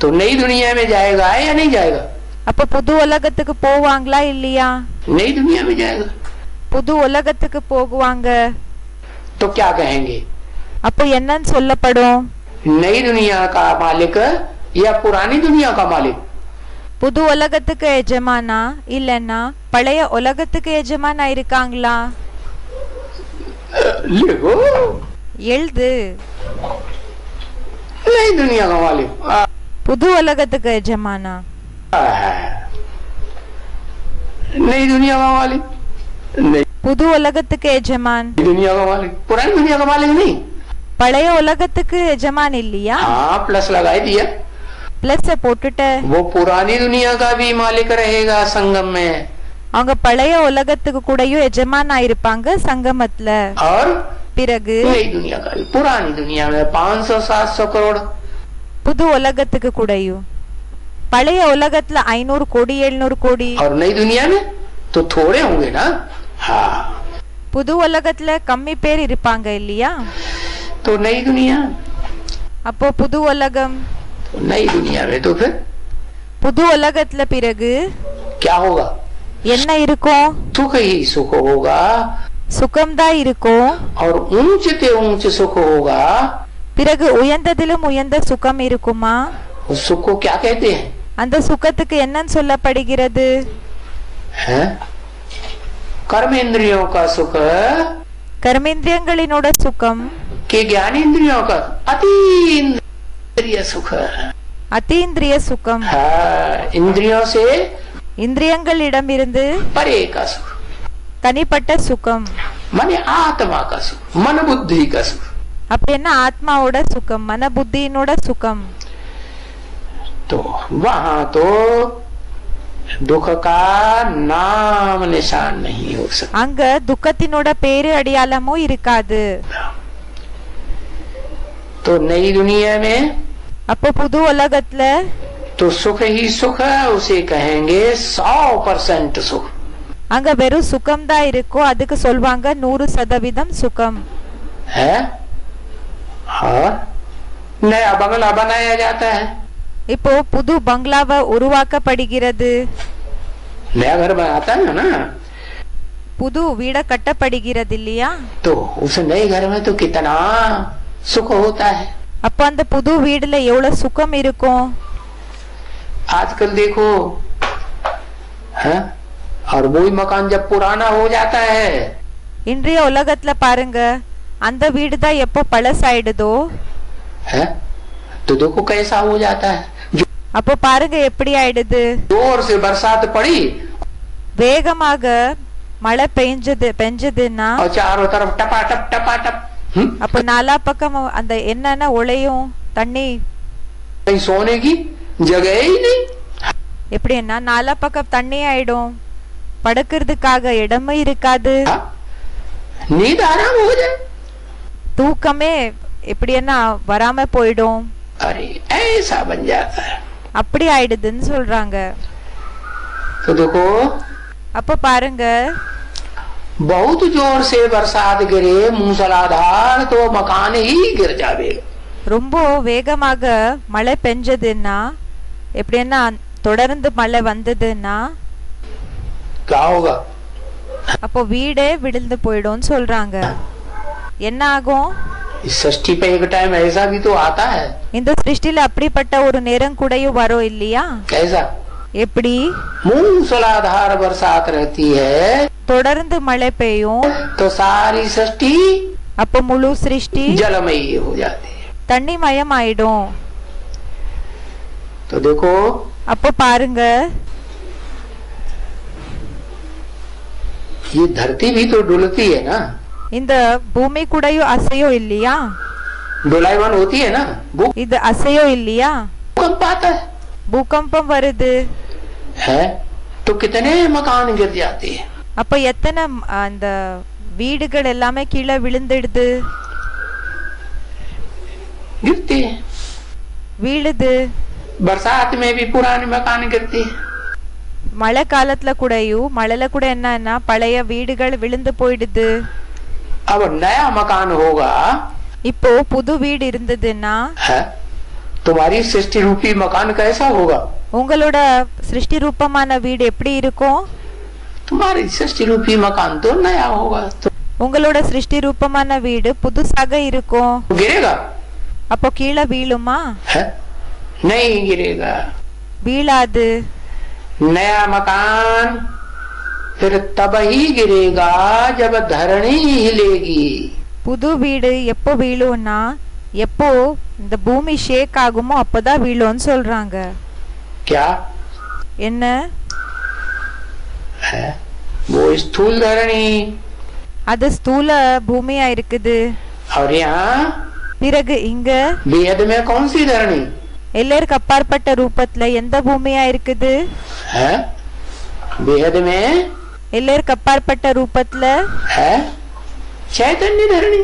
तो नई दुनिया में जाएगा या नहीं जाएगा? அப்ப புது உலகத்துக்கு போவாங்களா இல்லையா? नई दुनिया में जाएगा, புது உலகத்துக்கு போகுவாங்க. तो क्या कहेंगे, அப்போ என்னன்னு சொல்லப்படும், नई दुनिया का मालिक या पुरानी दुनिया का मालिक? புது உலகத்துக்கு எஜமானா இல்லன்னா பழைய உலகத்துக்கு எஜமானா இருக்காங்களா? लिखो, எழுது. नई दुनिया का मालिक புது உலகத்துக்கு எஜமானா, नई दुनिया का मालिक, नई புது உலகத்துக்கு எஜமான், दुनिया का मालिक, पुरानी दुनिया का मालिक नहीं। பழைய உலகத்துக்கு எஜமான் இல்லையா? हाँ, प्लस लगा ही दिया, பிளஸ் போட்டுட்ட. वो पुरानी दुनिया का भी मालिक रहेगा संगम में, அவங்க பழைய உலகத்துக்கு கூடயும் எஜமான் ஆயிருப்பாங்க சங்கமத்துல. और பிறகு नई दुनिया का भी, पुरानी दुनिया में 500-700 करोड़, புது உலகத்துக்கு கூடயும், பழைய உலகத்துல 500 கோடி 700 கோடி, और नई दुनिया में तो थोड़े होंगे ना। हाँ, புது உலகத்துல கம்மி பேர் இருப்பாங்க இல்லையா? तो नई दुनिया, அப்போ புது உலகம், तो नई दुनिया में तो फिर புது உலகத்துல பிறகு क्या होगा, என்ன இருக்கும்? सुख ही सुख होगा, சுகம்தான் இருக்கும். और ऊंचे ऊंच सुख होगा। பிறகு உயர்ந்ததிலும் உயர்ந்த சுகம் இருக்குமா? उस सुख को क्या कहते हैं? அந்த சுகத்துக்கு என்னன்னு சொல்லப்படுகிறது? है? कर्मेंद्रियों का सुख கர்மேந்திரியங்களினோட சுகம், के ज्ञानेंद्रियों का अतीन्द्रिय सुख। அத்தீந்திரிய சுகம், इंद्रियों से இந்திரியங்களிடமிருந்து परे का सुख, தனிப்பட்ட சுகம். माने आत्मा का सुख, मन बुद्धि का सुख। அப்படின்னா ஆத்மாவோட சுகம், மன புத்தியினோட சுகம். तो वहां तो दुख का नाम निशान नहीं हो सकता, அங்க துக்கத்தினோட பேரு அடையாளமும் இருக்காது. तो नई दुनिया में அப்போ புது உலகத்துல तो सुख ही सुख है, उसे कहेंगे 100% सुख। அங்க வெறும் சுகம் தான் இருக்கும், அதுக்கு சொல்வாங்க 100% சுகம். है और नया बंगला बनाया जाता है, இப்போ புது பங்களாவை உருவாக்கப்படுகிறது, नया घर बनाता है ना, புது வீட கட்டப்படுகிறது இல்லையா? तो उस नए घर में तो कितना सुख होता है। அப்ப அந்த புது வீடுல எவ்வளவு சுகம் இருக்கும். आजकल देखो है, और वही मकान जब पुराना हो जाता है, இன்றைய உலகத்துல பாருங்க, அந்த வீடு தான் எப்போ பழசாயிடுதோ है तो देखो कैसा हो जाता है। அப்போ பாருங்க எப்படி ஆயிடுது. जोर से बरसात पड़ी வேகமாக மழை பெஞ்சதுன்னா और चारों तरफ टपाटप टपाटप, அப்ப நாலா பக்கம் அந்த என்னன்னா உளையும் தண்ணி, कहीं सोने की जगह ही नहीं। எப்படின்னா நாலா பக்கம் தண்ணி ஆயிடும், படுக்கிறதுக்காக இடமும் இருக்காது, नींद आराम हो जाए, தூக்கமே எப்படின்னா வராம போயிடும். अरे ऐसा बन जाता है। அப்படி ஆயிடுதுன்னு சொல்றாங்க. तो देखो அப்ப பாருங்க बहुत जोर से बरसात गिरे मूसलाधार तो मकान ही गिर जावे. ரொம்ப வேகமாக மழை பெஞ்சதுன்னா எப்படின்னா தொடர்ந்து மழை வந்ததுன்னா क्या होगा? அப்போ வீடே விழுந்து போயிடும்னு சொல்றாங்க. என்ன ஆகும்? इस सृष्टि पे एक टाइम ऐसा भी तो आता है. இந்த சிருஷ்டில அப்படிப்பட்ட ஒரு நேரம் கூடயும் வரும் இல்லையா? कैसा? எப்படி? मूसलाधार बरसात रहती है தொடர்ந்து மழை பெய்யும். तो सारी सृष्टि அப்போ முழு சிருஷ்டி जलमयी हो जाती है. தண்ணிமயம் ஆயிடும். तो देखो அப்போ பாருங்க, ये धरती भी तो डुलती है ना. இந்த பூமி கூடயும் அசையும் இல்லையா? डुलायमान होती है ना. இது அசையும் இல்லையா? भूकंप आता है பூகம்பம் வருது. है तो कितने मकान गिर जाते हैं. அப்ப எத்தனை அந்த வீடுகள் எல்லாமே கீழே விழுந்துடுது, गिरते हैं. வீழுது. बरसात में भी पुराने मकान गिरते हैं. மழை காலத்துல கூடயும் மழைல கூட என்னன்னா பழைய வீடுகள் விழுந்து போயிடுது. अब नया मकान होगा. இப்போ புது வீடு இருந்ததுன்னா है तुम्हारी सृष्टि रूपी मकान कैसा होगा? உங்களோட சிருஷ்டி ரூபமான வீடு எப்படி இருக்கும்? तुम्हारी सृष्टि रूपी मकान तो नया होगा. तो உங்களோட சிருஷ்டி ரூபமான வீடு புதுசாக இருக்கும். गिरेगा? அப்போ கீழே வீழுமா? है नहीं गिरेगा. வீழாது. नया मकान फिर तब ही गिरेगा जब धरणी हिलेगी. புது வீடு எப்போ வீழும்னா எப்போ இந்த பூமி ஷேக் ஆகுமோ அப்பதான் வீழும்னு சொல்றாங்க. क्या என்ன? है वो स्थूल धरणी. அது ஸ்தூல பூமியா இருக்குது. और यहाँ பிறகு இங்க बेहद में कौन सी धरणी எல்லாருக்கு அப்பாற்பட்ட ரூபத்துல எந்த பூமியா இருக்குது? है? बेहद में எல்லாருக்கு அப்பாற்பட்ட ரூபத்துல है चैतन्य धरणी.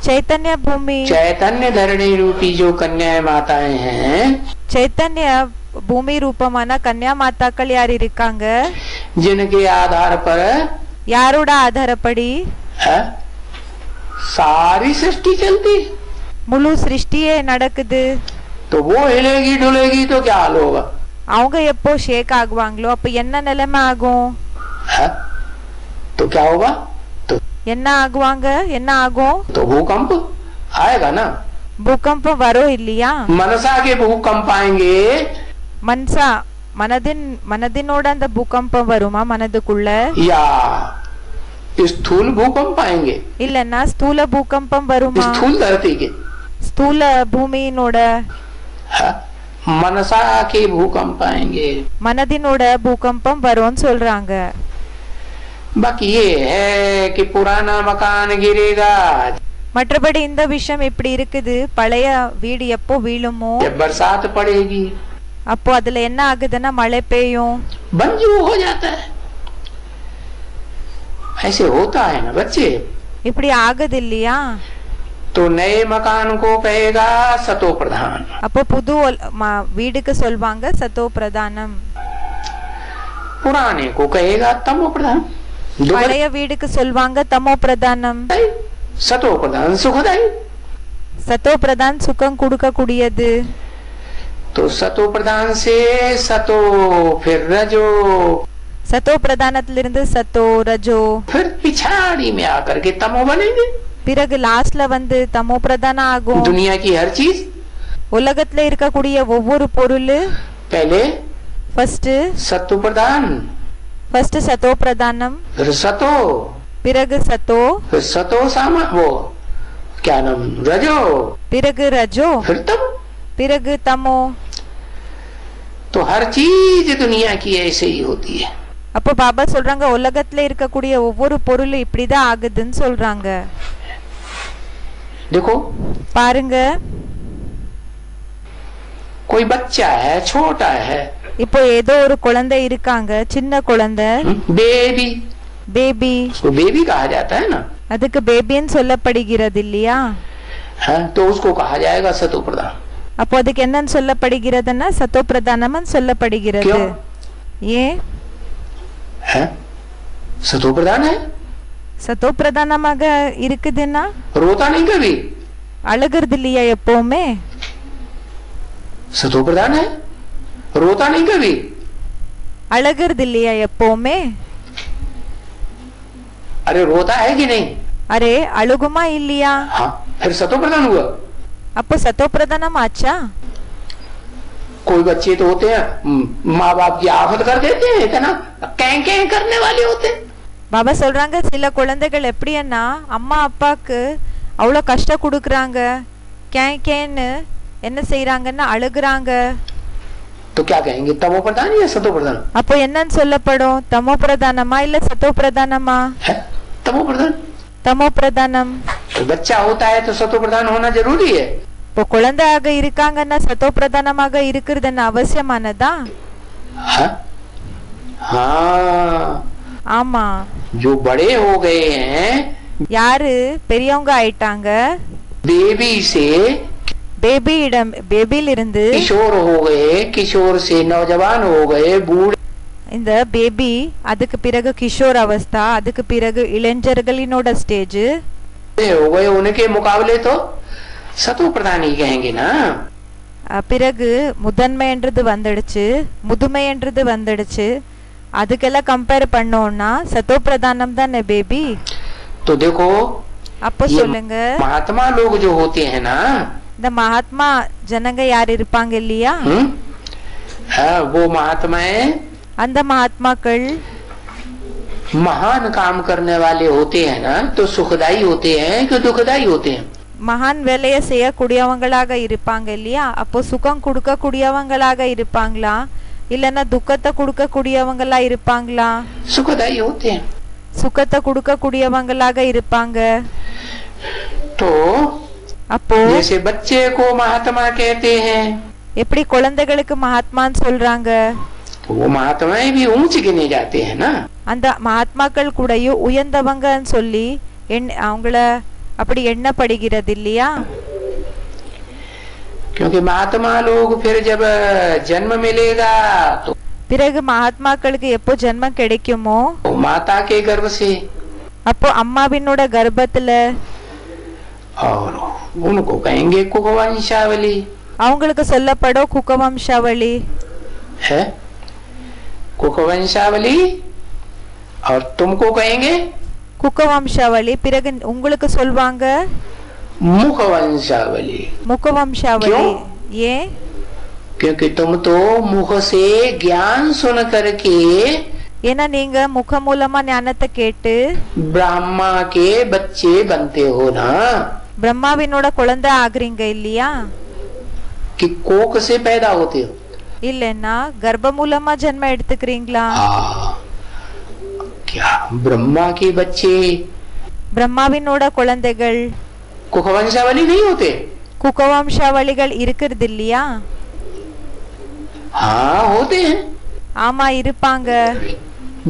चैतन्य भूमि. चैतन्य धरणी रूपी जो कन्या माताएं हैं, चैतन्य பூமி ரூபமான கன்யா மாதாக்கள் யார் இருக்காங்க? जिनके आधार पर யாரோட ஆதாரப்படி है सारी सृष्टि चलती. முழு சிருஷ்டியே நடக்குது. तो वो हिलेगी डुलेगी तो क्या हाल होगा? அவங்க எப்போ ஷேக் ஆகுவாங்களோ அப்ப என்ன நிலைமை ஆகும்? है तो क्या होगा? तो என்ன ஆகுவாங்க? என்ன ஆகும்? तो भूकंप आएगा ना. பூகம்பம் வரும் இல்லையா? मनसा के भूकंप आएंगे. மனசா மனதினோட அந்த பூகம்பம் வருமா மனதுக்குள்ள? या स्थूल भूकंप आएंगे. இல்லன்னா ஸ்தூல பூகம்பம் வருமா? स्थूल धरती के ஸ்தூல பூமியினோட मनसा के भूकंप आएंगे. மனதினோட பூகம்பம் வரும்னு சொல்றாங்க. बाकी ये है कि पुराना मकान गिरेगा மற்றபடி இந்த விஷயம் இப்படி இருக்குது. பழைய வீடு எப்போ வீழுமோ जब बरसात पड़ेगी அப்போ அதுல என்ன ஆகுதுன்னா மழை பெய்யும். बंजू हो जाता है. ऐसे होता है ना बच्चे. இப்படி ஆகுது இல்லையா? तो नए मकान को कहेगा सतो प्रधान. அப்போ புது வீடுக்கு சொல்வாங்க சத்தோ பிரதானம். पुराने को कहेगा तमो प्रधान. பழைய வீடுக்கு சொல்வாங்க தமோ பிரதானம். सतो प्रधान सुखदाई. சத்தோ பிரதான் சுகம் கொடுக்க கூடியது. तो सतो प्रधान से सतो फिर रजो. சத்தோ பிரதானத்திலிருந்து சத்தோ ரஜோ. फिर पिछाड़ी में आकर के तमो बनेंगे. பிறகு லாஸ்ட்ல வந்து தமோ பிரதான ஆகும். दुनिया की हर चीज உலகத்துல இருக்கக்கூடிய ஒவ்வொரு பொருள் पहले ஃபர்ஸ்ட் सत्व प्रधान, ஃபர்ஸ்ட் சத்தோ பிரதானம், फिर सतो, பிறகு சத்தோ, फिर सतो सामा वो क्या नाम रजो, பிறகு ரஜோ, फिर तम. பிறகு தமோ. तो हर चीज दुनिया की ऐसे ही होती है. அப்போ பாபா சொல்றாங்க உலகத்துல இருக்கக்கூடிய ஒவ்வொரு பொருள் இப்படிதான் ஆகுதுன்னு சொல்றாங்க. देखो பாருங்க, कोई बच्चा है छोटा है, இப்போ ஏதோ ஒரு குழந்தை இருக்காங்க, சின்ன குழந்தை, बेबी, பேபி. उसको बेबी कहा जाता है ना. அதுக்கு பேபின்னு சொல்லப்படுகிறது இல்லையா? हाँ, तो उसको कहा जाएगा सतो प्रधान. அப்போ அதுக்கு என்னன்னு சொல்லப்படுகிறதுன்னா சத்தோ பிரதானம்னு சொல்லப்படுகிறது. क्यों? ஏன்? है सतो प्रधान है. சத்தோ பிரதானமாக இருக்குதுன்னா रोता नहीं कभी, அழுகிறது இல்லையா எப்பவுமே? सतो प्रधान है, रोता नहीं कभी, அழுகிறது இல்லையா எப்பவுமே? अरे रोता है कि नहीं? அரே அழுகுமா இல்லையா? हाँ, फिर सतो प्रधान हुआ। அப்போ சத்தோ பிரதானம் ஆச்சா? कोई बच्चे तो होते हैं माँ बाप की आफत कर देते हैं, इतना कैं कैं करने वाले होते हैं। பாபா சொல்றாங்க சில குழந்தைகள் எப்படின்னா அம்மா அப்பாக்கு அவ்வளோ கஷ்டம் கொடுக்குறாங்க, கேன்னு என்ன செய்யறாங்கன்னா அழுகுறாங்க. तो क्या कहेंगे, तमो प्रधान या सतो प्रधान? அப்போ என்னன்னு சொல்லப்படும்? தமோ பிரதானமா இல்ல சத்தோ பிரதானமா? तमो प्रधान। தமோ பிரதானம். तो बच्चा होता है तो सतो प्रधान होना जरूरी है। இப்போ குழந்தையாக இருக்காங்கன்னா சத்தோ பிரதானமாக இருக்கிறது என்ன அவசியமானதா? हाँ, ஆமா. जो बड़े हो गए हैं, யாரு பெரியவங்க ஆயிட்டாங்க, बेबी से பேபியில இருந்து किशोर हो गए, किशोर से नौजवान हो गए, बूढ़े, இந்த பேபி அதுக்கு பிறகு கிஷோர் அவஸ்தா, அதுக்கு பிறகு இளைஞர்களினோட ஸ்டேஜ் हो गए, उनके मुकाबले तो सतो प्रधान ही कहेंगे ना। பிறகு முதன்மைன்றது வந்துடுச்சு, முதுமைன்றது வந்துடுச்சு, அதுக்கெல்லாம் கம்பேர் பண்ணோம்னா சத்தோ பிரதானம் தானே பேபி. तो देखो அப்போ சொல்லுங்க, महात्मा लोग जो होते हैं ना, இந்த மகாத்மா ஜனங்க யார் இருப்பாங்க இல்லையா, वो महात्माएं அந்த மகாத்மாக்கள் महान काम करने वाले होते हैं ना, तो सुखदाई होते हैं कि दुखदाई होते हैं? மகான் வேலையை செய்யக்கூடியவங்களாக இருப்பாங்க இல்லையா, அப்போ சுகம் கொடுக்க கூடியவங்களாக இருப்பாங்களா இல்லன்னா துக்கத்தை கொடுக்க கூடியவங்களா இருப்பாங்களா? सुखदाई होते हैं। சுகத்தை கொடுக்க கூடியவங்களாக இருப்பாங்க. तो அப்போ जैसे बच्चे को महात्मा कहते हैं, எப்படி குழந்தைகளுக்கு மகாத்மான்னு சொல்றாங்க, तो वो महात्माएं भी ऊंच गिने जाते हैं ना। அந்த மகாத்மாக்கள் கூடயும் உயர்ந்தவங்கன்னு சொல்லி அவங்கள அப்படி எண்ணப்படுகிறது இல்லையா? क्योंकि महात्मा लोग फिर जब जन्म मिलेगा तो பிறகு மகாத்மாக்களுக்கு எப்போ ஜென்மம் கிடைக்குமோ माता के गर्भ से, அப்போ அம்மாவினோட கர்ப்பத்துல, और उनको कहेंगे कुकवंशावली அவங்களுக்கு சொல்லப்படும் குகவம்சாவளி है, कुकवंशावली, और तुमको कहेंगे குகவம்சாவளி, பிறகு உங்களுக்கு சொல்வாங்க मुखवंशावली। முகவம்சாவளி. ஏன்? क्योंकि तुम तो मुख से ज्ञान सुन करके ஏன்னா நீங்க முக மூலமா ஞானத்தை கேட்டு ब्रह्मा के बच्चे बनते हो ना, பிரம்மாவினோட குழந்தை ஆகுறீங்க இல்லையா? कि कोक से पैदा होते हो। இல்லன்னா கர்ப்ப மூலமா ஜென்மம் எடுத்துக்கிறீங்களா? क्या ब्रह्मा के बच्चे பிரம்மாவினோட குழந்தைகள் कुकवंशावली नहीं होते? குகவம்சாவளிகள் இருக்கிறது இல்லையா? हाँ होते हैं। ஆமா இருப்பாங்க.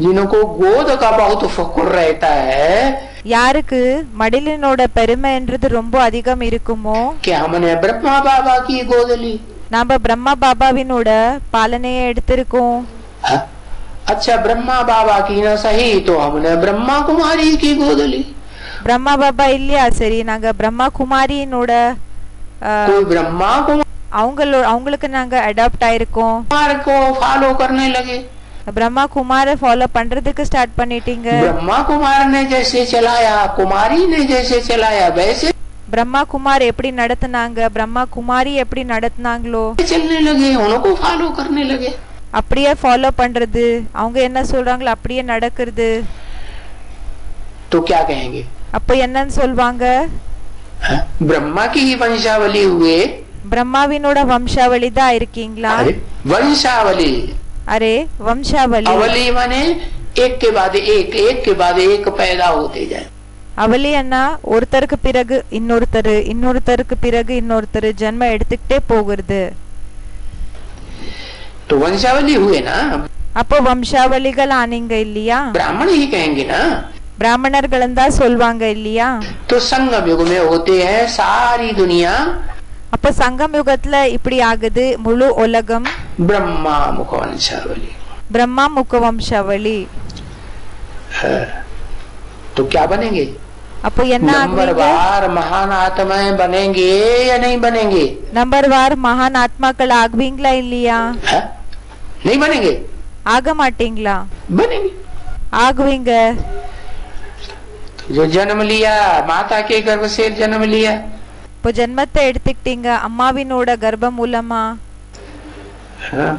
जिनको गोद का बहुत फक्र रहता है, யாருக்கு மடிலினோட பெருமைன்றது ரொம்ப அதிகம் இருக்குமோ, कि हमने ब्रह्मा बाबा की गोद ली। நாம பிரம்மா பாபாவினோட பாலனையை எடுத்திருக்கோம். अच्छा ब्रह्मा बाबा की ना सही तो हमने ब्रह्मा कुमारी की गोद ली। பிரம்மா பாபா இல்லையா, சரி நாங்க பிரம்மா குமாரினோட कोई ब्रह्मा அவங்களுக்கு நாங்க அடாப்ட் ஆயிருக்கோம். कुमार को फॉलो करने लगे, பிரம்மா குமார ஃபாலோ பண்றதுக்கு ஸ்டார்ட் பண்ணிட்டீங்க. ब्रह्मा कुमार ने जैसे चलाया, कुमारी ने जैसे चलाया, वैसे பிரம்மா குமார் எப்படி நடத்துனாங்க, பிரம்மா குமாரி எப்படி நடத்துனாங்களோ चलने लगे, उनको फॉलो करने लगे। அப்படியே ஃபாலோ பண்றது, அவங்க என்ன சொல்றாங்களோ அப்படியே நடக்கிறது. तो क्या कहेंगे? அப்ப என்னன்னு சொல்வாங்க? ब्रह्मा की ही वंशावली हुए। பிரம்மாவினோட வம்சாவளி தான் இருக்கீங்களா? वंशावली, அரே வம்சாவளி. अवली माने एक के बाद एक, एक के बाद एक पैदा होते जाए। அவளி அண்ணா ஒருத்தருக்கு பிறகு இன்னொருத்தர், இன்னொருத்தருக்கு பிறகு இன்னொருத்தர் ஜென்மம் எடுத்துக்கிட்டே போகிறது. तो वंशावली हुए ना, அப்போ வம்சாவளிகள் ஆனீங்க இல்லையா? ब्राह्मण ही कहेंगे ना। பிராமணர்கள் தான் சொல்வாங்க இல்லையா? तो संगम युग में होते हैं सारी दुनिया, அப்ப சங்கம் யுகத்துல இப்படி ஆகுது, முழு உலகம் ब्रह्मा मुख वंशावली। பிரம்மா முக வம்சாவளி. तो क्या बनेंगे? அப்போ என்ன नंबर ஆகுவீங்க? वार महान आत्माएं बनेंगे या नहीं बनेंगे? நம்பர் வார் மகான் ஆத்மாக்கள் ஆகுவீங்களா இல்லையா? है? नहीं बनेंगे? ஆக மாட்டீங்களா? बनेंगे। ஆகுவீங்க। जो जन्म लिया माता के गर्भ से जन्म लिया, இப்போ ஜென்மத்தை எடுத்துக்கிட்டீங்க அம்மாவினோட கர்ப்ப மூலமா। हाँ?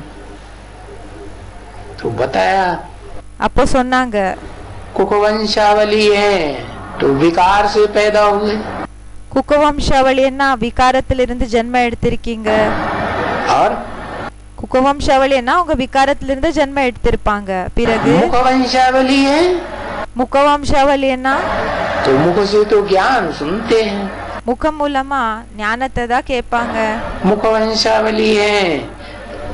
तो बताया அப்போ சொன்னாங்க कुकवंशावली है, तो विकार से पैदा हुए। குகவம்சாவளின்னா விகாரத்திலிருந்து ஜென்மம் எடுத்திருக்கீங்க। और குகவம்சாவளின்னா உங்க விகாரத்திலிருந்து ஜென்மம் எடுத்திருப்பாங்க। பிறகு मुखवंशावली है, முகவம்சாவளின்னா तो मुख से तो ज्ञान सुनते हैं। முகம் மூலமா ஞானத்தை தான் கேட்பாங்க। मुखवंशावली है,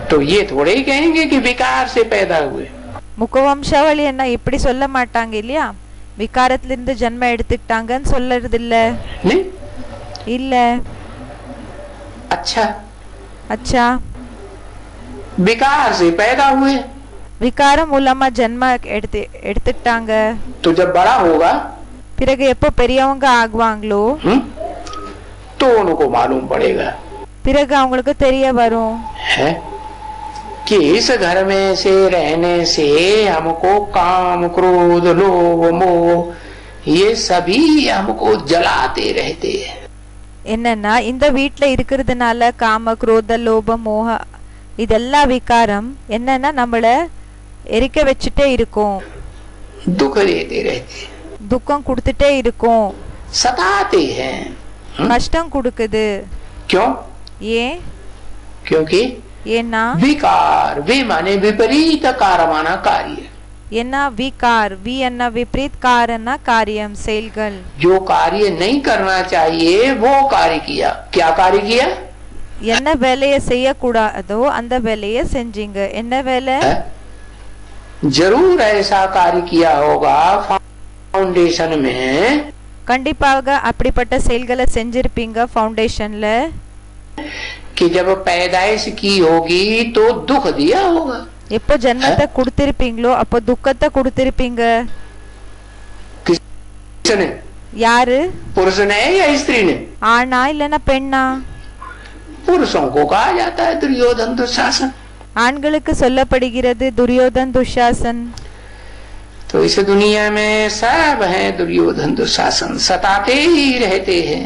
तो ये थोड़े ही कहेंगे कि विकार से पैदा हुए। முகவம்சாவளி என்ன இப்படி சொல்ல மாட்டாங்க இல்லையா? விகாரத்திலிருந்து ஜென்மம் எடுத்துக்கிட்டாங்கன்னு சொல்லறது இல்ல। नहीं? இல்ல। अच्छा, அச்சா विकार से पैदा हुए, விகாரம் மூலமா ஜென்மம் எடுத்துக்கிட்டாங்க। तो जब बड़ा होगा பிறகு எப்போ பெரியவங்க ஆகுவாங்களோ तो उनको मालूम पड़ेगा, பிறகு அவங்களுக்கு தெரிய வரும் है कि इस घर में से रहने से हमको काम क्रोध लोभ मोह ये सभी हमको जलाते रहते हैं। என்னன்னா இந்த வீட்ல இருக்கிறதுனால காம குரோத லோப மோக இதெல்லாம் விகாரம் என்னன்னா நம்மள எரிக்க வச்சுட்டே இருக்கும், दुख देते रहते हैं, துக்கம் கொடுத்துட்டே இருக்கும், सताते हैं। கஷ்டம் கொடுக்குது। क्यों? ஏன்? क्योंकि ஏன்னா विकार वे माने विपरीत कारमाना कार्य, என்ன விகார் வி என்ன விபரீத் காரனா காரியம் செயல்கள்। जो कार्य नहीं करना चाहिए वो कार्य किया। क्या कार्य किया? என்ன வேலையை செய்யக்கூடாதோ அந்த வேலையை செஞ்சீங்க। என்ன வேலை? जरूर ऐसा कार्य किया होगा फाउंडेशन में, கண்டிப்பாக அப்படிப்பட்ட செயல்களை செஞ்சிருப்பீங்க ஃபவுண்டேஷன்ல। कि जब पैदाइश की होगी तो दुख दिया होगा। எப்போ ஜென்மத்தை கொடுத்திருப்பீங்களோ அப்போ துக்கத்தை கொடுத்திருப்பீங்க। किसने? யாரு? पुरुष ने या स्त्री ने? ஆணா இல்லனா பெண்ணா? पुरुषों को कहा जाता है दुर्योधन दुशासन। ஆண்களுக்கு சொல்லப்படுகிறது துரியோதன் துஷாசன்। तो इस दुनिया में सब हैं दुर्योधन दुशासन, सताते ही रहते हैं।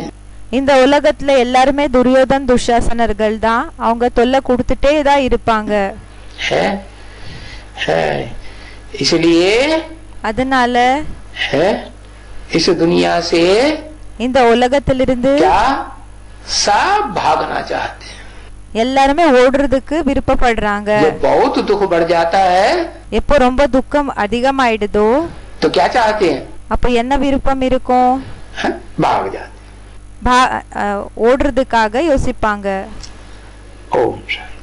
இந்த உலகத்துல எல்லாருமே துரியோதன் துஷாசனர்கள் தான், அவங்க தொல்லை கொடுத்துட்டே தான் இருப்பாங்க। है इसलिए அதனால है इस दुनिया से இந்த உலகத்திலிருந்து क्या सब भागना चाहते हैं। எல்லாருமே ஓடுறதுக்கு விருப்பப்படுறாங்க। जब बहुत दुख बढ़ जाता है எப்போ ரொம்ப துக்கம் அதிகமாயிடுதோ तो क्या चाहते हैं? அப்ப என்ன விருப்பம் இருக்கும்? भाग जाते। ஓடுறதுக்காக யோசிப்பாங்க। ओम शांति।